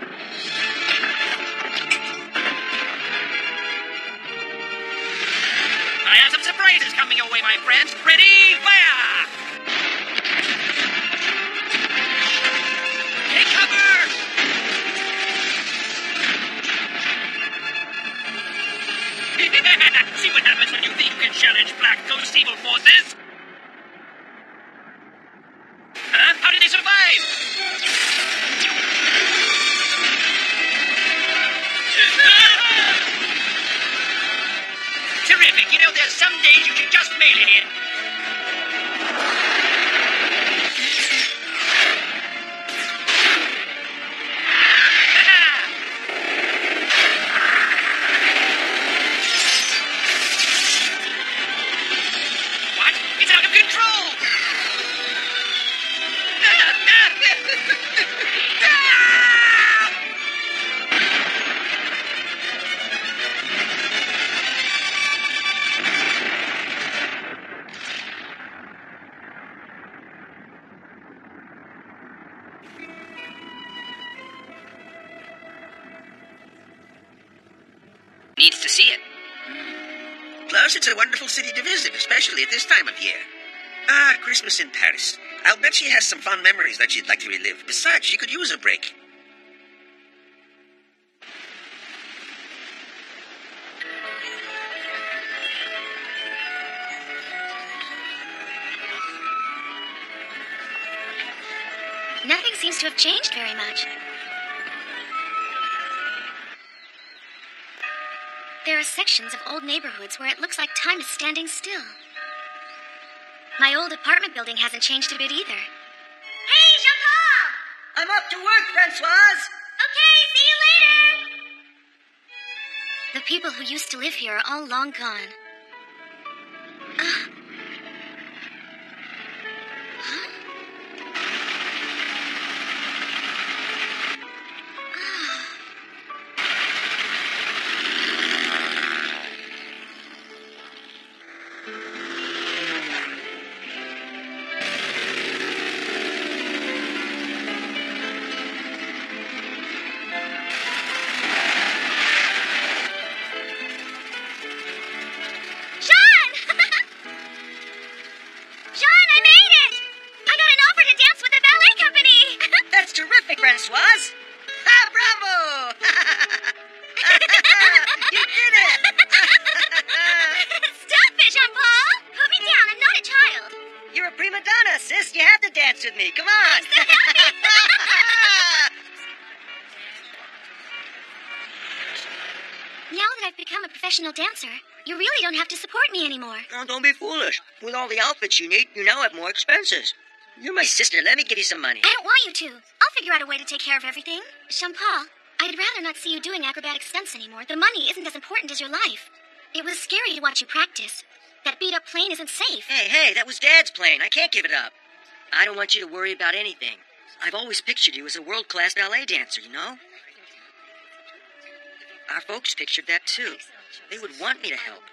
I have some surprises coming your way, my friends. Ready, fire! Take cover! See what happens when you think you can challenge Black Ghost's evil forces? Huh? How did they survive? Terrific. You know, there's some days you can just mail it in. What? It's out of control! Needs to see it. Plus, it's a wonderful city to visit, especially at this time of year. Ah, Christmas in Paris. I'll bet she has some fond memories that she'd like to relive. Besides, she could use a break. Nothing seems to have changed very much. There are sections of old neighborhoods where it looks like time is standing still. My old apartment building hasn't changed a bit either. Hey, Jean-Paul! I'm up to work, Francoise. Okay, see you later! The people who used to live here are all long gone. Francoise. Ah, bravo! You did it! Stop it, Jean-Paul! Put me down, I'm not a child. You're a prima donna, sis. You have to dance with me. Come on. I'm so happy. Now that I've become a professional dancer, you really don't have to support me anymore. Oh, don't be foolish. With all the outfits you need, you now have more expenses. You're my sister. Let me give you some money. I don't want you to. I'll figure out a way to take care of everything. Jean-Paul, I'd rather not see you doing acrobatic stunts anymore. The money isn't as important as your life. It was scary to watch you practice. That beat-up plane isn't safe. Hey, that was Dad's plane. I can't give it up. I don't want you to worry about anything. I've always pictured you as a world-class ballet dancer, you know? Our folks pictured that, too. They would want me to help.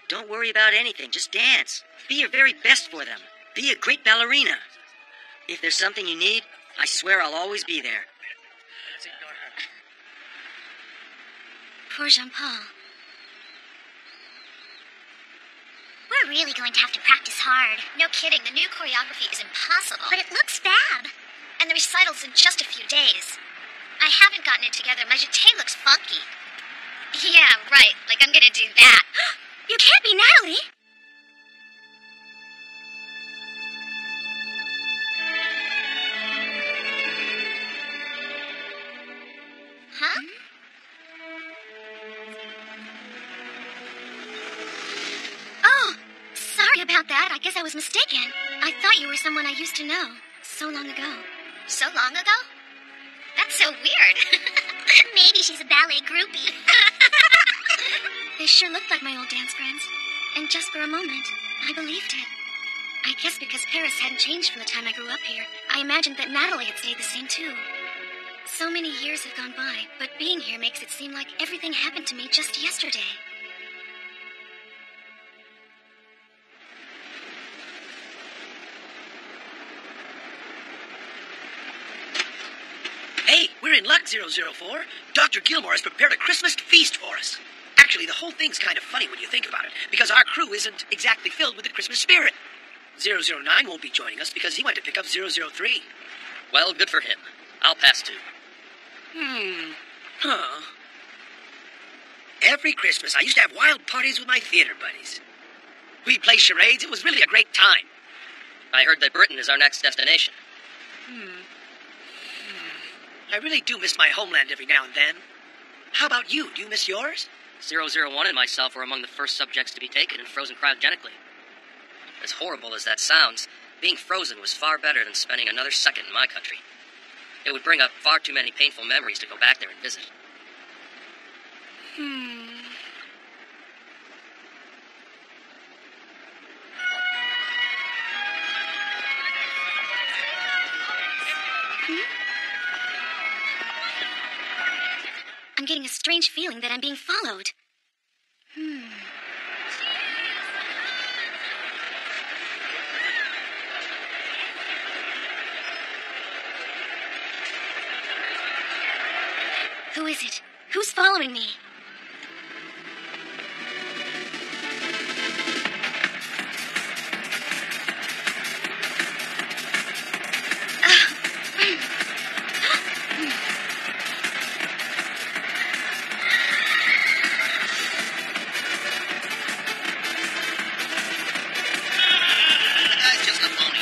Don't worry about anything. Just dance. Be your very best for them. Be a great ballerina. If there's something you need, I swear I'll always be there. Poor Jean-Paul. We're really going to have to practice hard. No kidding, the new choreography is impossible. But it looks fab. And the recital's in just a few days. I haven't gotten it together. My jeté looks funky. Yeah, right. Like I'm gonna do that. You can't be Natalie. Huh? Oh, sorry about that. I guess I was mistaken. I thought you were someone I used to know so long ago. So long ago? That's so weird. Maybe she's a ballet groupie. They sure looked like my old dance friends. And just for a moment, I believed it. I guess because Paris hadn't changed from the time I grew up here, I imagined that Natalie had stayed the same too. So many years have gone by, but being here makes it seem like everything happened to me just yesterday. Hey, we're in luck, 004. Dr. Gilmore has prepared a Christmas feast for us. Actually, the whole thing's kind of funny when you think about it, because our crew isn't exactly filled with the Christmas spirit. 009 won't be joining us because he went to pick up 003. Well, good for him. I'll pass too. Huh. Every Christmas, I used to have wild parties with my theater buddies. We'd play charades. It was really a great time. I heard that Britain is our next destination. I really do miss my homeland every now and then. How about you? Do you miss yours? 001 and myself were among the first subjects to be taken and frozen cryogenically. As horrible as that sounds, being frozen was far better than spending another second in my country. It would bring up far too many painful memories to go back there and visit. I'm getting a strange feeling that I'm being followed. Who is it? Who's following me?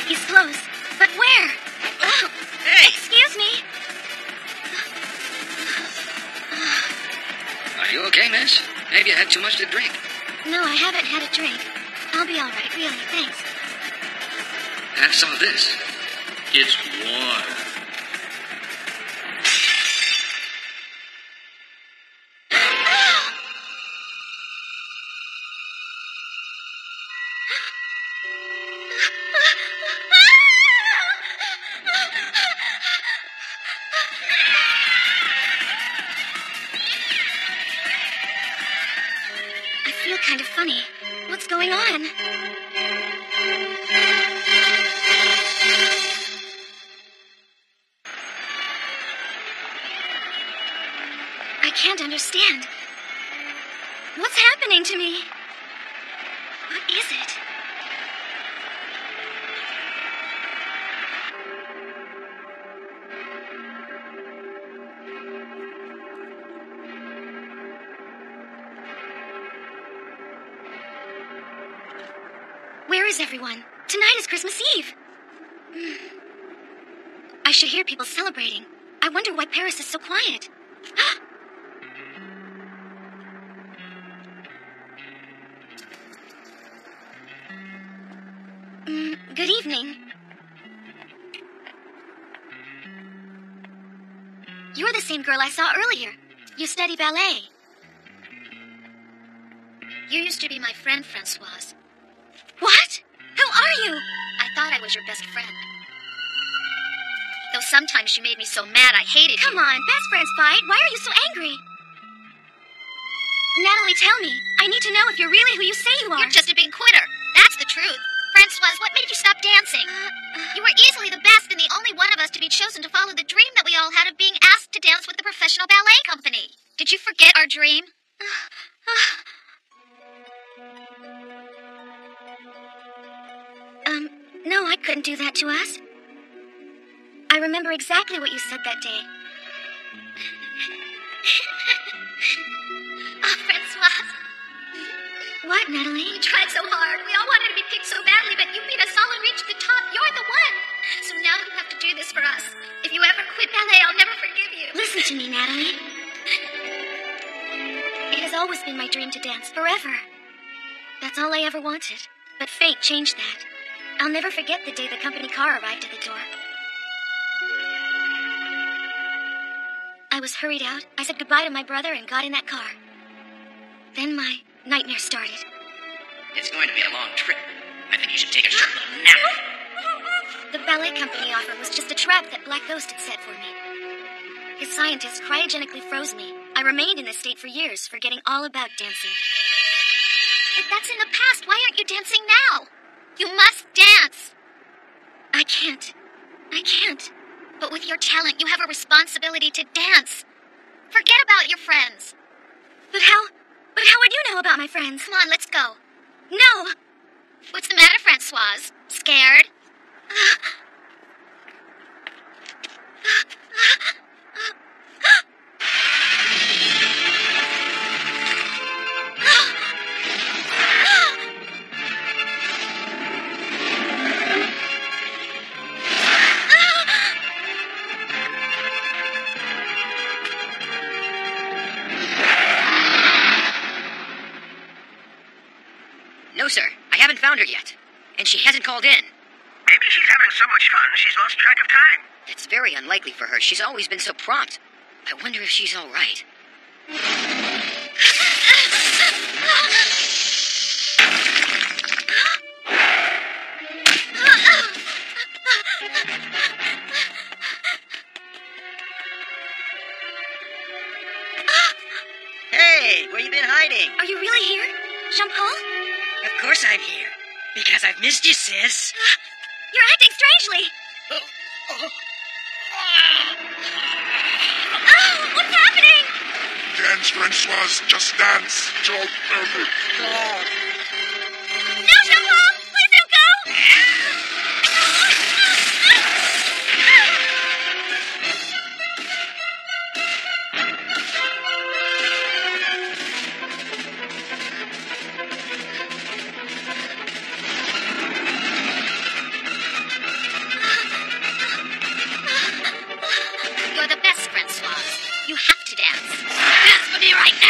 He's close. But where? Oh, hey! Excuse me. Are you okay, miss? Maybe you had too much to drink. No, I haven't had a drink. I'll be all right, really. Thanks. Have some of this. It's warm. I feel kind of funny. What's going on? I can't understand. What's happening to me? What is it? Where is everyone? Tonight is Christmas Eve. I should hear people celebrating. I wonder why Paris is so quiet. Good evening. You're the same girl I saw earlier. You study ballet. You used to be my friend, Francoise. What? Who are you? thought I was your best friend. Though sometimes she made me so mad I hated you. Come on, best friends fight. Why are you so angry? Natalie, tell me. I need to know if you're really who you say you are. You're just a big quitter. That's the truth. Francoise, what made you stop dancing? You were easily the best and the only one of us to be chosen to follow the dream that we all had of being asked to dance with the professional ballet company. Did you forget our dream? No, I couldn't do that to us. I remember exactly what you said that day. Oh, Francoise. What, Natalie? We tried so hard. We all wanted to be picked so badly, but you beat us all and reached the top. You're the one. So now you have to do this for us. If you ever quit ballet, I'll never forgive you. Listen to me, Natalie. It has always been my dream to dance, forever. That's all I ever wanted. But fate changed that. I'll never forget the day the company car arrived at the door. I was hurried out. I said goodbye to my brother and got in that car. Then my nightmare started. It's going to be a long trip. I think you should take a short little nap. The ballet company offer was just a trap that Black Ghost had set for me. His scientists cryogenically froze me. I remained in this state for years, forgetting all about dancing. But that's in the past. Why aren't you dancing now? You must dance. I can't. But with your talent, you have a responsibility to dance. Forget about your friends. But how would you know about my friends? Come on, let's go. No. What's the matter, Francoise? Scared? No, sir. I haven't found her yet. And she hasn't called in. Maybe she's having so much fun she's lost track of time. It's very unlikely for her. She's always been so prompt. I wonder if she's all right. Hey, where you been hiding? Are you really here, Jean-Paul? Of course I'm here. Because I've missed you, sis. You're acting strangely. What's happening? Dance, Francoise. Just dance. Don't ever. No, Jean-Paul! Please don't go! You're the best, Francoise. You have to dance. Dance with me right now.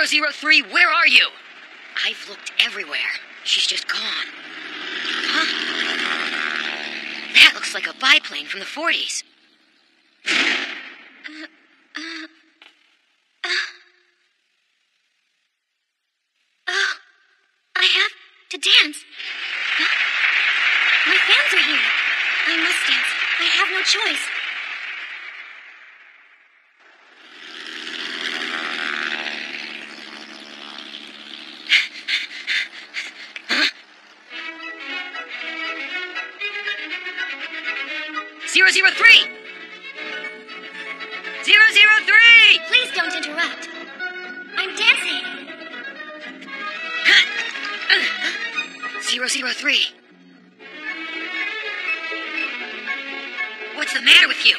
003, where are you? I've looked everywhere. She's just gone. Huh? That looks like a biplane from the 40s. I have to dance. Huh? My fans are here. I must dance. I have no choice. Zero, 003! 003! Please don't interrupt. I'm dancing. 003. What's the matter with you?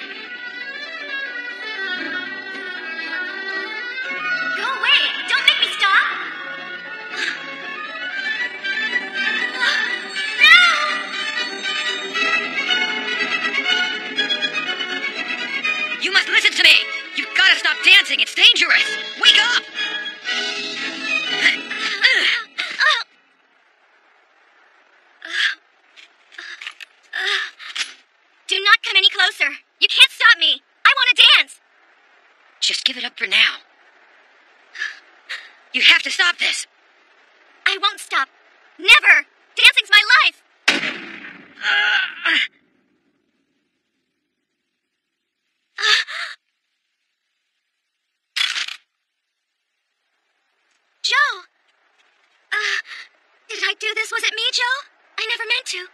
Go away. Don't make me stop. You must listen to me! You've gotta stop dancing! It's dangerous! Wake up! Do not come any closer. You can't stop me. I want to give it up for now. You have to stop this. I won't stop. Never! Dancing's my life! Joe! Did I do this? Was it me, Joe? I never meant to.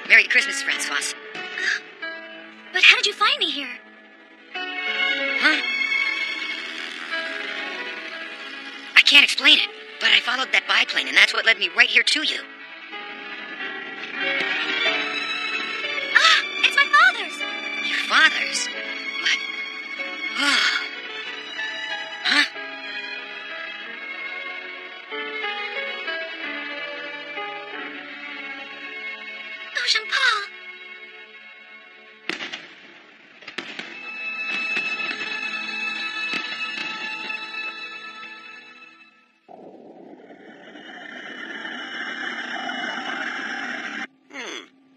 Merry Christmas, Francois. But how did you find me here? Huh? I can't explain it, but I followed that biplane, and that's what led me right here to you. It's my father's! Your father's? But... Oh. Huh? Oh, Jean-Paul.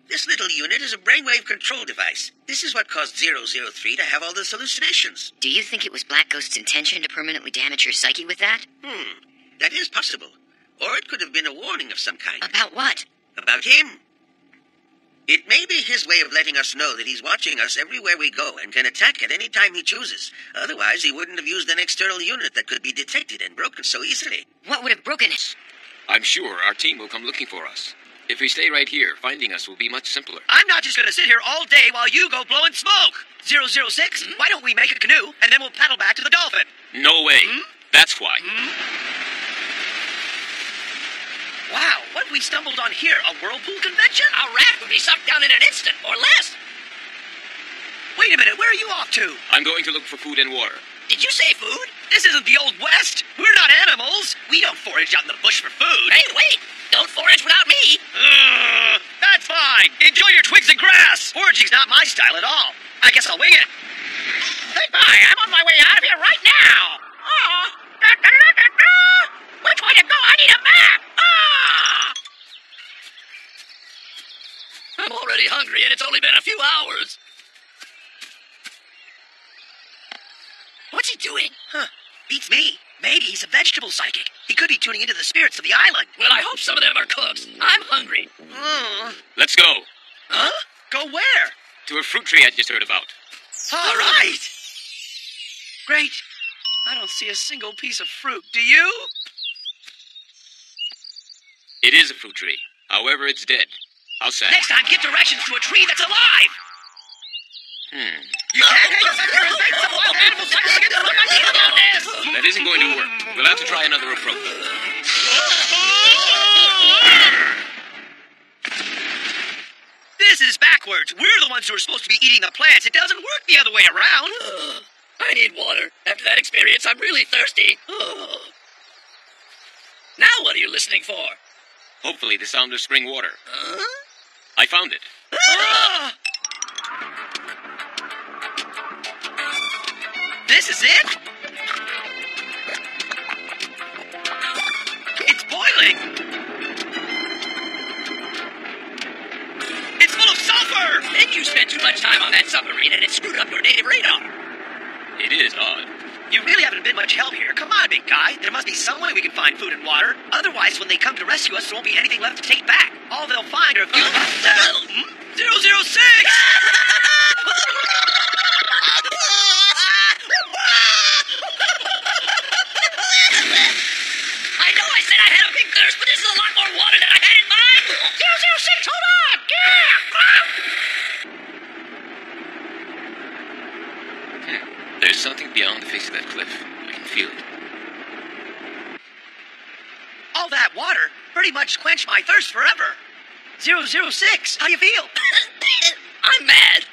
This little unit is a brainwave control device. This is what caused 003 to have all those hallucinations. Do you think it was Black Ghost's intention to permanently damage your psyche with that? That is possible. Or it could have been a warning of some kind. About what? About him. It may be his way of letting us know that he's watching us everywhere we go and can attack at any time he chooses. Otherwise, he wouldn't have used an external unit that could be detected and broken so easily. What would have broken it? I'm sure our team will come looking for us. If we stay right here, finding us will be much simpler. I'm not just going to sit here all day while you go blowing smoke. 006, why don't we make a canoe, and then we'll paddle back to the Dolphin? No way. That's why. Wow, what have we stumbled on here? A whirlpool convention? A rat would be sucked down in an instant, or less. Wait a minute, where are you off to? I'm going to look for food and water. Did you say food? This isn't the Old West. We're not animals. We don't forage out in the bush for food. Hey, wait! Don't forage without me! That's fine. Enjoy your twigs and grass. Foraging's not my style at all. I guess I'll wing it. Hey, bye! I'm on my way out of here right now! Which way to go? I need a map! I'm already hungry, and it's only been a few hours. What's he doing? Beats me. Maybe he's a vegetable psychic. He could be tuning into the spirits of the island. Well, I hope some of them are cooked. I'm hungry. Let's go. Huh? Go where? To a fruit tree I just heard about. All right. Great. I don't see a single piece of fruit. Do you? It is a fruit tree. However, it's dead. How sad. Next time, give directions to a tree that's alive. You can't hang yourself here and make some wild animal psychic against my idea about this. That isn't going to work. We'll have to try another approach. This is backwards. We're the ones who are supposed to be eating the plants. It doesn't work the other way around. I need water. After that experience, I'm really thirsty. Now what are you listening for? Hopefully the sound of spring water. I found it. This is it? It's boiling! It's full of sulfur! Then you spent too much time on that submarine and it screwed up your native radar. It is odd. You really haven't been much help here. Come on, big guy. There must be some way we can find food and water. Otherwise, when they come to rescue us, there won't be anything left to take back. All they'll find are a few... 006! I know I said I had a big thirst, but this is a lot more water than I had in mind. 006, hold on! There's something beyond the face of that cliff. I can feel it. All that water pretty much quenched my thirst forever. 006, how do you feel? I'm mad.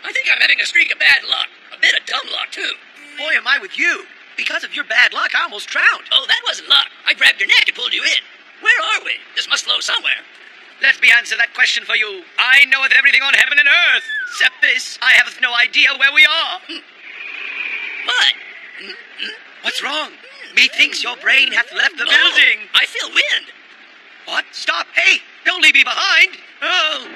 I think I'm having a streak of bad luck. A bit of dumb luck, too. Boy, am I with you. Because of your bad luck, I almost drowned. Oh, that wasn't luck. I grabbed your neck and pulled you in. Where are we? This must flow somewhere. Let me answer that question for you. I knoweth everything on heaven and earth. Except this, I have no idea where we are. What? What's wrong? Methinks your brain hath left the No, building. I feel wind. What? Stop. Hey, don't leave me behind. Oh.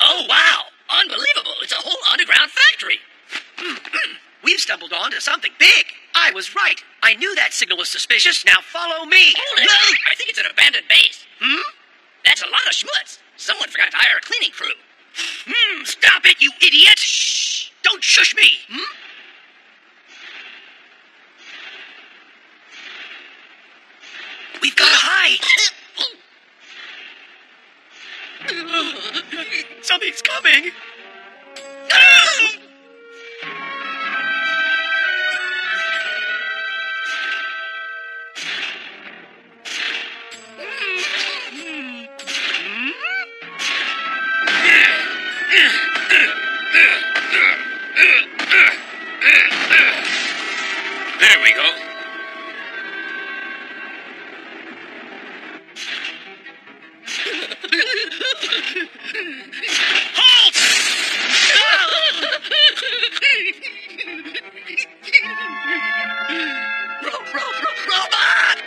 Oh, wow. Unbelievable. It's a whole underground factory. We've stumbled onto something big. I was right. I knew that signal was suspicious. Now follow me. Hold it. I think it's an abandoned base. That's a lot of schmutz. Someone forgot to hire a cleaning crew. Stop it, you idiot. Shh. Don't shush me. We've got to hide. Something's coming. There we go. Robot!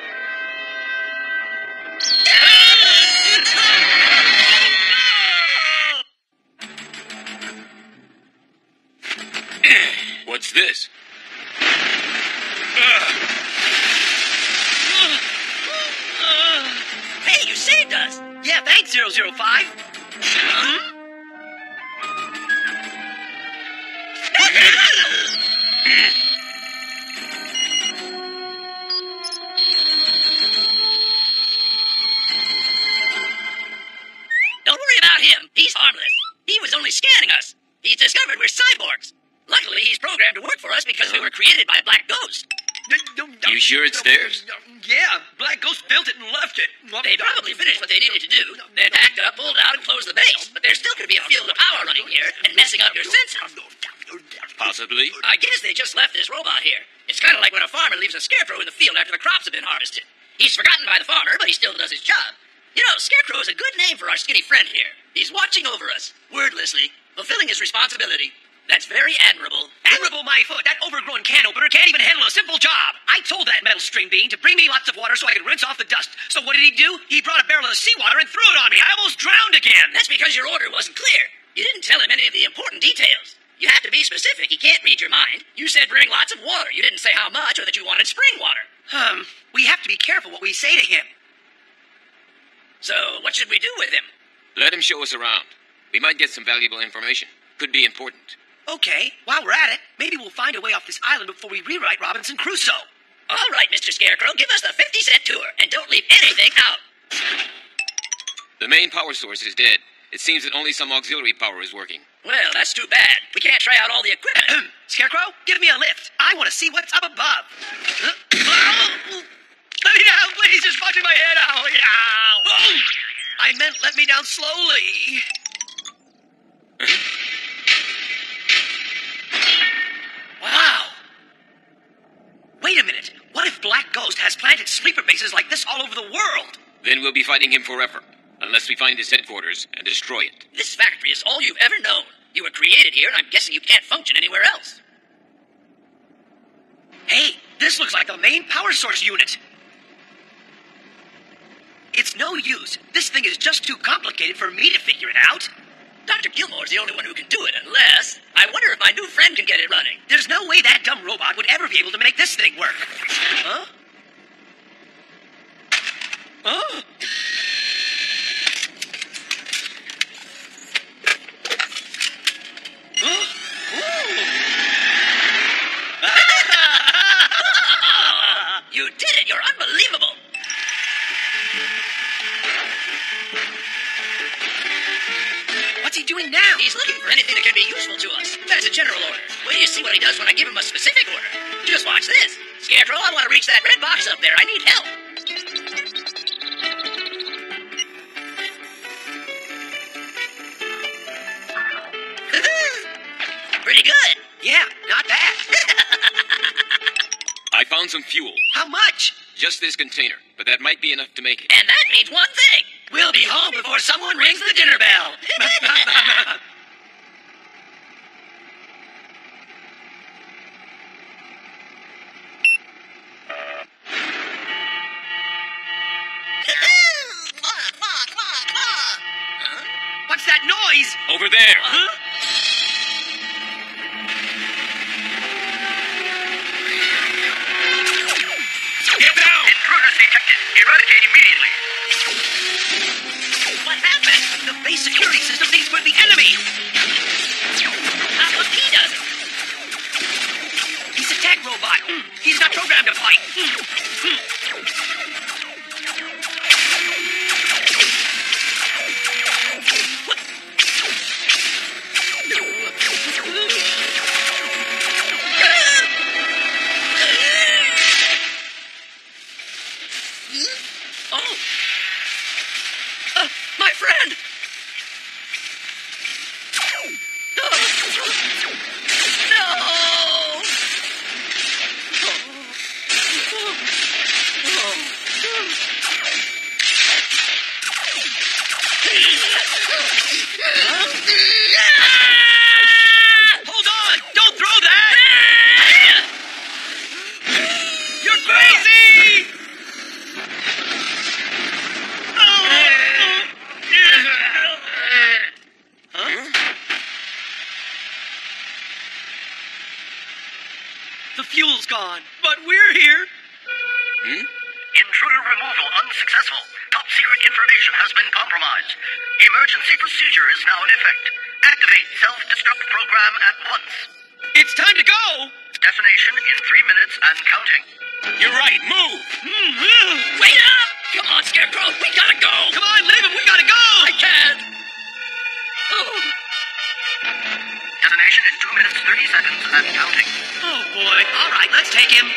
What's this? Hey, you saved us. Yeah, thanks, 005. Don't worry about him. He's harmless. He was only scanning us. He's discovered we're cyborgs. Luckily, he's programmed to work for us because we were created by Black Ghost. You sure it's theirs? Yeah, Black Ghost built it and left it. They probably finished what they needed to do, then packed up, pulled out, and closed the base. But there's still going to be a field of power running here and messing up your sensors. Possibly. I guess they just left this robot here. It's kind of like when a farmer leaves a scarecrow in the field after the crops have been harvested. He's forgotten by the farmer, but he still does his job. You know, Scarecrow is a good name for our skinny friend here. He's watching over us, wordlessly, fulfilling his responsibility. That's very admirable. Admirable, my foot. That overgrown can opener can't even handle a simple job. I told that metal string bean to bring me lots of water so I could rinse off the dust. So what did he do? He brought a barrel of seawater and threw it on me. I almost drowned again. That's because your order wasn't clear. You didn't tell him any of the important details. You have to be specific. He can't read your mind. You said bring lots of water. You didn't say how much or that you wanted spring water. We have to be careful what we say to him. So, what should we do with him? Let him show us around. We might get some valuable information. Could be important. Okay, while we're at it, maybe we'll find a way off this island before we rewrite Robinson Crusoe. All right, Mr. Scarecrow, give us the 50-cent tour, and don't leave anything out. The main power source is dead. It seems that only some auxiliary power is working. Well, that's too bad. We can't try out all the equipment. Scarecrow, give me a lift. I want to see what's up above. Let me down, please. It's punching my head out. Ow. Oh, I meant let me down slowly. Wow. Wait a minute. What if Black Ghost has planted sleeper bases like this all over the world? Then we'll be fighting him forever, unless we find his headquarters and destroy it. This factory is all you've ever known. You were created here, and I'm guessing you can't function anywhere else. Hey, this looks like the main power source unit. It's no use. This thing is just too complicated for me to figure it out. Dr. Gilmore's the only one who can do it, unless... I wonder if my new friend can get it running. There's no way that dumb robot would ever be able to make this thing work. Huh? Oh. You did it! You're unbelievable! What's he doing now? He's looking for anything that can be useful to us. That's a general order. Wait till you see what he does when I give him a specific order. Just watch this. Scarecrow, I want to reach that red box up there. I need help. found some fuel. How much? Just this container, but that might be enough to make it. And that means one thing. We'll be home before someone rings the dinner bell. What's that noise? Over there. Huh? Get down! Intruders detected. Eradicate immediately. What happened? The base security system thinks we're the enemy. How come he doesn't? He's a tech robot. He's not programmed to fight. Oh. My friend. No. Hold on! Don't throw that! You're crazy! The fuel's gone, but we're here. Intruder removal unsuccessful. Top secret information has been compromised. Emergency procedure is now in effect. Activate self-destruct program at once. It's time to go! Detonation in 3 minutes and counting. You're right, move! Wait up! Come on, Scarecrow, we gotta go! Come on, leave him, we gotta go! I can't! Oh. Detonation in 2 minutes 30 seconds and counting. Oh boy. All right, let's take him.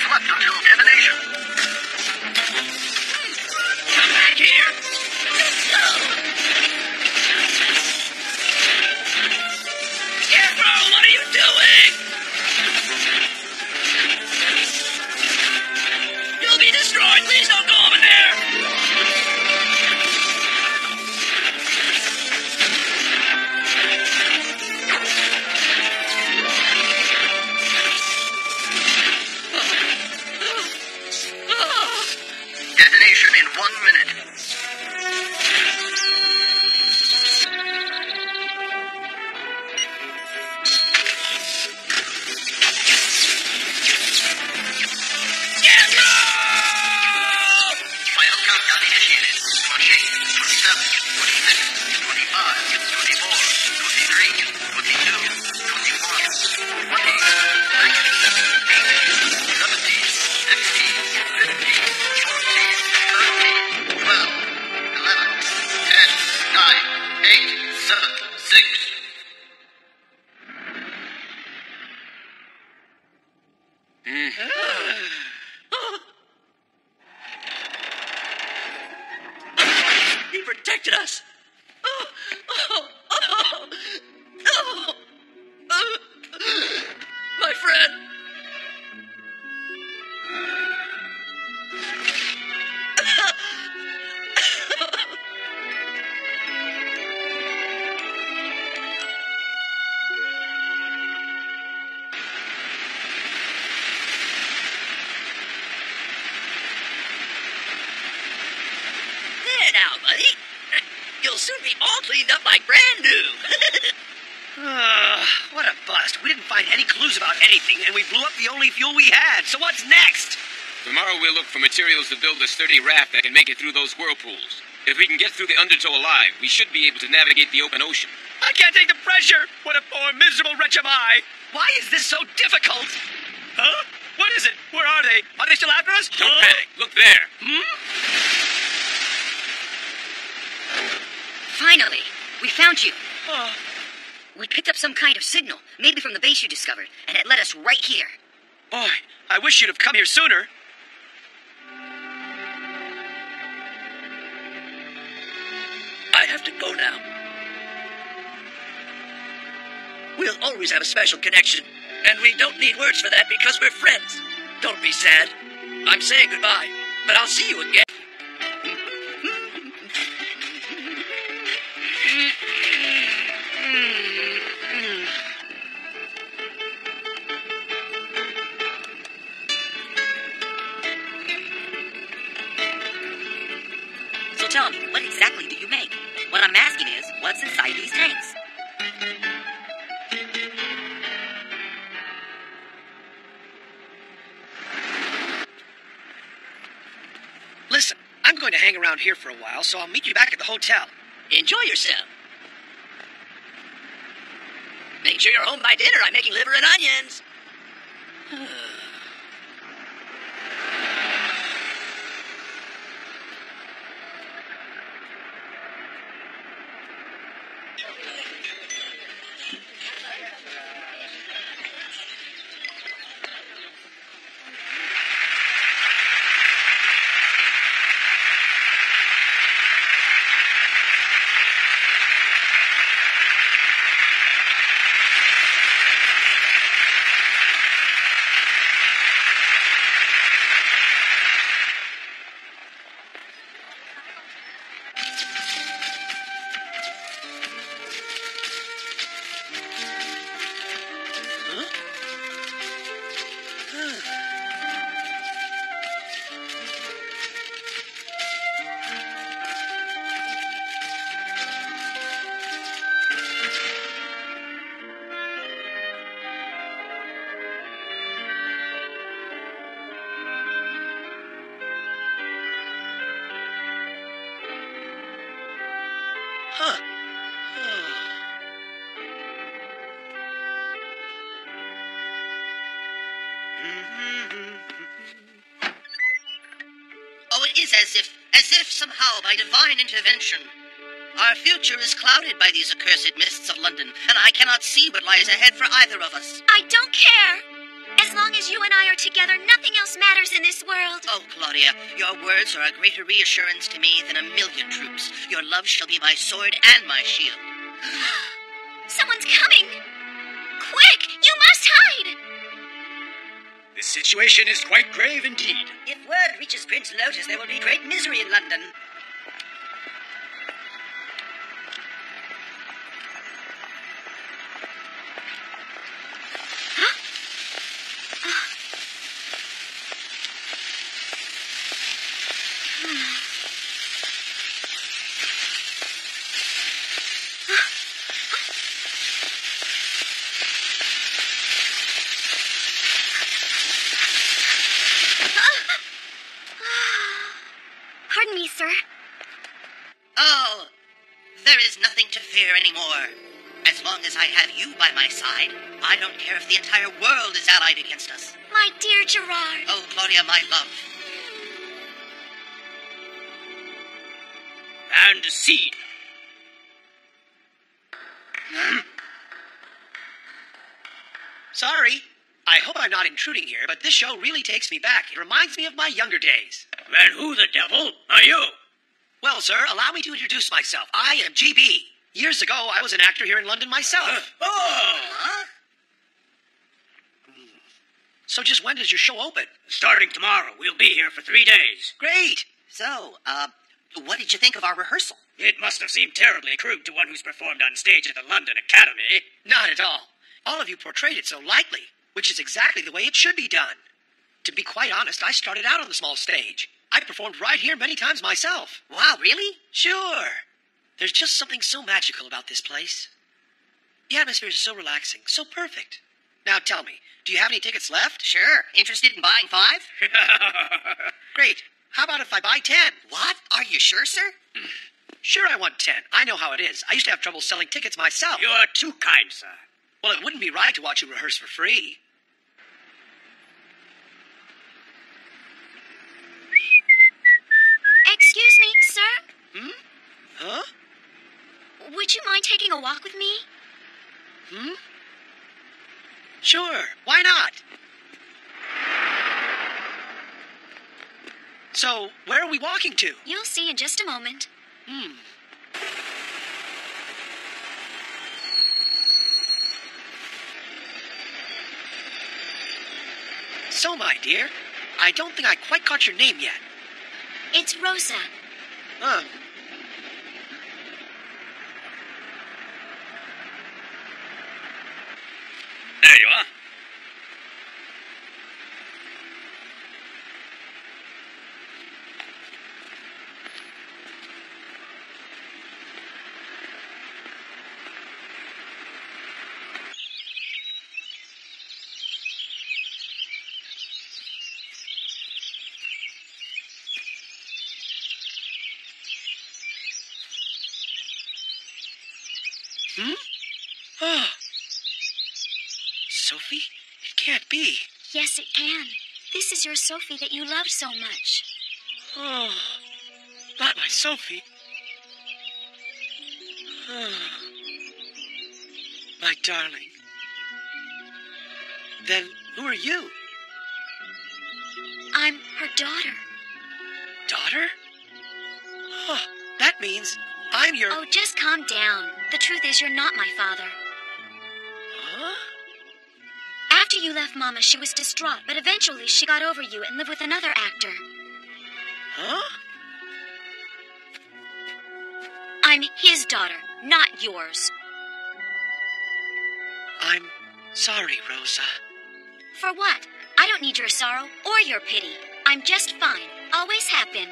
Left until detonation. Come back here! Scarecrow, what are you doing? You'll be destroyed! Please don't go over there! Detonation in 1 minute. Final countdown initiated. 28, 27, 26, 25, 24, 23, 22, 21, 20, 19, 18, 17, 16, 15, 14, 13, 12, 11, 10, 9, 8, 7, 6. He protected us. My friend. There now, buddy. You'll soon be all cleaned up like brand new. What a bust. We didn't find any clues about anything, and we blew up the only fuel we had. So what's next? Tomorrow we'll look for materials to build a sturdy raft that can make it through those whirlpools. If we can get through the undertow alive, we should be able to navigate the open ocean. I can't take the pressure. What a poor, miserable wretch am I. Why is this so difficult? Huh? What is it? Where are they? Are they still after us? Don't panic. Look there. Finally, we found you. Oh. We picked up some kind of signal, maybe from the base you discovered, and it led us right here. Boy, I wish you'd have come here sooner. I have to go now. We'll always have a special connection, and we don't need words for that because we're friends. Don't be sad. I'm saying goodbye, but I'll see you again. So tell me, what exactly do you make? What I'm asking is, what's inside these tanks? Listen, I'm going to hang around here for a while, so I'll meet you back at the hotel. Enjoy yourself. Make sure you're home by dinner. I'm making liver and onions. Oh, it is as if somehow by divine intervention, our future is clouded by these accursed mists of London, and I cannot see what lies ahead for either of us. I don't care. As long as you and I are together, nothing else matters in this world. Oh, Claudia, your words are a greater reassurance to me than a million troops. Your love shall be my sword and my shield. Someone's coming. Quick, you must hide. This situation is quite grave indeed. If word reaches Prince Lotus, there will be great misery in London. Pardon me, sir. Oh, there is nothing to fear anymore. As long as I have you by my side, I don't care if the entire world is allied against us. My dear Gerard. Oh, Claudia, my love. And scene. Sorry. I hope I'm not intruding here, but this show really takes me back. It reminds me of my younger days. And who the devil are you? Well, sir, allow me to introduce myself. I am GB. Years ago, I was an actor here in London myself. So just when does your show open? Starting tomorrow. We'll be here for 3 days. Great. So, what did you think of our rehearsal? It must have seemed terribly crude to one who's performed on stage at the London Academy. Not at all. All of you portrayed it so lightly, which is exactly the way it should be done. To be quite honest, I started out on the small stage. I performed right here many times myself. Wow, really? Sure. There's just something so magical about this place. The atmosphere is so relaxing, so perfect. Now tell me, do you have any tickets left? Sure. Interested in buying 5? Great. How about if I buy 10? What? Are you sure, sir? Sure, I want 10. I know how it is. I used to have trouble selling tickets myself. You're too kind, sir. Well, it wouldn't be right to watch you rehearse for free. Excuse me, sir? Huh? Would you mind taking a walk with me? Sure, why not? So, where are we walking to? You'll see in just a moment. So, my dear, I don't think I quite caught your name yet. It's Rosa. There you are. Oh. Sophie? It can't be. Yes, it can. This is your Sophie that you loved so much. Oh, not my Sophie. My darling. Then who are you? I'm her daughter. Daughter? Oh, that means I'm your... Oh, just calm down. The truth is, you're not my father. Huh? After you left Mama, she was distraught, but eventually she got over you and lived with another actor. Huh? I'm his daughter, not yours. I'm sorry, Rosa. For what? I don't need your sorrow or your pity. I'm just fine. Always have been.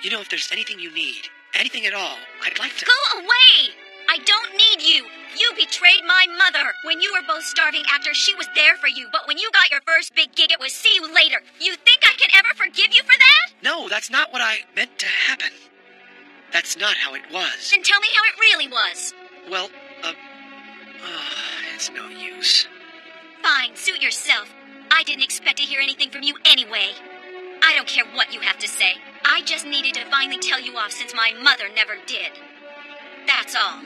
You know, if there's anything you need, anything at all, I'd like to... Go away! I don't need you. You betrayed my mother. When you were both starving actors, she was there for you. But when you got your first big gig, it was see you later. You think I can ever forgive you for that? No, that's not what I meant to happen. That's not how it was. Then tell me how it really was. Well, it's no use. Fine, suit yourself. I didn't expect to hear anything from you anyway. I don't care what you have to say. I just needed to finally tell you off since my mother never did. That's all.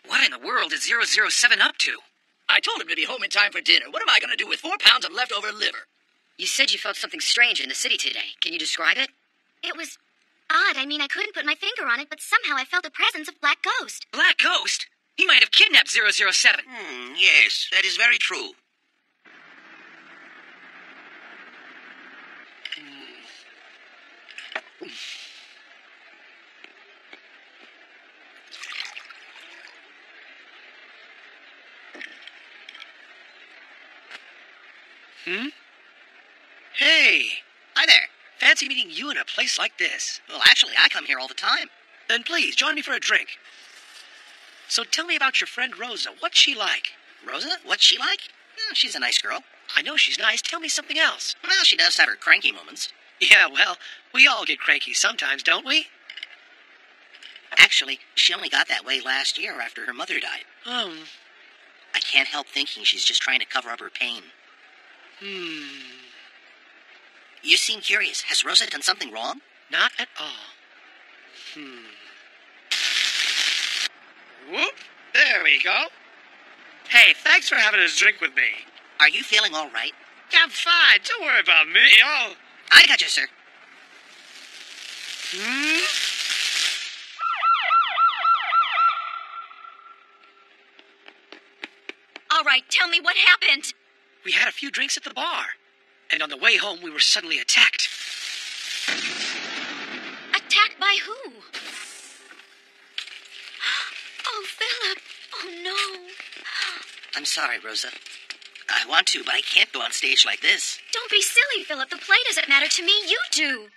What in the world is 007 up to? I told him to be home in time for dinner. What am I going to do with 4 pounds of leftover liver? You said you felt something strange in the city today. Can you describe it? It was odd. I mean, I couldn't put my finger on it, but somehow I felt the presence of Black Ghost. Black Ghost? He might have kidnapped 007. Yes, that is very true. Hey! Hi there. Fancy meeting you in a place like this. Well, actually, I come here all the time. Then please, join me for a drink. So tell me about your friend Rosa. What's she like? Rosa? What's she like? She's a nice girl. I know she's nice. Tell me something else. Well, she does have her cranky moments. Yeah, well, we all get cranky sometimes, don't we? Actually, she only got that way last year after her mother died. I can't help thinking she's just trying to cover up her pain. You seem curious. Has Rosa done something wrong? Not at all. Whoop! There we go. Hey, thanks for having a drink with me. Are you feeling all right? I'm fine. Don't worry about me. Oh. I got you, sir. All right, tell me what happened. We had a few drinks at the bar, and on the way home we were suddenly attacked. Attacked by who? Philip. Oh, no. I'm sorry, Rosa. I want to, but I can't go on stage like this. Don't be silly, Philip. The play doesn't matter to me. You do.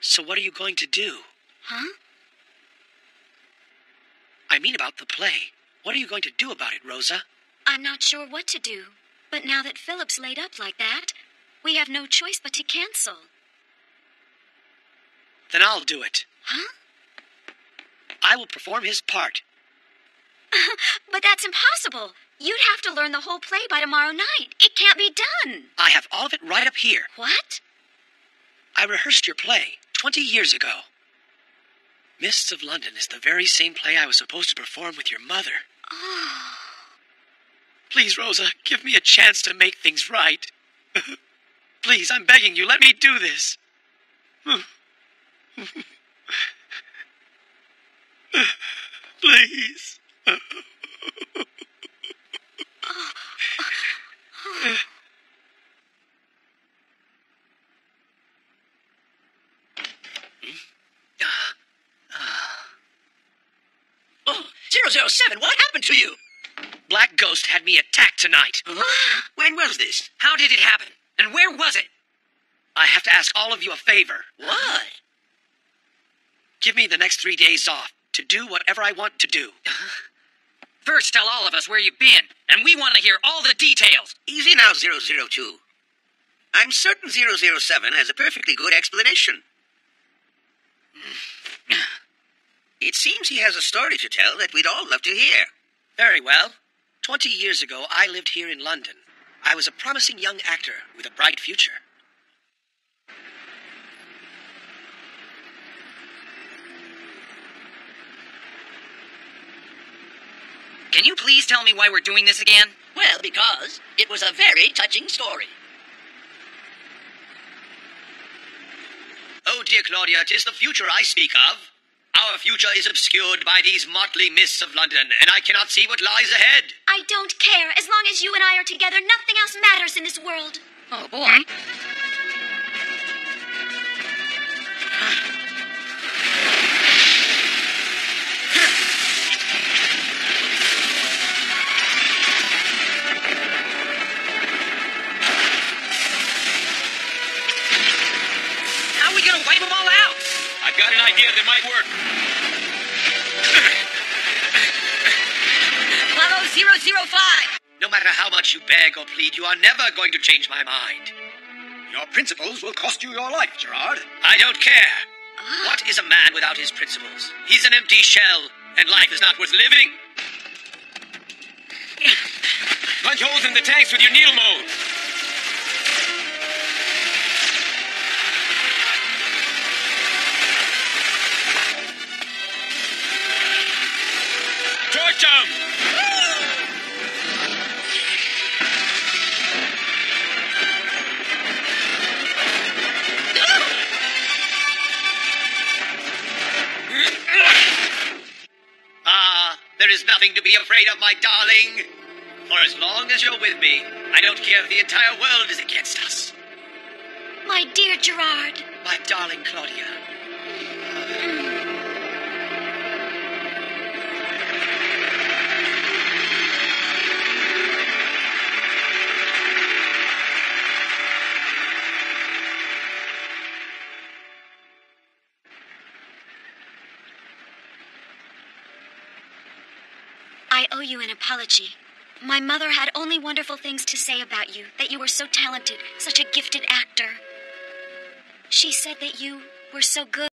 So what are you going to do? Huh? I mean about the play. What are you going to do about it, Rosa? I'm not sure what to do. But now that Philip's laid up like that, we have no choice but to cancel. Then I'll do it. Huh? I will perform his part. But that's impossible. You'd have to learn the whole play by tomorrow night. It can't be done. I have all of it right up here. What? I rehearsed your play 20 years ago. Mists of London is the very same play I was supposed to perform with your mother. Oh. Please, Rosa, give me a chance to make things right. Please, I'm begging you, let me do this. Please. Oh, 007, what happened to you? Black Ghost had me attacked tonight. When was this? How did it happen? And where was it? I have to ask all of you a favor. What? Give me the next 3 days off to do whatever I want to do. First, tell all of us where you've been, and we want to hear all the details. Easy now, 002. I'm certain 007 has a perfectly good explanation. It seems he has a story to tell that we'd all love to hear. Very well. 20 years ago, I lived here in London. I was a promising young actor with a bright future. Can you please tell me why we're doing this again? Well, because it was a very touching story. Oh, dear Claudia, 'tis the future I speak of. Our future is obscured by these motley mists of London, and I cannot see what lies ahead. I don't care. As long as you and I are together, nothing else matters in this world. Oh, boy. How are we going to wipe them all out? I've got an idea that might work. Bravo 005! No matter how much you beg or plead, you are never going to change my mind. Your principles will cost you your life, Gerard. I don't care. What is a man without his principles? He's an empty shell, and life is not worth living. Punch holes in the tanks with your needle mold. Torch 'em! There is nothing to be afraid of, my darling. For as long as you're with me, I don't care if the entire world is against us. My dear Gerard. My darling Claudia. I owe you an apology. My mother had only wonderful things to say about you, that you were so talented, such a gifted actor. She said that you were so good.